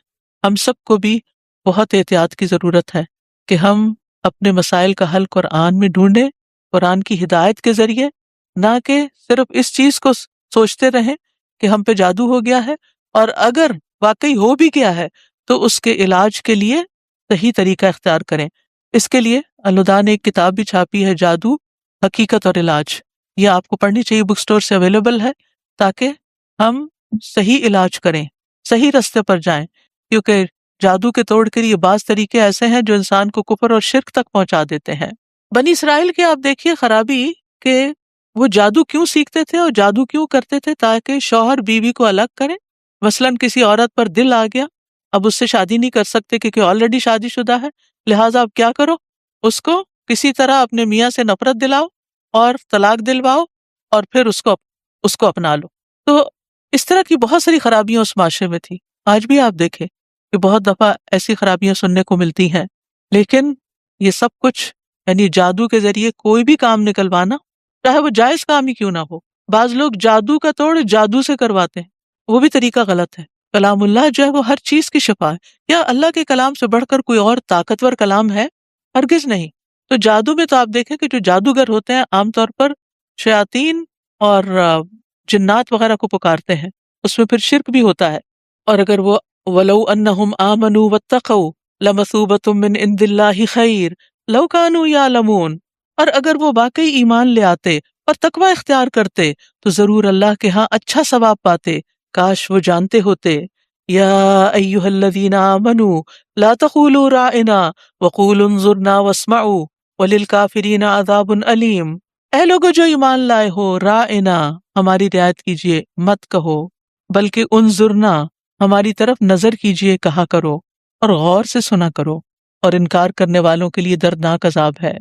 ہم سب کو بھی بہت احتیاط کی ضرورت ہے کہ ہم اپنے مسائل کا حل قرآن میں ڈھونڈیں، قرآن کی ہدایت کے ذریعے، نہ کہ صرف اس چیز کو سوچتے رہیں کہ ہم پہ جادو ہو گیا ہے، اور اگر واقعی ہو بھی گیا ہے تو اس کے علاج کے لیے صحیح طریقہ اختیار کریں۔ اس کے لیے الہدا نے ایک کتاب بھی چھاپی ہے، جادو، حقیقت اور علاج۔ یہ آپ کو پڑھنی چاہیے، بک سٹور سے اویلیبل ہے، تاکہ ہم صحیح علاج کریں، صحیح رستے پر جائیں، کیونکہ جادو کے توڑ کے لیے بعض طریقے ایسے ہیں جو انسان کو کفر اور شرک تک پہنچا دیتے ہیں۔ بنی اسرائیل کے آپ دیکھیے خرابی کہ وہ جادو کیوں سیکھتے تھے اور جادو کیوں کرتے تھے؟ تاکہ شوہر بیوی کو الگ کریں۔ مثلاً کسی عورت پر دل آ گیا، اب اس سے شادی نہیں کر سکتے کیونکہ آلریڈی شادی شدہ ہے، لہٰذا اب کیا کرو، اس کو کسی طرح اپنے میاں سے نفرت دلاؤ اور طلاق دلواؤ، اور پھر اس کو اپنا لو۔ تو اس طرح کی بہت ساری خرابیاں اس معاشرے میں تھی۔ آج بھی آپ دیکھیں کہ بہت دفعہ ایسی خرابیاں سننے کو ملتی ہیں، لیکن یہ سب کچھ یعنی جادو کے ذریعے کوئی بھی کام نکلوانا، چاہے وہ جائز کام ہی کیوں نہ ہو، بعض لوگ جادو کا توڑ جادو سے کرواتے ہیں، وہ بھی طریقہ غلط ہے۔ کلام اللہ جو ہے وہ ہر چیز کی شفا ہے۔ کیا اللہ کے کلام سے بڑھ کر کوئی اور طاقتور کلام ہے؟ ہرگز نہیں۔ تو جادو میں تو آپ دیکھیں کہ جو جادوگر ہوتے ہیں عام طور پر شیاطین اور جنات وغیرہ کو پکارتے ہیں، اس میں پھر شرک بھی ہوتا ہے۔ اور اگر وہ وَلَوْ أَنَّهُمْ آمَنُوا وَاتَّقَوْا لَمَثُوبَةٌ مِّنْ عِندِ اللَّهِ خَيْرٌ لَوْ كَانُوا يَعْلَمُونَ، اور اگر وہ واقعی ایمان لے آتے اور تقوی اختیار کرتے تو ضرور اللہ کے ہاں اچھا ثواب پاتے، کاش وہ جانتے ہوتے۔ یا ایھا الذین آمنوا لا تقولوا راعنا وقولوا انظرنا واسمعوا وللکافرین عذاب علیم۔ اے لوگو جو ایمان لائے ہو، راعنا ہماری رعایت کیجیے، مت کہو، بلکہ انظرنا ہماری طرف نظر کیجیے کہا کرو، اور غور سے سنا کرو، اور انکار کرنے والوں کے لیے دردناک عذاب ہے۔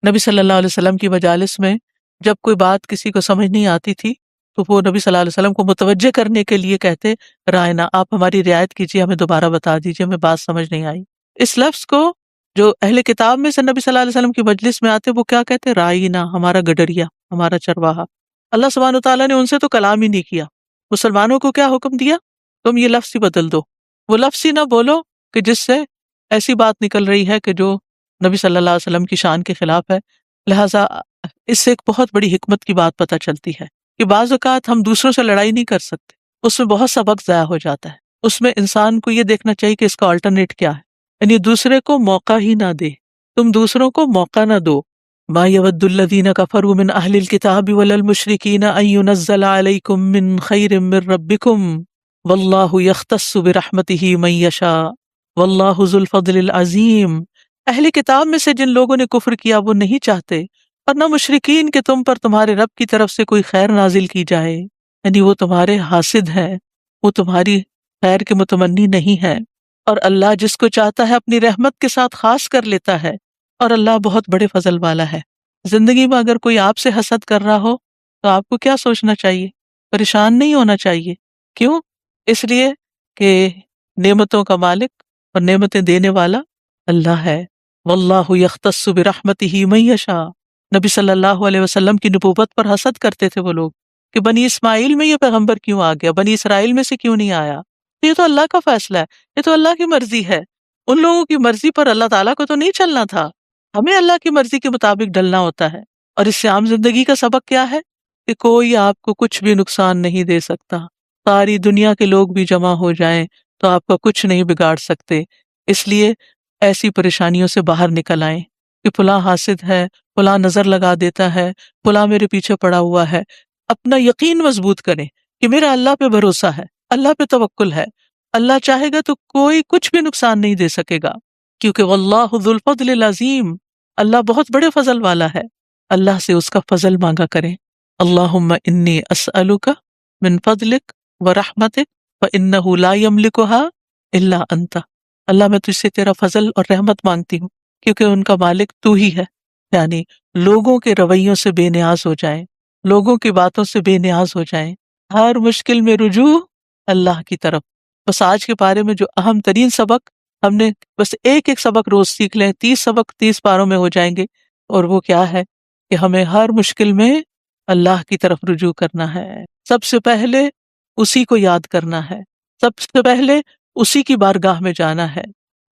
نبی صلی اللہ علیہ وسلم کی مجالس میں جب کوئی بات کسی کو سمجھ نہیں آتی تھی تو وہ نبی صلی اللہ علیہ وسلم کو متوجہ کرنے کے لیے کہتے، رائنا آپ ہماری رعایت کیجیے، ہمیں دوبارہ بتا دیجیے، ہمیں بات سمجھ نہیں آئی۔ اس لفظ کو جو اہل کتاب میں سے نبی صلی اللہ علیہ وسلم کی مجلس میں آتے وہ کیا کہتے؟ رائنا، ہمارا گڈریا، ہمارا چرواہا۔ اللہ سبحانہ وتعالیٰ نے ان سے تو کلام ہی نہیں کیا، مسلمانوں کو کیا حکم دیا؟ تم یہ لفظ ہی بدل دو، وہ لفظ ہی نہ بولو کہ جس سے ایسی بات نکل رہی ہے کہ جو نبی صلی اللہ علیہ وسلم کی شان کے خلاف ہے۔ لہٰذا اس سے ایک بہت بڑی حکمت کی بات پتہ چلتی ہے کہ بعض اوقات ہم دوسروں سے لڑائی نہیں کر سکتے، اس میں بہت سا وقت ضائع ہو جاتا ہے۔ اس میں انسان کو یہ دیکھنا چاہیے کہ اس کا آلٹرنیٹ کیا ہے، یعنی دوسرے کو موقع ہی نہ دے، تم دوسروں کو موقع نہ دو۔ ما يود الذين كفروا من اهل الكتاب ولا المشركين ان ينزل عليكم من خير من ربكم والله يختص برحمته من يشاء والله ذو الفضل العظيم۔ اہل کتاب میں سے جن لوگوں نے کفر کیا وہ نہیں چاہتے، اور نہ مشرکین کہ تم پر تمہارے رب کی طرف سے کوئی خیر نازل کی جائے، یعنی وہ تمہارے حاسد ہیں، وہ تمہاری خیر کے متمنی نہیں ہے، اور اللہ جس کو چاہتا ہے اپنی رحمت کے ساتھ خاص کر لیتا ہے، اور اللہ بہت بڑے فضل والا ہے۔ زندگی میں اگر کوئی آپ سے حسد کر رہا ہو تو آپ کو کیا سوچنا چاہیے؟ پریشان نہیں ہونا چاہیے۔ کیوں؟ اس لیے کہ نعمتوں کا مالک اور نعمتیں دینے والا اللہ ہے۔ واللہ یختص برحمتہ من یشاء۔ نبی صلی اللہ علیہ وسلم کی نبوت پر حسد کرتے تھے وہ لوگ کہ بنی اسماعیل میں یہ پیغمبر کیوں آ گیا، بنی اسرائیل میں سے کیوں نہیں آیا؟ یہ تو اللہ کا فیصلہ ہے، یہ تو اللہ کی مرضی ہے۔ ان لوگوں کی مرضی پر اللہ تعالیٰ کو تو نہیں چلنا تھا، ہمیں اللہ کی مرضی کے مطابق ڈلنا ہوتا ہے۔ اور اس سے عام زندگی کا سبق کیا ہے کہ کوئی آپ کو کچھ بھی نقصان نہیں دے سکتا، ساری دنیا کے لوگ بھی جمع ہو جائیں تو آپ کا کچھ نہیں بگاڑ سکتے۔ اس لیے ایسی پریشانیوں سے باہر نکل آئیں کہ فلاں حاسد ہے، فلاں نظر لگا دیتا ہے، فلاں میرے پیچھے پڑا ہوا ہے۔ اپنا یقین مضبوط کریں کہ میرا اللہ پہ بھروسہ ہے، اللہ پہ توکل ہے، اللہ چاہے گا تو کوئی کچھ بھی نقصان نہیں دے سکے گا، کیونکہ واللہ ذو الفضل العظیم، اللہ بہت بڑے فضل والا ہے۔ اللہ سے اس کا فضل مانگا کریں۔ اللہم انی اسألک من فضلک ورحمتک فإنہ لا یملکھا الا انت۔ اللہ میں تجھ سے تیرا فضل اور رحمت مانگتی ہوں کیونکہ ان کا مالک تو ہی ہے، یعنی لوگوں کے رویوں سے بے نیاز ہو جائیں، لوگوں کی باتوں سے بے نیاز ہو جائیں، ہر مشکل میں رجوع اللہ کی طرف۔ بس آج کے بارے میں جو اہم ترین سبق ہم نے بس ایک ایک سبق روز سیکھ لیں، 30 سبق 30 پاروں میں ہو جائیں گے، اور وہ کیا ہے کہ ہمیں ہر مشکل میں اللہ کی طرف رجوع کرنا ہے، سب سے پہلے اسی کو یاد کرنا ہے، سب سے پہلے اسی کی بارگاہ میں جانا ہے،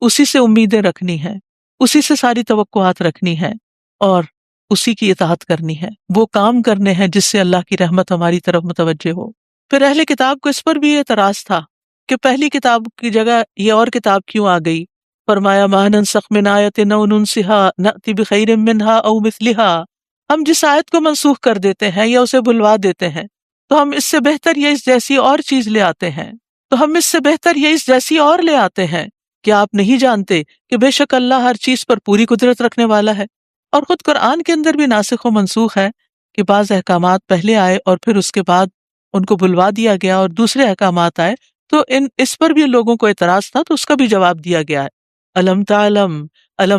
اسی سے امیدیں رکھنی ہیں، اسی سے ساری توقعات رکھنی ہیں، اور اسی کی اطاعت کرنی ہے، وہ کام کرنے ہیں جس سے اللہ کی رحمت ہماری طرف متوجہ ہو۔ پھر اہل کتاب کو اس پر بھی اعتراض تھا کہ پہلی کتاب کی جگہ یہ اور کتاب کیوں آ گئی؟ فرمایا ما ننسخ من آیت او ننسها نأتی بخیر منہا او مثلہا۔ ہم جس آیت کو منسوخ کر دیتے ہیں یا اسے بھلوا دیتے ہیں تو ہم اس سے بہتر یا اس جیسی اور چیز لے آتے ہیں، تو ہم اس سے بہتر یا اس جیسی اور لے آتے ہیں۔ کیا آپ نہیں جانتے کہ بے شک اللہ ہر چیز پر پوری قدرت رکھنے والا ہے؟ اور خود قرآن کے اندر بھی ناسخ و منسوخ ہے کہ بعض احکامات پہلے آئے اور پھر اس کے بعد ان کو بھلوا دیا گیا اور دوسرے احکامات آئے، تو اس پر بھی لوگوں کو اعتراض تھا، تو اس کا بھی جواب دیا گیا ہے۔ الم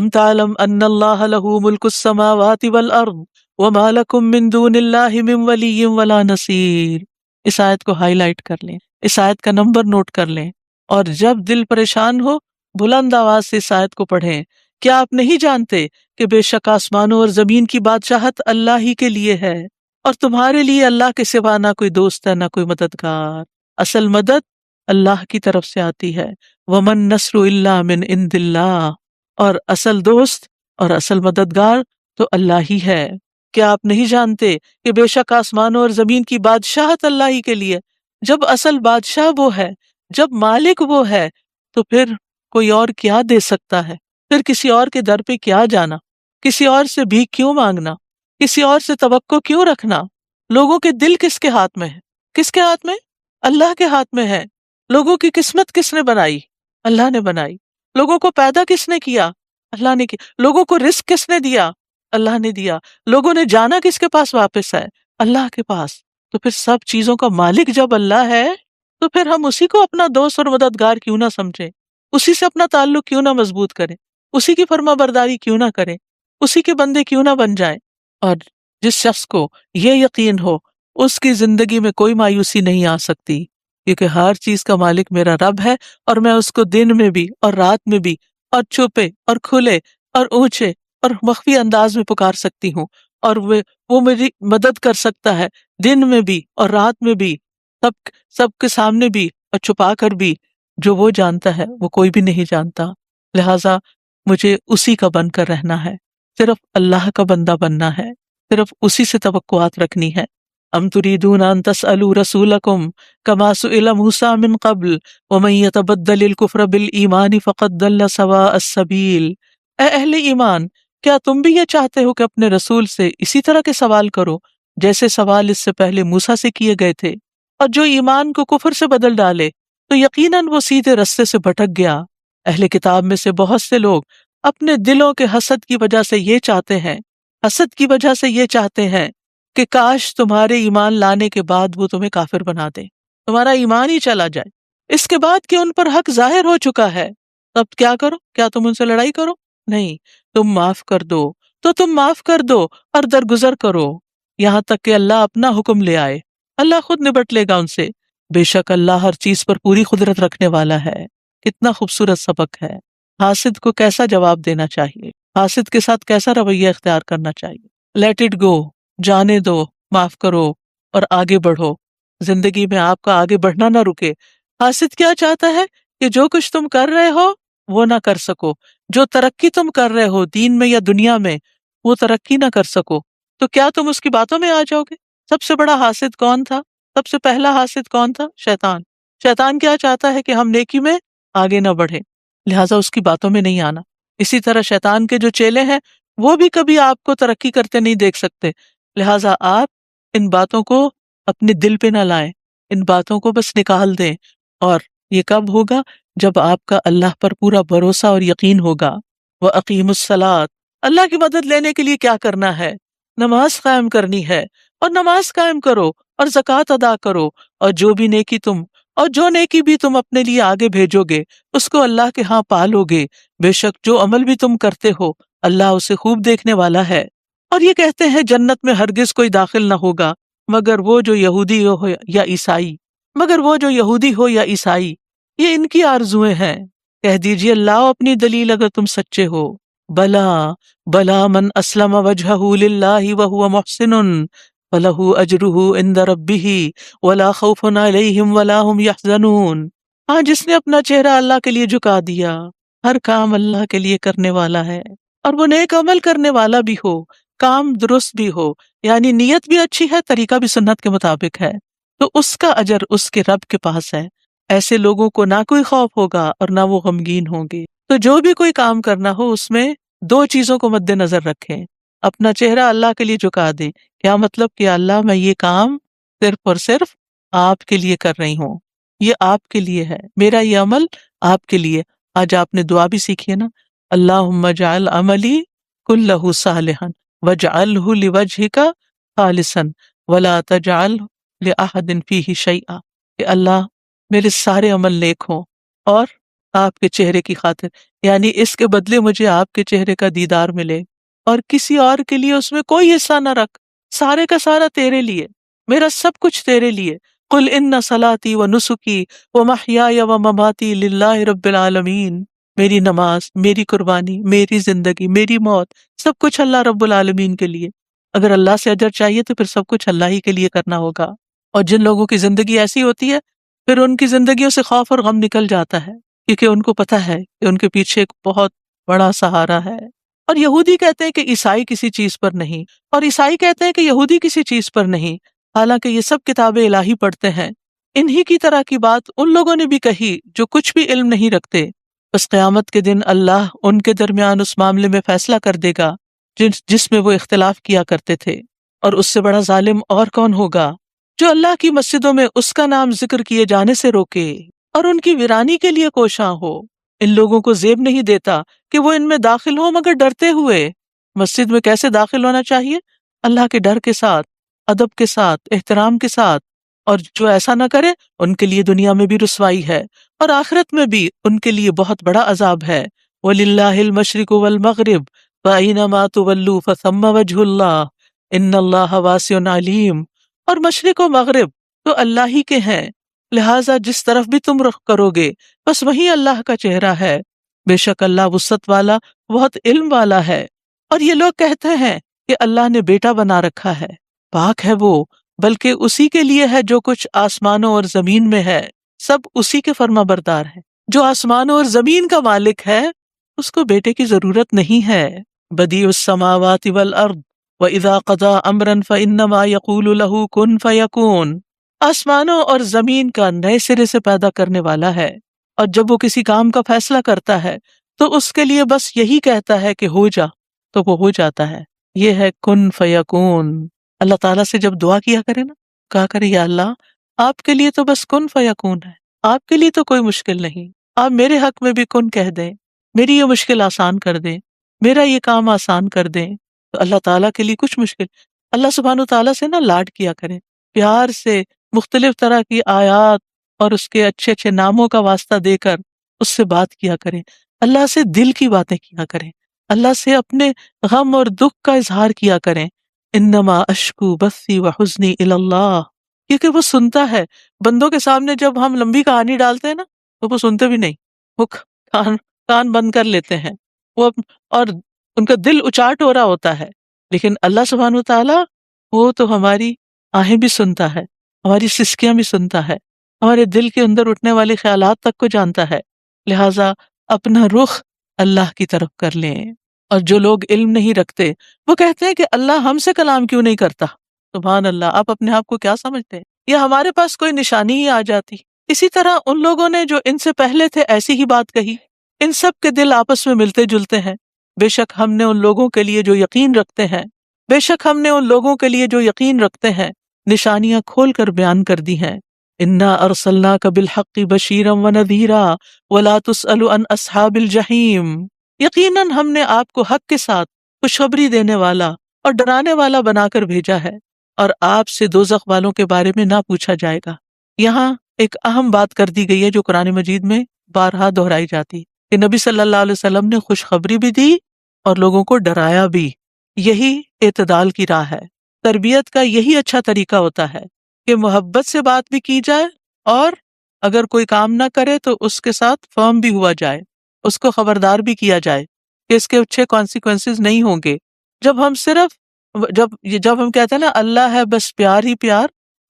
تعلم ان اللہ لہ ملک السماوات والارض وما لکم من دون اللہ من ولی ولا نصیر۔ اس آیت کو ہائی لائٹ کر لیں، اس آیت کا نمبر نوٹ کر لیں، اور جب دل پریشان ہو بلند آواز سے اس آیت کو پڑھیں۔ کیا آپ نہیں جانتے کہ بے شک آسمانوں اور زمین کی بادشاہت اللہ ہی کے لیے ہے، اور تمہارے لیے اللہ کے سوا نہ کوئی دوست ہے نہ کوئی مددگار۔ اصل مدد اللہ کی طرف سے آتی ہے، ومن نصر الا من عند اللہ، اور اصل دوست اور اصل مددگار تو اللہ ہی ہے۔ کیا آپ نہیں جانتے کہ بے شک آسمانوں اور زمین کی بادشاہت اللہ ہی کے لیے؟ جب اصل بادشاہ وہ ہے، جب مالک وہ ہے، تو پھر کوئی اور کیا دے سکتا ہے؟ پھر کسی اور کے در پہ کیا جانا؟ کسی اور سے بھیک کیوں مانگنا؟ کسی اور سے توقع کیوں رکھنا؟ لوگوں کے دل کس کے ہاتھ میں ہے؟ کس کے ہاتھ میں؟ اللہ کے ہاتھ میں ہے۔ لوگوں کی قسمت کس نے بنائی؟ اللہ نے بنائی۔ لوگوں کو پیدا کس نے کیا؟ اللہ نے کیا۔ لوگوں کو رزق کس نے دیا؟ اللہ نے دیا۔ لوگوں نے جانا کس کے پاس واپس ہے؟ اللہ کے پاس۔ تو پھر سب چیزوں کا مالک جب اللہ ہے تو پھر ہم اسی کو اپنا دوست اور مددگار کیوں نہ سمجھیں؟ اسی سے اپنا تعلق کیوں نہ مضبوط کریں؟ اسی کی فرما برداری کیوں نہ کریں؟ اسی کے بندے کیوں نہ بن جائیں؟ اور جس شخص کو یہ یقین ہو اس کی زندگی میں کوئی مایوسی نہیں آ سکتی، کیونکہ ہر چیز کا مالک میرا رب ہے، اور میں اس کو دن میں بھی اور رات میں بھی اور چھپے اور کھلے اور اونچے اور مخفی انداز میں پکار سکتی ہوں، اور وہ میری مدد کر سکتا ہے دن میں بھی اور رات میں بھی، سب کے سامنے بھی اور چھپا کر بھی جو وہ جانتا ہے وہ کوئی بھی نہیں جانتا، لہٰذا مجھے اسی کا بن کر رہنا ہے، صرف اللہ کا بندہ بننا ہے، صرف اسی سے توقعات رکھنی ہے۔ ام تريدون ان تسألوا رسولكم كما سئل موسى من قبل ومن يتبدل الكفر بالایمان فقد ضل سواء السبیل۔ اے اہل ایمان، کیا تم بھی یہ چاہتے ہو کہ اپنے رسول سے اسی طرح کے سوال کرو جیسے سوال اس سے پہلے موسیٰ سے کیے گئے تھے؟ اور جو ایمان کو کفر سے بدل ڈالے تو یقیناً وہ سیدھے رستے سے بھٹک گیا۔ اہل کتاب میں سے بہت سے لوگ اپنے دلوں کے حسد کی وجہ سے یہ چاہتے ہیں، حسد کی وجہ سے یہ چاہتے ہیں کہ کاش تمہارے ایمان لانے کے بعد وہ تمہیں کافر بنا دے، تمہارا ایمان ہی چلا جائے، اس کے بعد کہ ان پر حق ظاہر ہو چکا ہے۔ تب کیا کرو؟ کیا تم ان سے لڑائی کرو؟ نہیں، تم معاف کر دو تو تم معاف کر دو اور درگزر کرو یہاں تک کہ اللہ اپنا حکم لے آئے، اللہ خود نبٹ لے گا ان سے۔ بے شک اللہ ہر چیز پر پوری قدرت رکھنے والا ہے۔ کتنا خوبصورت سبق ہے۔ حاسد کو کیسا جواب دینا چاہیے، حاسد کے ساتھ کیسا رویہ اختیار کرنا چاہیے۔ لیٹ اٹ گو، جانے دو، معاف کرو اور آگے بڑھو۔ زندگی میں آپ کا آگے بڑھنا نہ رکے۔ حاسد کیا چاہتا ہے کہ جو کچھ تم کر رہے ہو وہ نہ کر سکو، جو ترقی تم کر رہے ہو دین میں یا دنیا میں وہ ترقی نہ کر سکو، تو کیا تم اس کی باتوں میں آ جاؤ گے؟ سب سے بڑا حاسد کون تھا؟ سب سے پہلا حاسد کون تھا؟ شیطان۔ شیطان کیا چاہتا ہے کہ ہم نیکی میں آگے نہ بڑھیں، لہٰذا اس کی باتوں میں نہیں آنا۔ اسی طرح شیطان کے جو چیلے ہیں وہ بھی کبھی آپ کو ترقی کرتے نہیں دیکھ سکتے، لہٰذا آپ ان باتوں کو اپنے دل پہ نہ لائیں، ان باتوں کو بس نکال دیں۔ اور یہ کب ہوگا؟ جب آپ کا اللہ پر پورا بھروسہ اور یقین ہوگا۔ وَأَقِيمُوا الصَّلَاةَ، اللہ کی مدد لینے کے لیے کیا کرنا ہے؟ نماز قائم کرنی ہے، اور نماز قائم کرو اور زکوٰۃ ادا کرو، اور جو نیکی بھی تم اپنے لیے آگے بھیجو گے اس کو اللہ کے ہاں پالو گے، بے شک جو عمل بھی تم کرتے ہو اللہ اسے خوب دیکھنے والا ہے۔ اور یہ کہتے ہیں جنت میں ہرگز کوئی داخل نہ ہوگا مگر وہ جو یہودی ہو یا عیسائی، یہ ان کی آرزویں ہیں۔ کہہ دیجئے لاؤ اپنی دلیل اگر تم سچے ہو۔ بلا بلا من اسلم وجہہ للہ وہو محسن فلہ اجرہ عند ربہ ولا خوف علیہم ولا ہم یحزنون۔ ہاں، جس نے اپنا چہرہ اللہ کے لیے جھکا دیا، ہر کام اللہ کے لیے کرنے والا ہے، اور وہ نیک عمل کرنے والا بھی ہو، کام درست بھی ہو، یعنی نیت بھی اچھی ہے، طریقہ بھی سنت کے مطابق ہے، تو اس کا اجر اس کے رب کے پاس ہے۔ ایسے لوگوں کو نہ کوئی خوف ہوگا اور نہ وہ غمگین ہوں گے۔ تو جو بھی کوئی کام کرنا ہو اس میں دو چیزوں کو مد نظر رکھیں۔ اپنا چہرہ اللہ کے لیے جھکا دیں، کیا مطلب کہ اللہ میں یہ کام صرف اور صرف آپ کے لیے کر رہی ہوں، یہ آپ کے لیے ہے، میرا یہ عمل آپ کے لیے۔ آج آپ نے دعا بھی سیکھی ہے نا، اللہم اجعل عملی کلہ صالحا واجعلہ لوجہک خالصا ولا تجعل لأحد فیہ شیئا، کہ اللہ میرے سارے عمل نیک ہوں اور آپ کے چہرے کی خاطر، یعنی اس کے بدلے مجھے آپ کے چہرے کا دیدار ملے، اور کسی اور کے لیے اس میں کوئی حصہ نہ رکھ، سارے کا سارا تیرے لیے، میرا سب کچھ تیرے لیے۔ قل ان صلاتی و نسکی و محیای و مماتی للہ رب العالمین، میری نماز، میری قربانی، میری زندگی، میری موت، سب کچھ اللہ رب العالمین کے لیے۔ اگر اللہ سے اجر چاہیے تو پھر سب کچھ اللہ ہی کے لیے کرنا ہوگا۔ اور جن لوگوں کی زندگی ایسی ہوتی ہے پھر ان کی زندگیوں سے خوف اور غم نکل جاتا ہے، کیونکہ ان کو پتا ہے کہ ان کے پیچھے ایک بہت بڑا سہارا ہے۔ اور یہودی کہتے ہیں کہ عیسائی کسی چیز پر نہیں، اور عیسائی کہتے ہیں کہ یہودی کسی چیز پر نہیں، حالانکہ یہ سب کتاب الہی پڑھتے ہیں۔ انہی کی طرح کی بات ان لوگوں نے بھی کہی جو کچھ بھی علم نہیں رکھتے۔ بس قیامت کے دن اللہ ان کے درمیان اس معاملے میں فیصلہ کر دے گا جس میں وہ اختلاف کیا کرتے تھے، اور اس سے بڑا ظالم اور کون ہوگا؟ جو اللہ کی مسجدوں میں اس کا نام ذکر کیے جانے سے روکے اور ان کی ویرانی کے لیے کوشاں ہو۔ ان لوگوں کو زیب نہیں دیتا کہ وہ ان میں داخل ہوں مگر ڈرتے ہوئے۔ مسجد میں کیسے داخل ہونا چاہیے؟ اللہ کے ڈر کے ساتھ، ادب کے ساتھ، احترام کے ساتھ، اور جو ایسا نہ کرے ان کے لیے دنیا میں بھی رسوائی ہے اور آخرت میں بھی ان کے لیے بہت بڑا عذاب ہے۔ وَلِلَّهِ الْمَشْرِقُ وَالْمَغْرِبُ فَأَيْنَمَا تُوَلُّوا فَثَمَّ وَجْهُ اللَّهِ إِنَّ اللَّهَ وَاسِعٌ عَلِيمٌ۔ اور مشرق و مغرب تو اللہ ہی کے ہیں، لہٰذا جس طرف بھی تم رخ کرو گے بس وہی اللہ کا چہرہ ہے، بے شک اللہ وسعت والا بہت علم والا ہے۔ اور یہ لوگ کہتے ہیں کہ اللہ نے بیٹا بنا رکھا ہے، پاک ہے وہ، بلکہ اسی کے لیے ہے جو کچھ آسمانوں اور زمین میں ہے۔ سب اسی کے فرما بردار ہیں۔ جو آسمانوں اور زمین کا مالک ہے اس کو بیٹے کی ضرورت نہیں ہے۔ بدیع السماوات والارض وَإِذَا قَضَىٰ أَمْرًا فَإِنَّمَا يَقُولُ لَهُ كُن فَيَكُونُ، آسمانوں اور زمین کا نئے سرے سے پیدا کرنے والا ہے، اور جب وہ کسی کام کا فیصلہ کرتا ہے تو اس کے لیے بس یہی کہتا ہے کہ ہو جا، تو وہ ہو جاتا ہے۔ یہ ہے کن فیکون۔ اللہ تعالیٰ سے جب دعا کیا کرے نا، کہا کرے یا اللہ آپ کے لیے تو بس کن فیکون ہے، آپ کے لیے تو کوئی مشکل نہیں، آپ میرے حق میں بھی کن کہہ دیں، میری یہ مشکل آسان کر دیں، میرا یہ کام آسان کر دیں، تو اللہ تعالیٰ کے لیے کچھ مشکل۔ اللہ سبحانہ تعالیٰ سے نا لاڈ کیا کریں، پیار سے مختلف طرح کی آیات اور اس کے اچھے اچھے ناموں کا واسطہ دے کر اس سے بات کیا کریں، اللہ سے دل کی باتیں کیا کریں، اللہ سے اپنے غم اور دکھ کا اظہار کیا کریں۔ انما اشکو بثی وحزنی الی اللہ، کیونکہ وہ سنتا ہے۔ بندوں کے سامنے جب ہم لمبی کہانی ڈالتے ہیں نا تو وہ سنتے بھی نہیں، وہ کان بند کر لیتے ہیں، وہ اور ان کا دل اچاٹ ہو رہا ہوتا ہے۔ لیکن اللہ سبحانہ تعالیٰ وہ تو ہماری آہیں بھی سنتا ہے، ہماری سسکیاں بھی سنتا ہے، ہمارے دل کے اندر اٹھنے والے خیالات تک کو جانتا ہے۔ لہٰذا اپنا رخ اللہ کی طرف کر لیں۔ اور جو لوگ علم نہیں رکھتے وہ کہتے ہیں کہ اللہ ہم سے کلام کیوں نہیں کرتا۔ سبحان اللہ، آپ اپنے آپ کو کیا سمجھتے ہیں؟ یا ہمارے پاس کوئی نشانی ہی آ جاتی۔ اسی طرح ان لوگوں نے جو ان سے پہلے تھے ایسی ہی بات کہی۔ ان سب کے دل آپس میں ملتے جلتے ہیں۔ بے شک ہم نے ان لوگوں کے لیے جو یقین رکھتے ہیں، بے شک ہم نے ان لوگوں کے لیے جو یقین رکھتے ہیں نشانیاں کھول کر بیان کر دی ہیں۔ انا ارسلناک بالحق بشیرا ونذیرا ولا تسأل عن اصحاب الجحیم، یقیناً ہم نے آپ کو حق کے ساتھ خوشخبری دینے والا اور ڈرانے والا بنا کر بھیجا ہے، اور آپ سے دوزخ والوں کے بارے میں نہ پوچھا جائے گا۔ یہاں ایک اہم بات کر دی گئی ہے جو قرآن مجید میں بارہا دہرائی جاتی کہ نبی صلی اللہ علیہ وسلم نے خوشخبری بھی دی اور لوگوں کو ڈرایا بھی۔ یہی اعتدال کی راہ ہے۔ تربیت کا یہی اچھا طریقہ ہوتا ہے کہ محبت سے بات بھی کی جائے، اور اگر کوئی کام نہ کرے تو اس کے ساتھ فرم بھی ہوا جائے، اس کو خبردار بھی کیا جائے کہ اس کے اچھے کانسیکوینسز نہیں ہوں گے۔ جب ہم کہتے ہیں نا اللہ ہے بس پیار ہی پیار،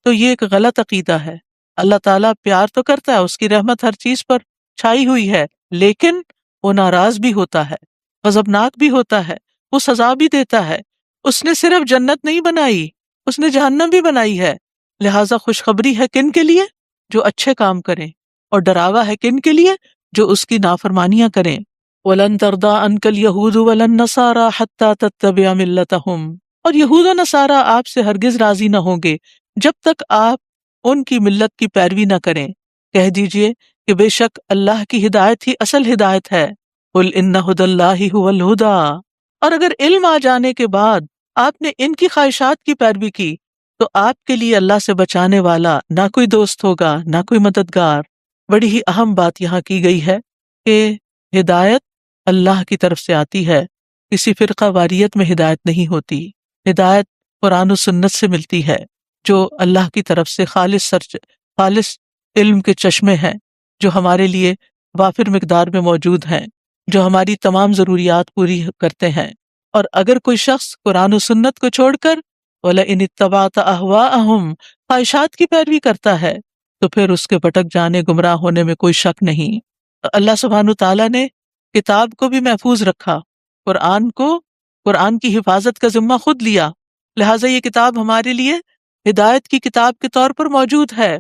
تو یہ ایک غلط عقیدہ ہے۔ اللہ تعالیٰ پیار تو کرتا ہے، اس کی رحمت ہر چیز پر چھائی ہوئی ہے، لیکن وہ ناراض بھی ہوتا ہے، غضبناک بھی ہوتا ہے، وہ سزا بھی دیتا ہے۔ اس نے صرف جنت نہیں بنائی، اس نے جہنم بھی بنائی ہے۔ لہٰذا خوشخبری ہے کن کے لیے؟ جو اچھے کام کریں، اور ڈراوا ہے کن کے لیے؟ جو اس کی نافرمانیاں کریں۔ وَلَن تَرْضَىٰ عَنْكَ الْيَهُودُ وَلَا النَّصَارَىٰ حَتَّىٰ تَتَّبِعَ مِلَّتَهُمْ، اور یہود و نصارہ آپ سے ہرگز راضی نہ ہوں گے جب تک آپ ان کی ملت کی پیروی نہ کریں۔ کہہ دیجئے کہ بے شک اللہ کی ہدایت ہی اصل ہدایت ہے۔ قُلْ إِنَّ هُدَى اللَّهِ هُوَ الْهُدَىٰ، اور اگر علم آ جانے کے بعد آپ نے ان کی خواہشات کی پیروی کی تو آپ کے لیے اللہ سے بچانے والا نہ کوئی دوست ہوگا نہ کوئی مددگار۔ بڑی ہی اہم بات یہاں کی گئی ہے کہ ہدایت اللہ کی طرف سے آتی ہے، کسی فرقہ واریت میں ہدایت نہیں ہوتی۔ ہدایت قرآن و سنت سے ملتی ہے، جو اللہ کی طرف سے خالص علم کے چشمے ہیں، جو ہمارے لیے وافر مقدار میں موجود ہیں، جو ہماری تمام ضروریات پوری کرتے ہیں۔ اور اگر کوئی شخص قرآن و سنت کو چھوڑ کر وَلَئِنِ اتَّبَعْتَ أَهْوَاءَهُمْ خواہشات کی پیروی کرتا ہے تو پھر اس کے بھٹک جانے، گمراہ ہونے میں کوئی شک نہیں۔ اللہ سبحانہ تعالیٰ نے کتاب کو بھی محفوظ رکھا، قرآن کی حفاظت کا ذمہ خود لیا، لہٰذا یہ کتاب ہمارے لیے ہدایت کی کتاب کے طور پر موجود ہے،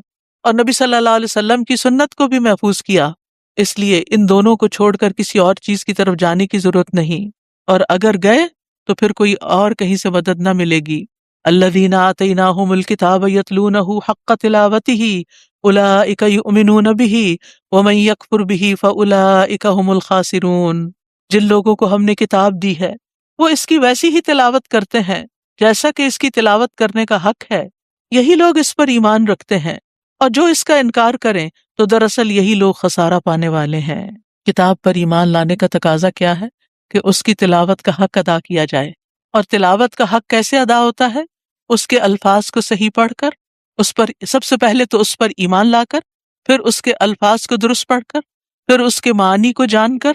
اور نبی صلی اللہ علیہ وسلم کی سنت کو بھی محفوظ کیا۔ اس لیے ان دونوں کو چھوڑ کر کسی اور چیز کی طرف جانے کی ضرورت نہیں، اور اگر گئے تو پھر کوئی اور کہیں سے مدد نہ ملے گی۔ الذین آتیناہم الکتاب یتلونہ حق تلاوتہ اولئک یؤمنون بہ ومن یکفر بہ فاولئک ھم الخاسرون، جن لوگوں کو ہم نے کتاب دی ہے وہ اس کی ویسی ہی تلاوت کرتے ہیں جیسا کہ اس کی تلاوت کرنے کا حق ہے، یہی لوگ اس پر ایمان رکھتے ہیں، اور جو اس کا انکار کریں تو دراصل یہی لوگ خسارہ پانے والے ہیں۔ کتاب پر ایمان لانے کا تقاضا کیا ہے؟ کہ اس کی تلاوت کا حق ادا کیا جائے۔ اور تلاوت کا حق کیسے ادا ہوتا ہے؟ اس کے الفاظ کو صحیح پڑھ کر، اس پر سب سے پہلے تو اس پر ایمان لا کر، پھر اس کے الفاظ کو درست پڑھ کر، پھر اس کے معنی کو جان کر،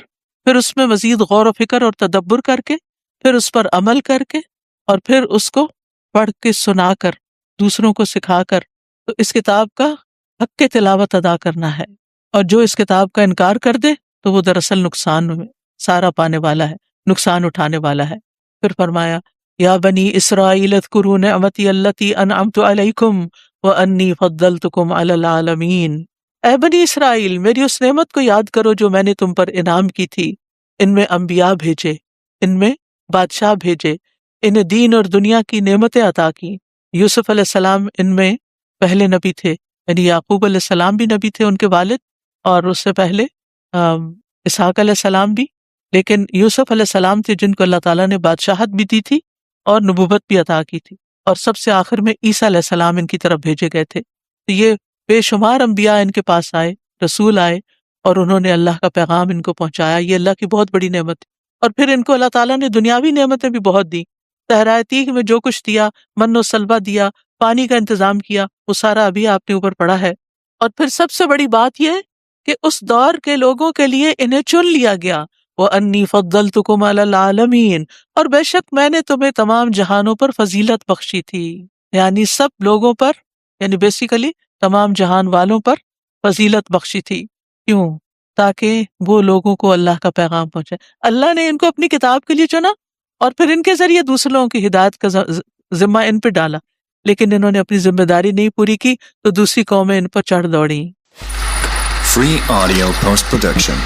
پھر اس میں مزید غور و فکر اور تدبر کر کے، پھر اس پر عمل کر کے، اور پھر اس کو پڑھ کے سنا کر، دوسروں کو سکھا کر، تو اس کتاب کا حق کے تلاوت ادا کرنا ہے، اور جو اس کتاب کا انکار کر دے تو وہ دراصل نقصان میں سارا پانے والا ہے، نقصان اٹھانے والا ہے۔ پھر فرمایا یا بنی اسرائیل اذکروا نعمتی التی انعمت علیکم وانی فضلتکم علی العالمین۔ اے بنی اسرائیل، میری اس نعمت کو یاد کرو جو میں نے تم پر انعام کی تھی۔ ان میں انبیاء بھیجے، ان میں بادشاہ بھیجے، انہیں دین اور دنیا کی نعمتیں عطا کی۔ یوسف علیہ السلام ان میں پہلے نبی تھے، یعنی یعقوب علیہ السلام بھی نبی تھے ان کے والد، اور اس سے پہلے اسحاق علیہ السلام بھی، لیکن یوسف علیہ السلام تھے جن کو اللہ تعالیٰ نے بادشاہت بھی دی تھی اور نبوت بھی عطا کی تھی، اور سب سے آخر میں عیسیٰ علیہ السلام ان کی طرف بھیجے گئے تھے۔ تو یہ بے شمار انبیاء ان کے پاس آئے، رسول آئے، اور انہوں نے اللہ کا پیغام ان کو پہنچایا۔ یہ اللہ کی بہت بڑی نعمت ہے۔ اور پھر ان کو اللہ تعالیٰ نے دنیاوی نعمتیں بھی بہت دی۔ صحرائے تیہ میں جو کچھ دیا، من و سلوہ دیا، پانی کا انتظام کیا، وہ سارا ابھی آپ نے اوپر پڑھا ہے۔ اور پھر سب سے بڑی بات یہ ہے کہ اس دور کے لوگوں کے لیے انہیں چن لیا گیا، وَأَنِّي فَضَّلْتُكُمْ عَلَى الْعَالَمِينَ، اور بے شک میں نے تمہیں تمام جہانوں پر فضیلت بخشی تھی، یعنی سب لوگوں پر، یعنی بیسیکلی تمام جہان والوں پر فضیلت بخشی تھی۔ کیوں؟ تاکہ وہ لوگوں کو اللہ کا پیغام پہنچے۔ اللہ نے ان کو اپنی کتاب کے لیے چنا اور پھر ان کے ذریعے دوسرے لوگوں کی ہدایت کا ذمہ ان پہ ڈالا، لیکن انہوں نے اپنی ذمہ داری نہیں پوری کی تو دوسری قومیں ان پر چڑھ دوڑیں۔
Free audio post-production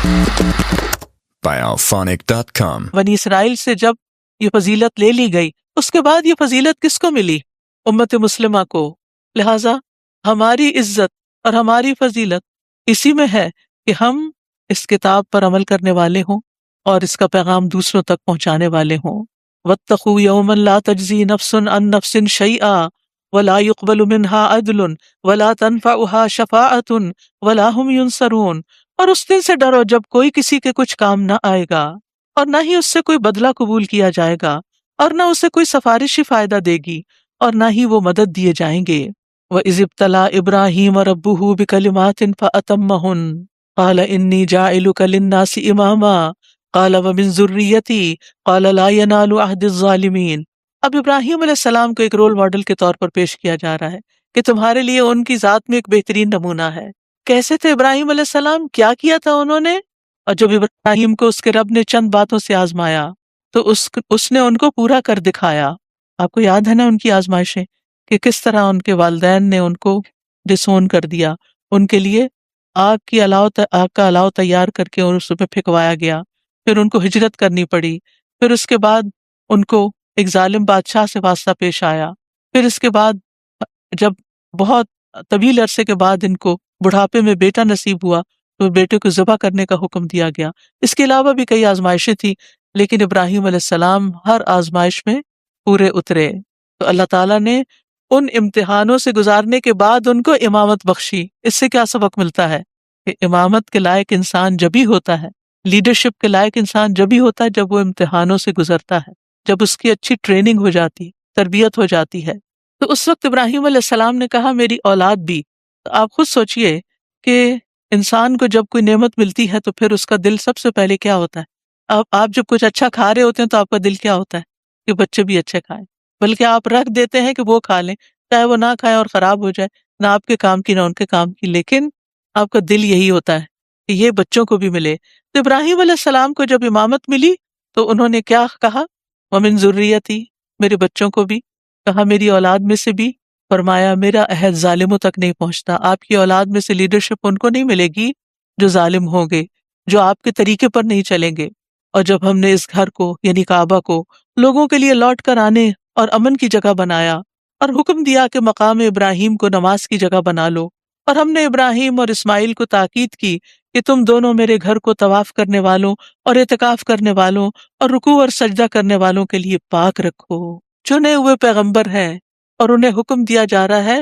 by alphonic.com.
بنی اسرائیل سے جب یہ فضیلت لے لی گئی، اس کے بعد یہ فضیلت کس کو ملی؟ امت مسلمہ کو۔ لہٰذا ہماری عزت اور ہماری فضیلت اسی میں ہے کہ ہم اس کتاب پر عمل کرنے والے ہوں اور اس کا پیغام دوسروں تک پہنچانے والے ہوں۔ وَاتَّقُوا يَوْمًا لَا تَجْزِي نَفْسٌ عَن نَفْسٍ شَيْئًا وَلَا يُقْبَلُ مِنْهَا عَدْلٌ وَلَا تَنْفَعُهَا شَفَاعَةٌ وَلَا هُمْ يُنصَرُونَ، اور اس دن سے ڈرو جب کوئی کسی کے کچھ کام نہ آئے گا اور نہ ہی اس سے کوئی بدلہ قبول کیا جائے گا اور نہ اسے کوئی سفارشی فائدہ دے گی اور نہ ہی وہ مدد دیے جائیں گے۔ وَإِذِ ابْتَلَىٰ إِبْرَاهِيمَ رَبُّهُ بِكَلِمَاتٍ فَأَتَمَّهُنَّ قَالَ إِنِّي جَاعِلُكَ لِلنَّاسِ إِمَامًا قَالَ وَمِن ذُرِّيَّتِي قَالَ لَا يَنَالُ عَهْدِ الظَّالِمِينَ۔ اب ابراہیم علیہ السلام کو ایک رول ماڈل کے طور پر پیش کیا جا رہا ہے کہ تمہارے لیے ان کی ذات میں ایک بہترین نمونہ ہے۔ کیسے تھے ابراہیم علیہ السلام؟ کیا کیا تھا انہوں نے؟ اور جب ابراہیم کو اس کے رب نے چند باتوں سے آزمایا تو اس نے ان کو پورا کر دکھایا۔ آپ کو یاد ہے نا ان کی آزمائشیں، کہ کس طرح ان کے والدین نے ان کو ڈسون کر دیا، ان کے لیے آگ کا الاؤ تیار کر کے اس پہ پھینکوایا گیا، پھر ان کو ہجرت کرنی پڑی، پھر اس کے بعد ان کو ایک ظالم بادشاہ سے واسطہ پیش آیا، پھر اس کے بعد جب بہت طویل عرصے کے بعد ان کو بڑھاپے میں بیٹا نصیب ہوا تو بیٹے کو ذبح کرنے کا حکم دیا گیا۔ اس کے علاوہ بھی کئی آزمائشیں تھیں، لیکن ابراہیم علیہ السلام ہر آزمائش میں پورے اترے۔ تو اللہ تعالیٰ نے ان امتحانوں سے گزارنے کے بعد ان کو امامت بخشی۔ اس سے کیا سبق ملتا ہے؟ کہ امامت کے لائق انسان جب ہی ہوتا ہے، لیڈرشپ کے لائق انسان جب ہی ہوتا ہے جب وہ امتحانوں سے گزرتا ہے، جب اس کی اچھی ٹریننگ ہو جاتی، تربیت ہو جاتی ہے۔ تو اس وقت ابراہیم علیہ السلام نے کہا میری اولاد بھی۔ تو آپ خود سوچئے کہ انسان کو جب کوئی نعمت ملتی ہے تو پھر اس کا دل سب سے پہلے کیا ہوتا ہے؟ آپ جب کچھ اچھا کھا رہے ہوتے ہیں تو آپ کا دل کیا ہوتا ہے؟ کہ بچے بھی اچھے کھائیں، بلکہ آپ رکھ دیتے ہیں کہ وہ کھا لیں، چاہے وہ نہ کھائیں اور خراب ہو جائے، نہ آپ کے کام کی نہ ان کے کام کی، لیکن آپ کا دل یہی ہوتا ہے کہ یہ بچوں کو بھی ملے۔ تو ابراہیم علیہ السلام کو جب امامت ملی تو انہوں نے کیا کہا؟ وَمِن ذُرِّيَّتِي، میرے بچوں کو بھی، کہا میری اولاد میں سے بھی۔ فرمایا میرا عہد ظالموں تک نہیں پہنچتا، آپ کی اولاد میں سے لیڈرشپ ان کو نہیں ملے گی جو ظالم ہوں گے، جو آپ کے طریقے پر نہیں چلیں گے۔ اور جب ہم نے اس گھر کو یعنی کعبہ کو لوگوں کے لیے لوٹ کر آنے اور امن کی جگہ بنایا اور حکم دیا کہ مقام ابراہیم کو نماز کی جگہ بنا لو، اور ہم نے ابراہیم اور اسماعیل کو تاکید کی کہ تم دونوں میرے گھر کو طواف کرنے والوں اور اعتکاف کرنے والوں اور رکوع اور سجدہ کرنے والوں کے لیے پاک رکھو۔ چنے ہوئے پیغمبر ہیں اور انہیں حکم دیا جا رہا ہے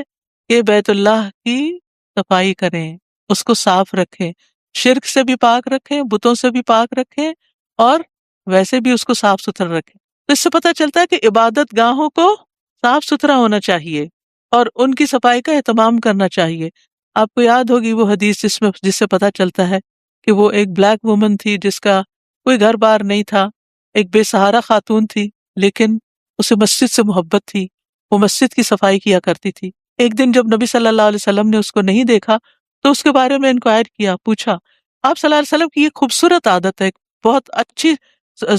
کہ بیت اللہ کی صفائی کریں، اس کو صاف رکھیں، شرک سے بھی پاک رکھیں، بتوں سے بھی پاک رکھیں، اور ویسے بھی اس کو صاف ستھرا رکھیں۔ تو اس سے پتہ چلتا ہے کہ عبادت گاہوں کو صاف ستھرا ہونا چاہیے اور ان کی صفائی کا اہتمام کرنا چاہیے۔ آپ کو یاد ہوگی وہ حدیث جس سے پتہ چلتا ہے کہ وہ ایک بلیک وومن تھی جس کا کوئی گھر بار نہیں تھا، ایک بے سہارا خاتون تھی، لیکن اسے مسجد سے محبت تھی، وہ مسجد کی صفائی کیا کرتی تھی۔ ایک دن جب نبی صلی اللہ علیہ وسلم نے اس کو نہیں دیکھا تو اس کے بارے میں انکوائر کیا، پوچھا۔ آپ صلی اللہ علیہ وسلم کی یہ خوبصورت عادت ہے، بہت اچھی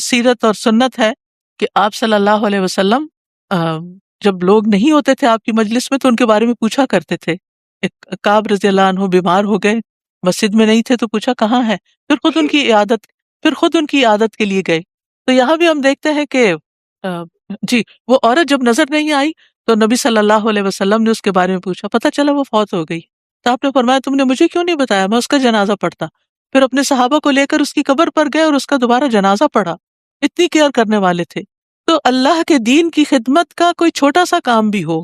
سیرت اور سنت ہے کہ آپ صلی اللہ علیہ وسلم جب لوگ نہیں ہوتے تھے آپ کی مجلس میں تو ان کے بارے میں پوچھا کرتے تھے۔ ایک کعب رضی اللہ عنہ بیمار ہو گئے، مسجد میں نہیں تھے تو پوچھا کہاں ہے، پھر خود ان کی عادت کے لیے گئے۔ تو یہاں بھی ہم دیکھتے ہیں کہ جی وہ عورت جب نظر نہیں آئی تو نبی صلی اللہ علیہ وسلم نے اس کے بارے میں پوچھا، پتہ چلا وہ فوت ہو گئی، تو آپ نے فرمایا تم نے مجھے کیوں نہیں بتایا، میں اس کا جنازہ پڑھتا۔ پھر اپنے صحابہ کو لے کر اس کی قبر پر گئے اور اس کا دوبارہ جنازہ پڑھا، اتنی کیئر کرنے والے تھے۔ تو اللہ کے دین کی خدمت کا کوئی چھوٹا سا کام بھی ہو،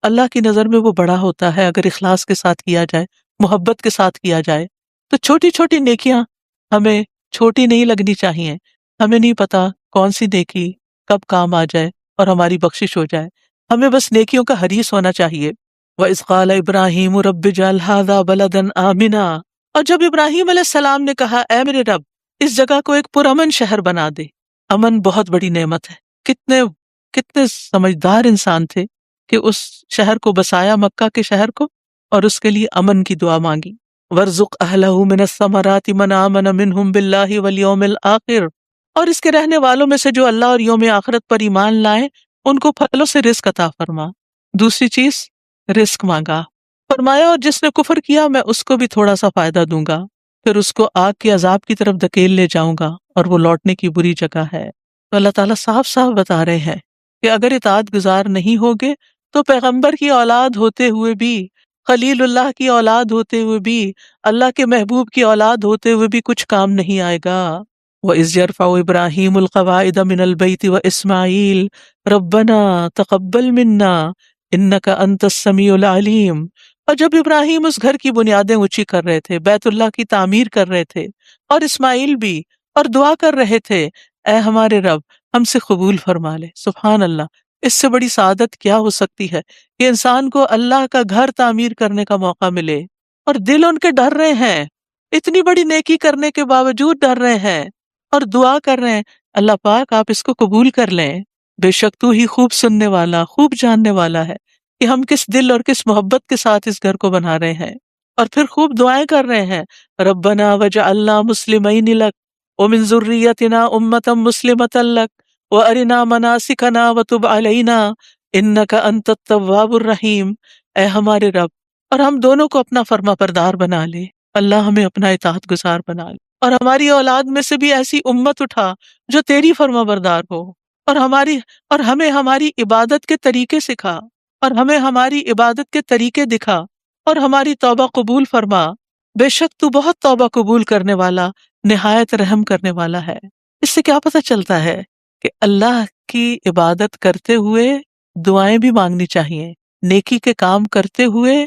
اللہ کی نظر میں وہ بڑا ہوتا ہے اگر اخلاص کے ساتھ کیا جائے، محبت کے ساتھ کیا جائے۔ تو چھوٹی چھوٹی نیکیاں ہمیں چھوٹی نہیں لگنی چاہیے، ہمیں نہیں پتا کون سی نیکی کب کام آ جائے اور ہماری بخشش ہو جائے، ہمیں بس نیکیوں کا حریص ہونا چاہیے۔ وَإِذْ قَالَ إِبْرَاهِيمُ رَبِّ اجْعَلْ هَٰذَا بَلَدًا آمِنًا، اور جب ابراہیم علیہ السلام نے کہا اے میرے رب اس جگہ کو ایک پرامن شہر بنا دے۔ امن بہت بڑی نعمت ہے، کتنے کتنے سمجھدار انسان تھے کہ اس شہر کو بسایا، مکہ کے شہر کو، اور اس کے لیے امن کی دعا مانگی۔ وَارْزُقْ أَهْلَهُ مِنَ الثَّمَرَاتِ مَنْ آمَنَ مِنْهُمْ بِاللَّهِ وَالْيَوْمِ الْآخِرِ، اور اس کے رہنے والوں میں سے جو اللہ اور یوم آخرت پر ایمان لائیں ان کو پھلوں سے رزق عطا فرما۔ دوسری چیز رزق مانگا، فرمایا اور جس نے کفر کیا میں اس کو بھی تھوڑا سا فائدہ دوں گا، پھر اس کو آگ کے عذاب کی طرف دھکیل لے جاؤں گا اور وہ لوٹنے کی بری جگہ ہے۔ تو اللہ تعالیٰ صاف صاف بتا رہے ہیں کہ اگر اطاعت گزار نہیں ہوگے تو پیغمبر کی اولاد ہوتے ہوئے بھی، خلیل اللہ کی اولاد ہوتے ہوئے بھی، اللہ کے محبوب کی اولاد ہوتے ہوئے بھی کچھ کام نہیں آئے گا۔ وَإِذْ يَرْفَعُ إِبْرَاهِيمُ الْقَوَاعِدَ مِنَ الْبَيْتِ وَإِسْمَاعِيلُ رَبَّنَا تَقَبَّلْ مِنَّا إِنَّكَ أَنْتَ السَّمِيعُ الْعَلِيمُ، اور جب ابراہیم اس گھر کی بنیادیں اونچی کر رہے تھے، بیت اللہ کی تعمیر کر رہے تھے، اور اسماعیل بھی، اور دعا کر رہے تھے اے ہمارے رب ہم سے قبول فرما لے۔ سبحان اللہ، اس سے بڑی سعادت کیا ہو سکتی ہے کہ انسان کو اللہ کا گھر تعمیر کرنے کا موقع ملے، اور دل ان کے ڈر رہے ہیں، اتنی بڑی نیکی کرنے کے باوجود ڈر رہے ہیں اور دعا کر رہے ہیں اللہ پاک آپ اس کو قبول کر لیں، بے شک تو ہی خوب سننے والا، خوب جاننے والا ہے کہ ہم کس دل اور کس محبت کے ساتھ اس گھر کو بنا رہے ہیں۔ اور پھر خوب دعائیں کر رہے ہیں ربنا وجعلنا مسلمین لک ومن ذریتنا امۃ مسلمۃ لک وارنا مناسکنا وتب علینا انک انت التواب الرحیم۔ اے ہمارے رب، اور ہم دونوں کو اپنا فرما بردار بنا لے، اللہ ہمیں اپنا اطاعت گزار بنا لے، اور ہماری اولاد میں سے بھی ایسی امت اٹھا جو تیری فرما بردار ہو، اور ہمیں ہماری عبادت کے طریقے سکھا، اور ہمیں ہماری عبادت کے طریقے دکھا، اور ہماری توبہ قبول فرما، بے شک تو بہت توبہ قبول کرنے والا، نہایت رحم کرنے والا ہے۔ اس سے کیا پتہ چلتا ہے کہ اللہ کی عبادت کرتے ہوئے دعائیں بھی مانگنی چاہیے، نیکی کے کام کرتے ہوئے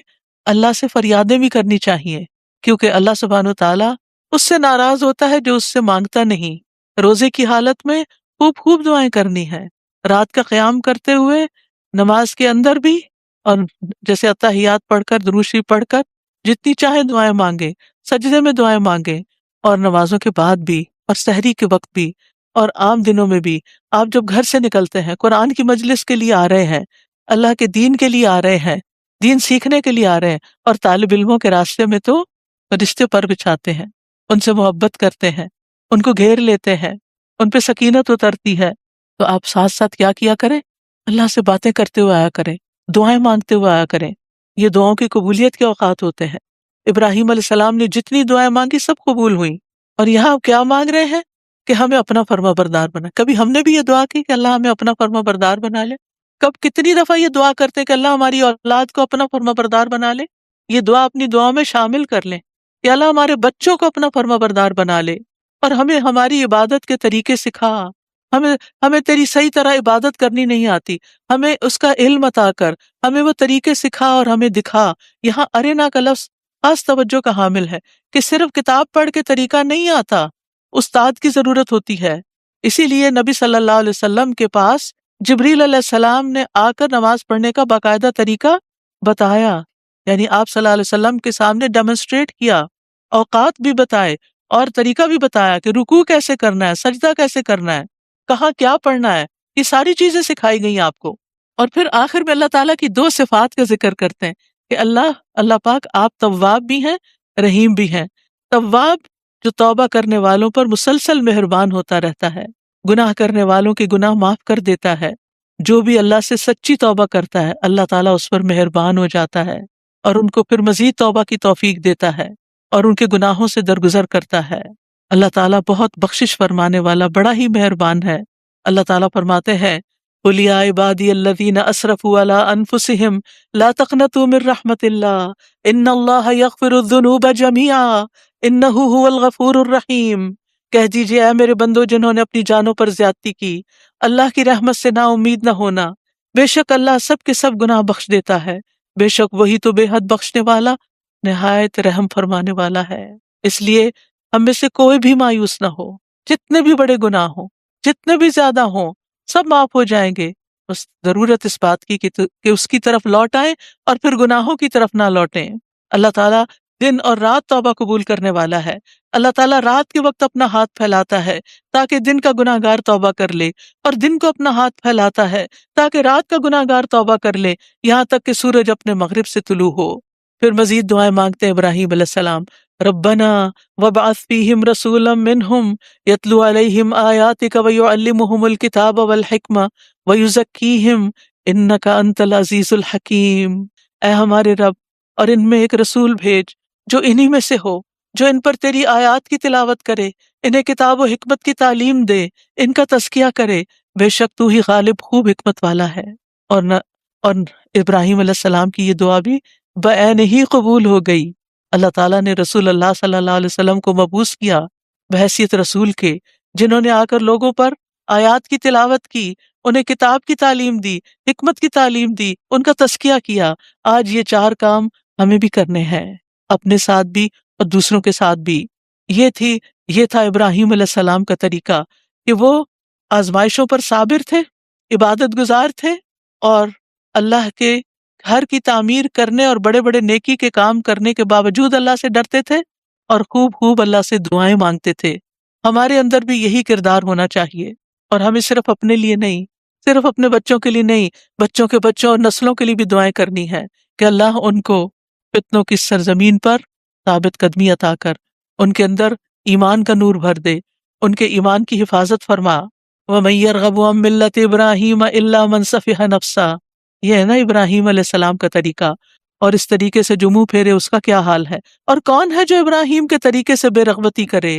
اللہ سے فریادیں بھی کرنی چاہیے، کیونکہ اللہ سبحانہ و تعالیٰ اس سے ناراض ہوتا ہے جو اس سے مانگتا نہیں۔ روزے کی حالت میں خوب دعائیں کرنی ہے، رات کا قیام کرتے ہوئے، نماز کے اندر بھی، اور جیسے اتحیات پڑھ کر، درود شریف پڑھ کر جتنی چاہے دعائیں مانگے، سجدے میں دعائیں مانگے، اور نمازوں کے بعد بھی، اور سحری کے وقت بھی، اور عام دنوں میں بھی۔ آپ جب گھر سے نکلتے ہیں، قرآن کی مجلس کے لیے آ رہے ہیں، اللہ کے دین کے لیے آ رہے ہیں، دین سیکھنے کے لیے آ رہے ہیں، اور طالب علموں کے راستے میں تو رشتے پر بچھاتے ہیں، ان سے محبت کرتے ہیں، ان کو گھیر لیتے ہیں، ان پہ سکینت اترتی ہے، تو آپ ساتھ ساتھ کیا کریں؟ اللہ سے باتیں کرتے ہوئے آیا کریں، دعائیں مانگتے ہوئے آیا کریں۔ یہ دعاؤں کی قبولیت کے اوقات ہوتے ہیں۔ ابراہیم علیہ السلام نے جتنی دعائیں مانگی سب قبول ہوئیں، اور یہاں کیا مانگ رہے ہیں کہ ہمیں اپنا فرما بردار بنا۔ کبھی ہم نے بھی یہ دعا کی کہ اللہ ہمیں اپنا فرما بردار بنا لے؟ کتنی دفعہ یہ دعا کرتے ہیں کہ اللہ ہماری اولاد کو اپنا فرما بردار بنا لے؟ یہ دعا اپنی دعاؤں میں شامل کر لیں کہ اللہ ہمارے بچوں کو اپنا فرما بردار بنا لے، اور ہمیں ہماری عبادت کے طریقے سکھا۔ ہمیں تیری صحیح طرح عبادت کرنی نہیں آتی، ہمیں اس کا علم عطا کر، ہمیں وہ طریقے سکھا اور ہمیں دکھا۔ یہاں ارنا کا لفظ خاص توجہ کا حامل ہے کہ صرف کتاب پڑھ کے طریقہ نہیں آتا، استاد کی ضرورت ہوتی ہے۔ اسی لیے نبی صلی اللہ علیہ وسلم کے پاس جبریل علیہ السلام نے آ کر نماز پڑھنے کا باقاعدہ طریقہ بتایا، یعنی آپ صلی اللہ علیہ وسلم کے سامنے ڈیمونسٹریٹ کیا، اوقات بھی بتائے اور طریقہ بھی بتایا کہ رکوع کیسے کرنا ہے، سجدہ کیسے کرنا ہے، کہاں کیا پڑھنا ہے، یہ ساری چیزیں سکھائی گئی آپ کو۔ اور پھر آخر میں اللہ تعالیٰ کی 2 صفات کا ذکر کرتے ہیں کہ اللہ پاک آپ تواب بھی ہیں، رحیم بھی ہیں۔ تواب جو توبہ کرنے والوں پر مسلسل مہربان ہوتا رہتا ہے، گناہ کرنے والوں کے گناہ معاف کر دیتا ہے۔ جو بھی اللہ سے سچی توبہ کرتا ہے اللہ تعالیٰ اس پر مہربان ہو جاتا ہے اور ان کو پھر مزید توبہ کی توفیق دیتا ہے اور ان کے گناہوں سے درگزر کرتا ہے۔ اللہ تعالیٰ بہت بخشش فرمانے والا، بڑا ہی مہربان ہے۔ اللہ تعالیٰ فرماتے ہیں قُلْ يَا عِبَادِيَ الَّذِينَ أَسْرَفُوا عَلَىٰ أَنفُسِهِمْ لَا تَقْنَطُوا مِن رَحْمَةِ اللَّهِ إِنَّ اللَّهَ يَغْفِرُ الذُّنُوبَ جَمِيعًا إِنَّهُ هُوَ الْغَفُورُ الرَّحِيمُ۔ کہہ دیجئے اے میرے بندو جنہوں نے اپنی جانوں پر زیادتی کی، اللہ کی رحمت سے نا امید نہ ہونا، بے شک اللہ سب کے سب گناہ بخش دیتا ہے، بے شک وہی تو بے حد بخشنے والا، نہایت رحم فرمانے والا ہے۔ اس لیے ہم میں سے کوئی بھی مایوس نہ ہو، جتنے بھی بڑے گناہ ہوں، جتنے بھی زیادہ ہوں، سب معاف ہو جائیں گے۔ بس ضرورت اس بات کی کہ اس کی طرف لوٹ آئیں اور پھر گناہوں کی طرف نہ لوٹیں۔ اللہ تعالیٰ دن اور رات توبہ قبول کرنے والا ہے۔ اللہ تعالیٰ رات کے وقت اپنا ہاتھ پھیلاتا ہے تاکہ دن کا گناہ گار توبہ کر لے، اور دن کو اپنا ہاتھ پھیلاتا ہے تاکہ رات کا گناہ گار توبہ کر لے، یہاں تک کہ سورج اپنے مغرب سے طلوع ہو۔ پھر مزید دعائیں مانگتے ہیں ابراہیم علیہ السلام، ربنا وابعث فیہم رسولا منہم یتلو علیہم آیاتک ویعلمہم الکتاب والحکمہ ویزکیہم انک انت العزیز الحکیم۔ اے ہمارے رب، اور ان میں ایک رسول بھیج جو انہی میں سے ہو، جو ان پر تیری آیات کی تلاوت کرے، انہیں کتاب و حکمت کی تعلیم دے، ان کا تزکیہ کرے، بے شک تو ہی غالب خوب حکمت والا ہے۔ اور ابراہیم علیہ السلام کی یہ دعا بھی بعین ہی قبول ہو گئی۔ اللہ تعالیٰ نے رسول اللہ صلی اللہ علیہ وسلم کو مبعوث کیا بحیثیت رسول کے، جنہوں نے آ کر لوگوں پر آیات کی تلاوت کی، انہیں کتاب کی تعلیم دی، حکمت کی تعلیم دی، ان کا تزکیہ کیا۔ آج یہ 4 کام ہمیں بھی کرنے ہیں، اپنے ساتھ بھی اور دوسروں کے ساتھ بھی۔ یہ تھا ابراہیم علیہ السلام کا طریقہ کہ وہ آزمائشوں پر صابر تھے، عبادت گزار تھے، اور اللہ کے گھر کی تعمیر کرنے اور بڑے بڑے نیکی کے کام کرنے کے باوجود اللہ سے ڈرتے تھے اور خوب اللہ سے دعائیں مانگتے تھے۔ ہمارے اندر بھی یہی کردار ہونا چاہیے، اور ہمیں صرف اپنے لیے نہیں، صرف اپنے بچوں کے لیے نہیں، بچوں کے بچوں اور نسلوں کے لیے بھی دعائیں کرنی ہے کہ اللہ ان کو فتنوں کی سرزمین پر ثابت قدمی عطا کر، ان کے اندر ایمان کا نور بھر دے، ان کے ایمان کی حفاظت فرما۔ وَمَن يَرْغَبُ عَن مِّلَّةِ إِبْرَاهِيمَ إِلَّا مَن سَفِهَ نَفْسَهُ، یہ ہے نا ابراہیم علیہ السلام کا طریقہ، اور اس طریقے سے جو منہ پھیرے اس کا کیا حال ہے۔ اور کون ہے جو ابراہیم کے طریقے سے بے رغبتی کرے؟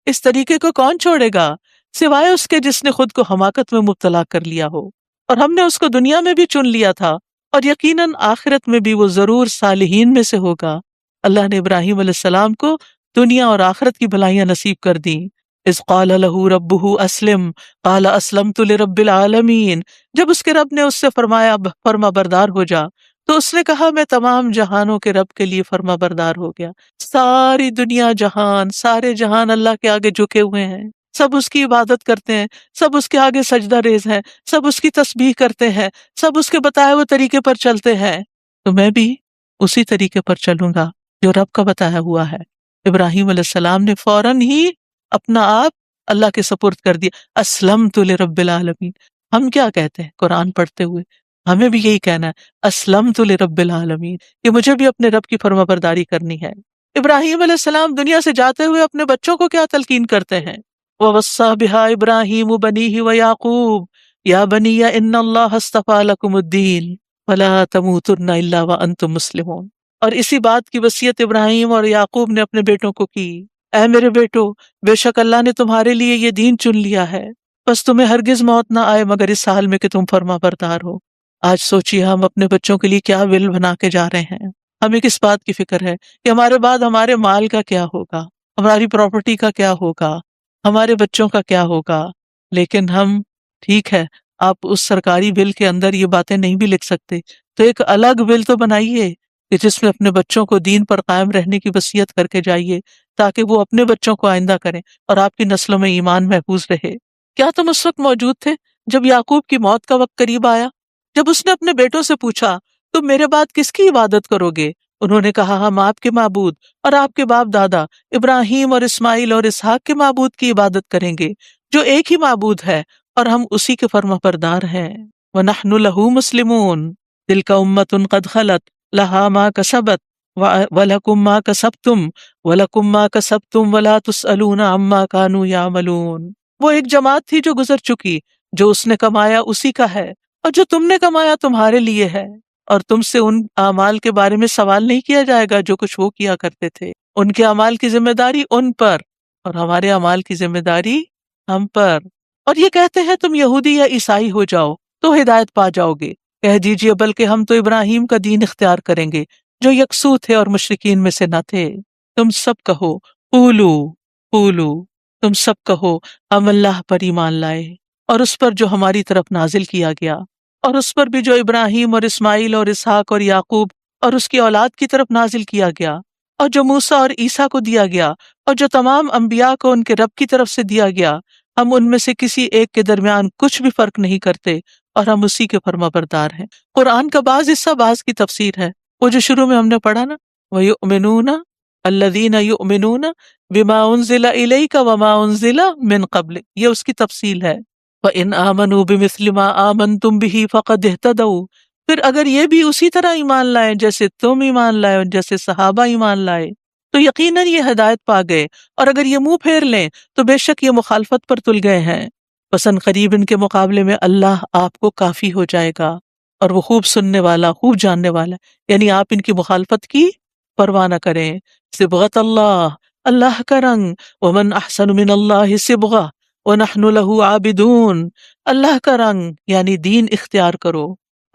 اس طریقے کو کون چھوڑے گا سوائے اس کے جس نے خود کو حماقت میں مبتلا کر لیا ہو، اور ہم نے اس کو دنیا میں بھی چن لیا تھا، اور یقیناً آخرت میں بھی وہ ضرور صالحین میں سے ہوگا۔ اللہ نے ابراہیم علیہ السلام کو دنیا اور آخرت کی بھلائیاں نصیب کر دیں۔ اذ قال له ربه اسلم قال اسلمت لرب العالمین، جب اس کے رب نے اس سے فرمایا فرما بردار ہو جا، تو اس نے کہا میں تمام جہانوں کے رب کے لیے فرما بردار ہو گیا۔ ساری دنیا جہان، سارے جہان اللہ کے آگے جھکے ہوئے ہیں، سب اس کی عبادت کرتے ہیں، سب اس کے آگے سجدہ ریز ہیں، سب اس کی تسبیح کرتے ہیں، سب اس کے بتائے ہوئے طریقے پر چلتے ہیں، تو میں بھی اسی طریقے پر چلوں گا جو رب کا بتایا ہوا ہے۔ ابراہیم علیہ السلام نے فوراً ہی اپنا آپ اللہ کے سپرد کر دیا، اسلمت لرب العالمین۔ ہم کیا کہتے ہیں قرآن پڑھتے ہوئے؟ ہمیں بھی یہی کہنا ہے، اسلمت لرب العالمین، کہ مجھے بھی اپنے رب کی فرما برداری کرنی ہے۔ ابراہیم علیہ السلام دنیا سے جاتے ہوئے اپنے بچوں کو کیا تلقین کرتے ہیں؟ وَوَصَّىٰ بِهَا إِبْرَاهِيمُ بَنِيهِ وَيَعْقُوبُ يَا بَنِيَّ إِنَّ اللَّهَ اصْطَفَىٰ لَكُمُ الدِّينَ فَلَا تَمُوتُنَّ إِلَّا وَأَنتُم مُّسْلِمُونَ۔ اور اسی بات کی وصیت ابراہیم اور یعقوب نے اپنے بیٹوں کو کی، اے میرے بیٹو، بے شک اللہ نے تمہارے لیے یہ دین چن لیا ہے، بس تمہیں ہرگز موت نہ آئے مگر اس حال میں کہ تم فرما بردار ہو۔ آج سوچئے ہم اپنے بچوں کے لیے کیا ول بنا کے جا رہے ہیں۔ ہمیں کس بات کی فکر ہے کہ ہمارے بعد ہمارے مال کا کیا ہوگا، ہماری پراپرٹی کا کیا ہوگا، ہمارے بچوں کا کیا ہوگا۔ لیکن ہم، ٹھیک ہے، آپ اس سرکاری بل کے اندر یہ باتیں نہیں بھی لکھ سکتے، تو ایک الگ بل تو بنائیے کہ جس میں اپنے بچوں کو دین پر قائم رہنے کی وصیت کر کے جائیے، تاکہ وہ اپنے بچوں کو آئندہ کریں اور آپ کی نسلوں میں ایمان محفوظ رہے۔ کیا تم اس وقت موجود تھے جب یعقوب کی موت کا وقت قریب آیا، جب اس نے اپنے بیٹوں سے پوچھا تم میرے بعد کس کی عبادت کرو گے؟ انہوں نے کہا ہم آپ کے معبود اور آپ کے باپ دادا ابراہیم اور اسماعیل اور اسحاق کے معبود کی عبادت کریں گے، جو ایک ہی معبود ہے، اور ہم اسی کے فرما بردار ہیں۔ وَنَحْنُ لَهُ مُسْلِمُونَ تِلْكَ أُمَّةٌ قَدْ خَلَتْ لَهَا مَا كَسَبَتْ وَلَكُمْ مَا كَسَبْتُمْ وَلَكُمْ مَا كَسَبْتُمْ وَلَا تُسْأَلُونَ عَمَّا كَانُوا يَعْمَلُونَ۔ وہ ایک جماعت تھی جو گزر چکی، جو اس نے کمایا اسی کا ہے، اور جو تم نے کمایا تمہارے لیے ہے، اور تم سے ان اعمال کے بارے میں سوال نہیں کیا جائے گا جو کچھ وہ کیا کرتے تھے۔ ان کے اعمال کی ذمہ داری ان پر، اور ہمارے اعمال کی ذمہ داری ہم پر۔ اور یہ کہتے ہیں تم یہودی یا عیسائی ہو جاؤ تو ہدایت پا جاؤ گے، کہہ دیجئے بلکہ ہم تو ابراہیم کا دین اختیار کریں گے جو یکسو تھے اور مشرکین میں سے نہ تھے۔ تم سب کہو قولو قولو، تم سب کہو ہم اللہ پر ایمان لائے اور اس پر جو ہماری طرف نازل کیا گیا، اور اس پر بھی جو ابراہیم اور اسماعیل اور اسحاق اور یعقوب اور اس کی اولاد کی طرف نازل کیا گیا، اور جو موسیٰ اور عیسیٰ کو دیا گیا، اور جو تمام انبیاء کو ان کے رب کی طرف سے دیا گیا۔ ہم ان میں سے کسی ایک کے درمیان کچھ بھی فرق نہیں کرتے، اور ہم اسی کے فرما بردار ہیں۔ قرآن کا بعض حصہ بعض کی تفسیر ہے، وہ جو شروع میں ہم نے پڑھا نا، وَيُؤْمِنُونَ الَّذِينَ يُؤْمِنُونَ بِمَا أُنزِلَ إِلَيْكَ وَمَا أُنزِلَ مِن قَبْلِكَ، یہ اس کی تفصیل ہے۔ وَإِنْ آمَنُوا بِمِثْلِ مَا آمَنْتُمْ بِهِ فَقَدِ اهْتَدَوْا، پھر اگر یہ بھی اسی طرح ایمان لائیں جیسے تم ایمان لائے اور جیسے صحابہ ایمان لائے تو یقیناً یہ ہدایت پا گئے، اور اگر یہ منہ پھیر لیں تو بے شک یہ مخالفت پر تل گئے ہیں۔ پسند قریب ان کے مقابلے میں اللہ آپ کو کافی ہو جائے گا، اور وہ خوب سننے والا خوب جاننے والا، یعنی آپ ان کی مخالفت کی پرواہ نہ کریں۔ صبغت اللہ، اللہ کا رنگ، ومن احسن من اللہ صبغہ وَنَحْنُ لَهُ عَابِدُونَ، اللہ کا رنگ یعنی دین اختیار کرو،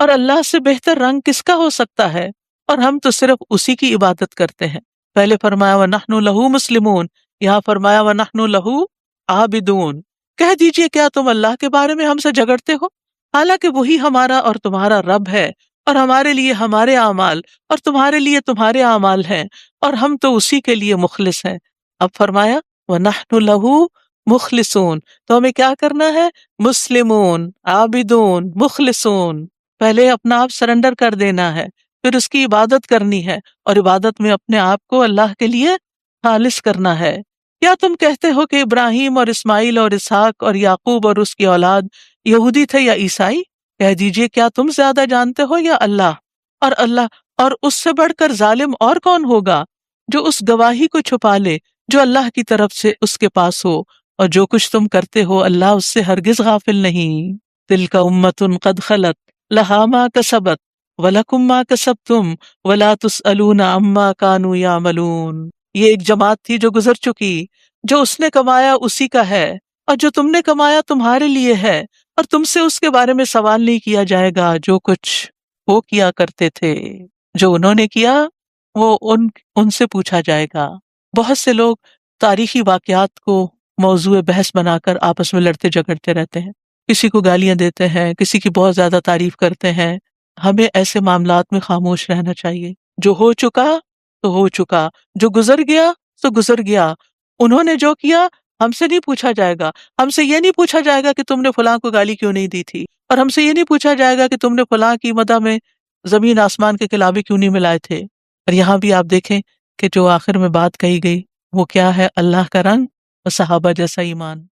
اور اللہ سے بہتر رنگ کس کا ہو سکتا ہے، اور ہم تو صرف اسی کی عبادت کرتے ہیں۔ پہلے فرمایا وَنَحْنُ لَهُ مُسْلِمُونَ، یہاں فرمایا وَنَحْنُ لَهُ عَابِدُونَ۔ کہہ دیجئے کیا تم اللہ کے بارے میں ہم سے جھگڑتے ہو، حالانکہ وہی ہمارا اور تمہارا رب ہے، اور ہمارے لیے ہمارے اعمال اور تمہارے لیے تمہارے اعمال ہیں، اور ہم تو اسی کے لیے مخلص ہیں۔ اب فرمایا وَنَحْنُ لَهُ مخلصون، تو ہمیں کیا کرنا ہے؟ مسلمون، عابدون، مخلصون، پہلے اپنا آپ سرنڈر کر دینا ہے، پھر اس کی عبادت کرنی ہے، اور عبادت میں اپنے آپ کو اللہ کے لیے خالص کرنا ہے۔ کیا تم کہتے ہو کہ ابراہیم اور اسماعیل اور اسحاق اور یعقوب اور اس کی اولاد یہودی تھے یا عیسائی؟ کہہ دیجئے کیا تم زیادہ جانتے ہو یا اللہ اور اس سے بڑھ کر ظالم اور کون ہوگا جو اس گواہی کو چھپا لے جو اللہ کی طرف سے اس کے پاس ہو، اور جو کچھ تم کرتے ہو اللہ اس سے ہرگز غافل نہیں۔ تلک امۃ قد خلت لہا ما کسبت ولکم ما کسبتم ولا تسألون عما کانوا یعملون۔ یہ ایک جماعت تھی جو گزر چکی، جو اس نے کمایا اسی کا ہے، اور جو تم نے کمایا تمہارے لیے ہے، اور تم سے اس کے بارے میں سوال نہیں کیا جائے گا جو کچھ وہ کیا کرتے تھے۔ جو انہوں نے کیا وہ ان سے پوچھا جائے گا۔ بہت سے لوگ تاریخی واقعات کو موضوع بحث بنا کر آپس میں لڑتے جھگڑتے رہتے ہیں، کسی کو گالیاں دیتے ہیں، کسی کی بہت زیادہ تعریف کرتے ہیں۔ ہمیں ایسے معاملات میں خاموش رہنا چاہیے۔ جو ہو چکا تو ہو چکا، جو گزر گیا تو گزر گیا۔ انہوں نے جو کیا ہم سے نہیں پوچھا جائے گا، ہم سے یہ نہیں پوچھا جائے گا کہ تم نے فلاں کو گالی کیوں نہیں دی تھی، اور ہم سے یہ نہیں پوچھا جائے گا کہ تم نے فلاں کی مدح میں زمین آسمان کے کلابے کیوں نہیں ملائے تھے۔ اور یہاں بھی آپ دیکھیں کہ جو آخر میں بات کہی گئی وہ کیا ہے؟ اللہ کا رنگ اور صحابہ جیسا ایمان۔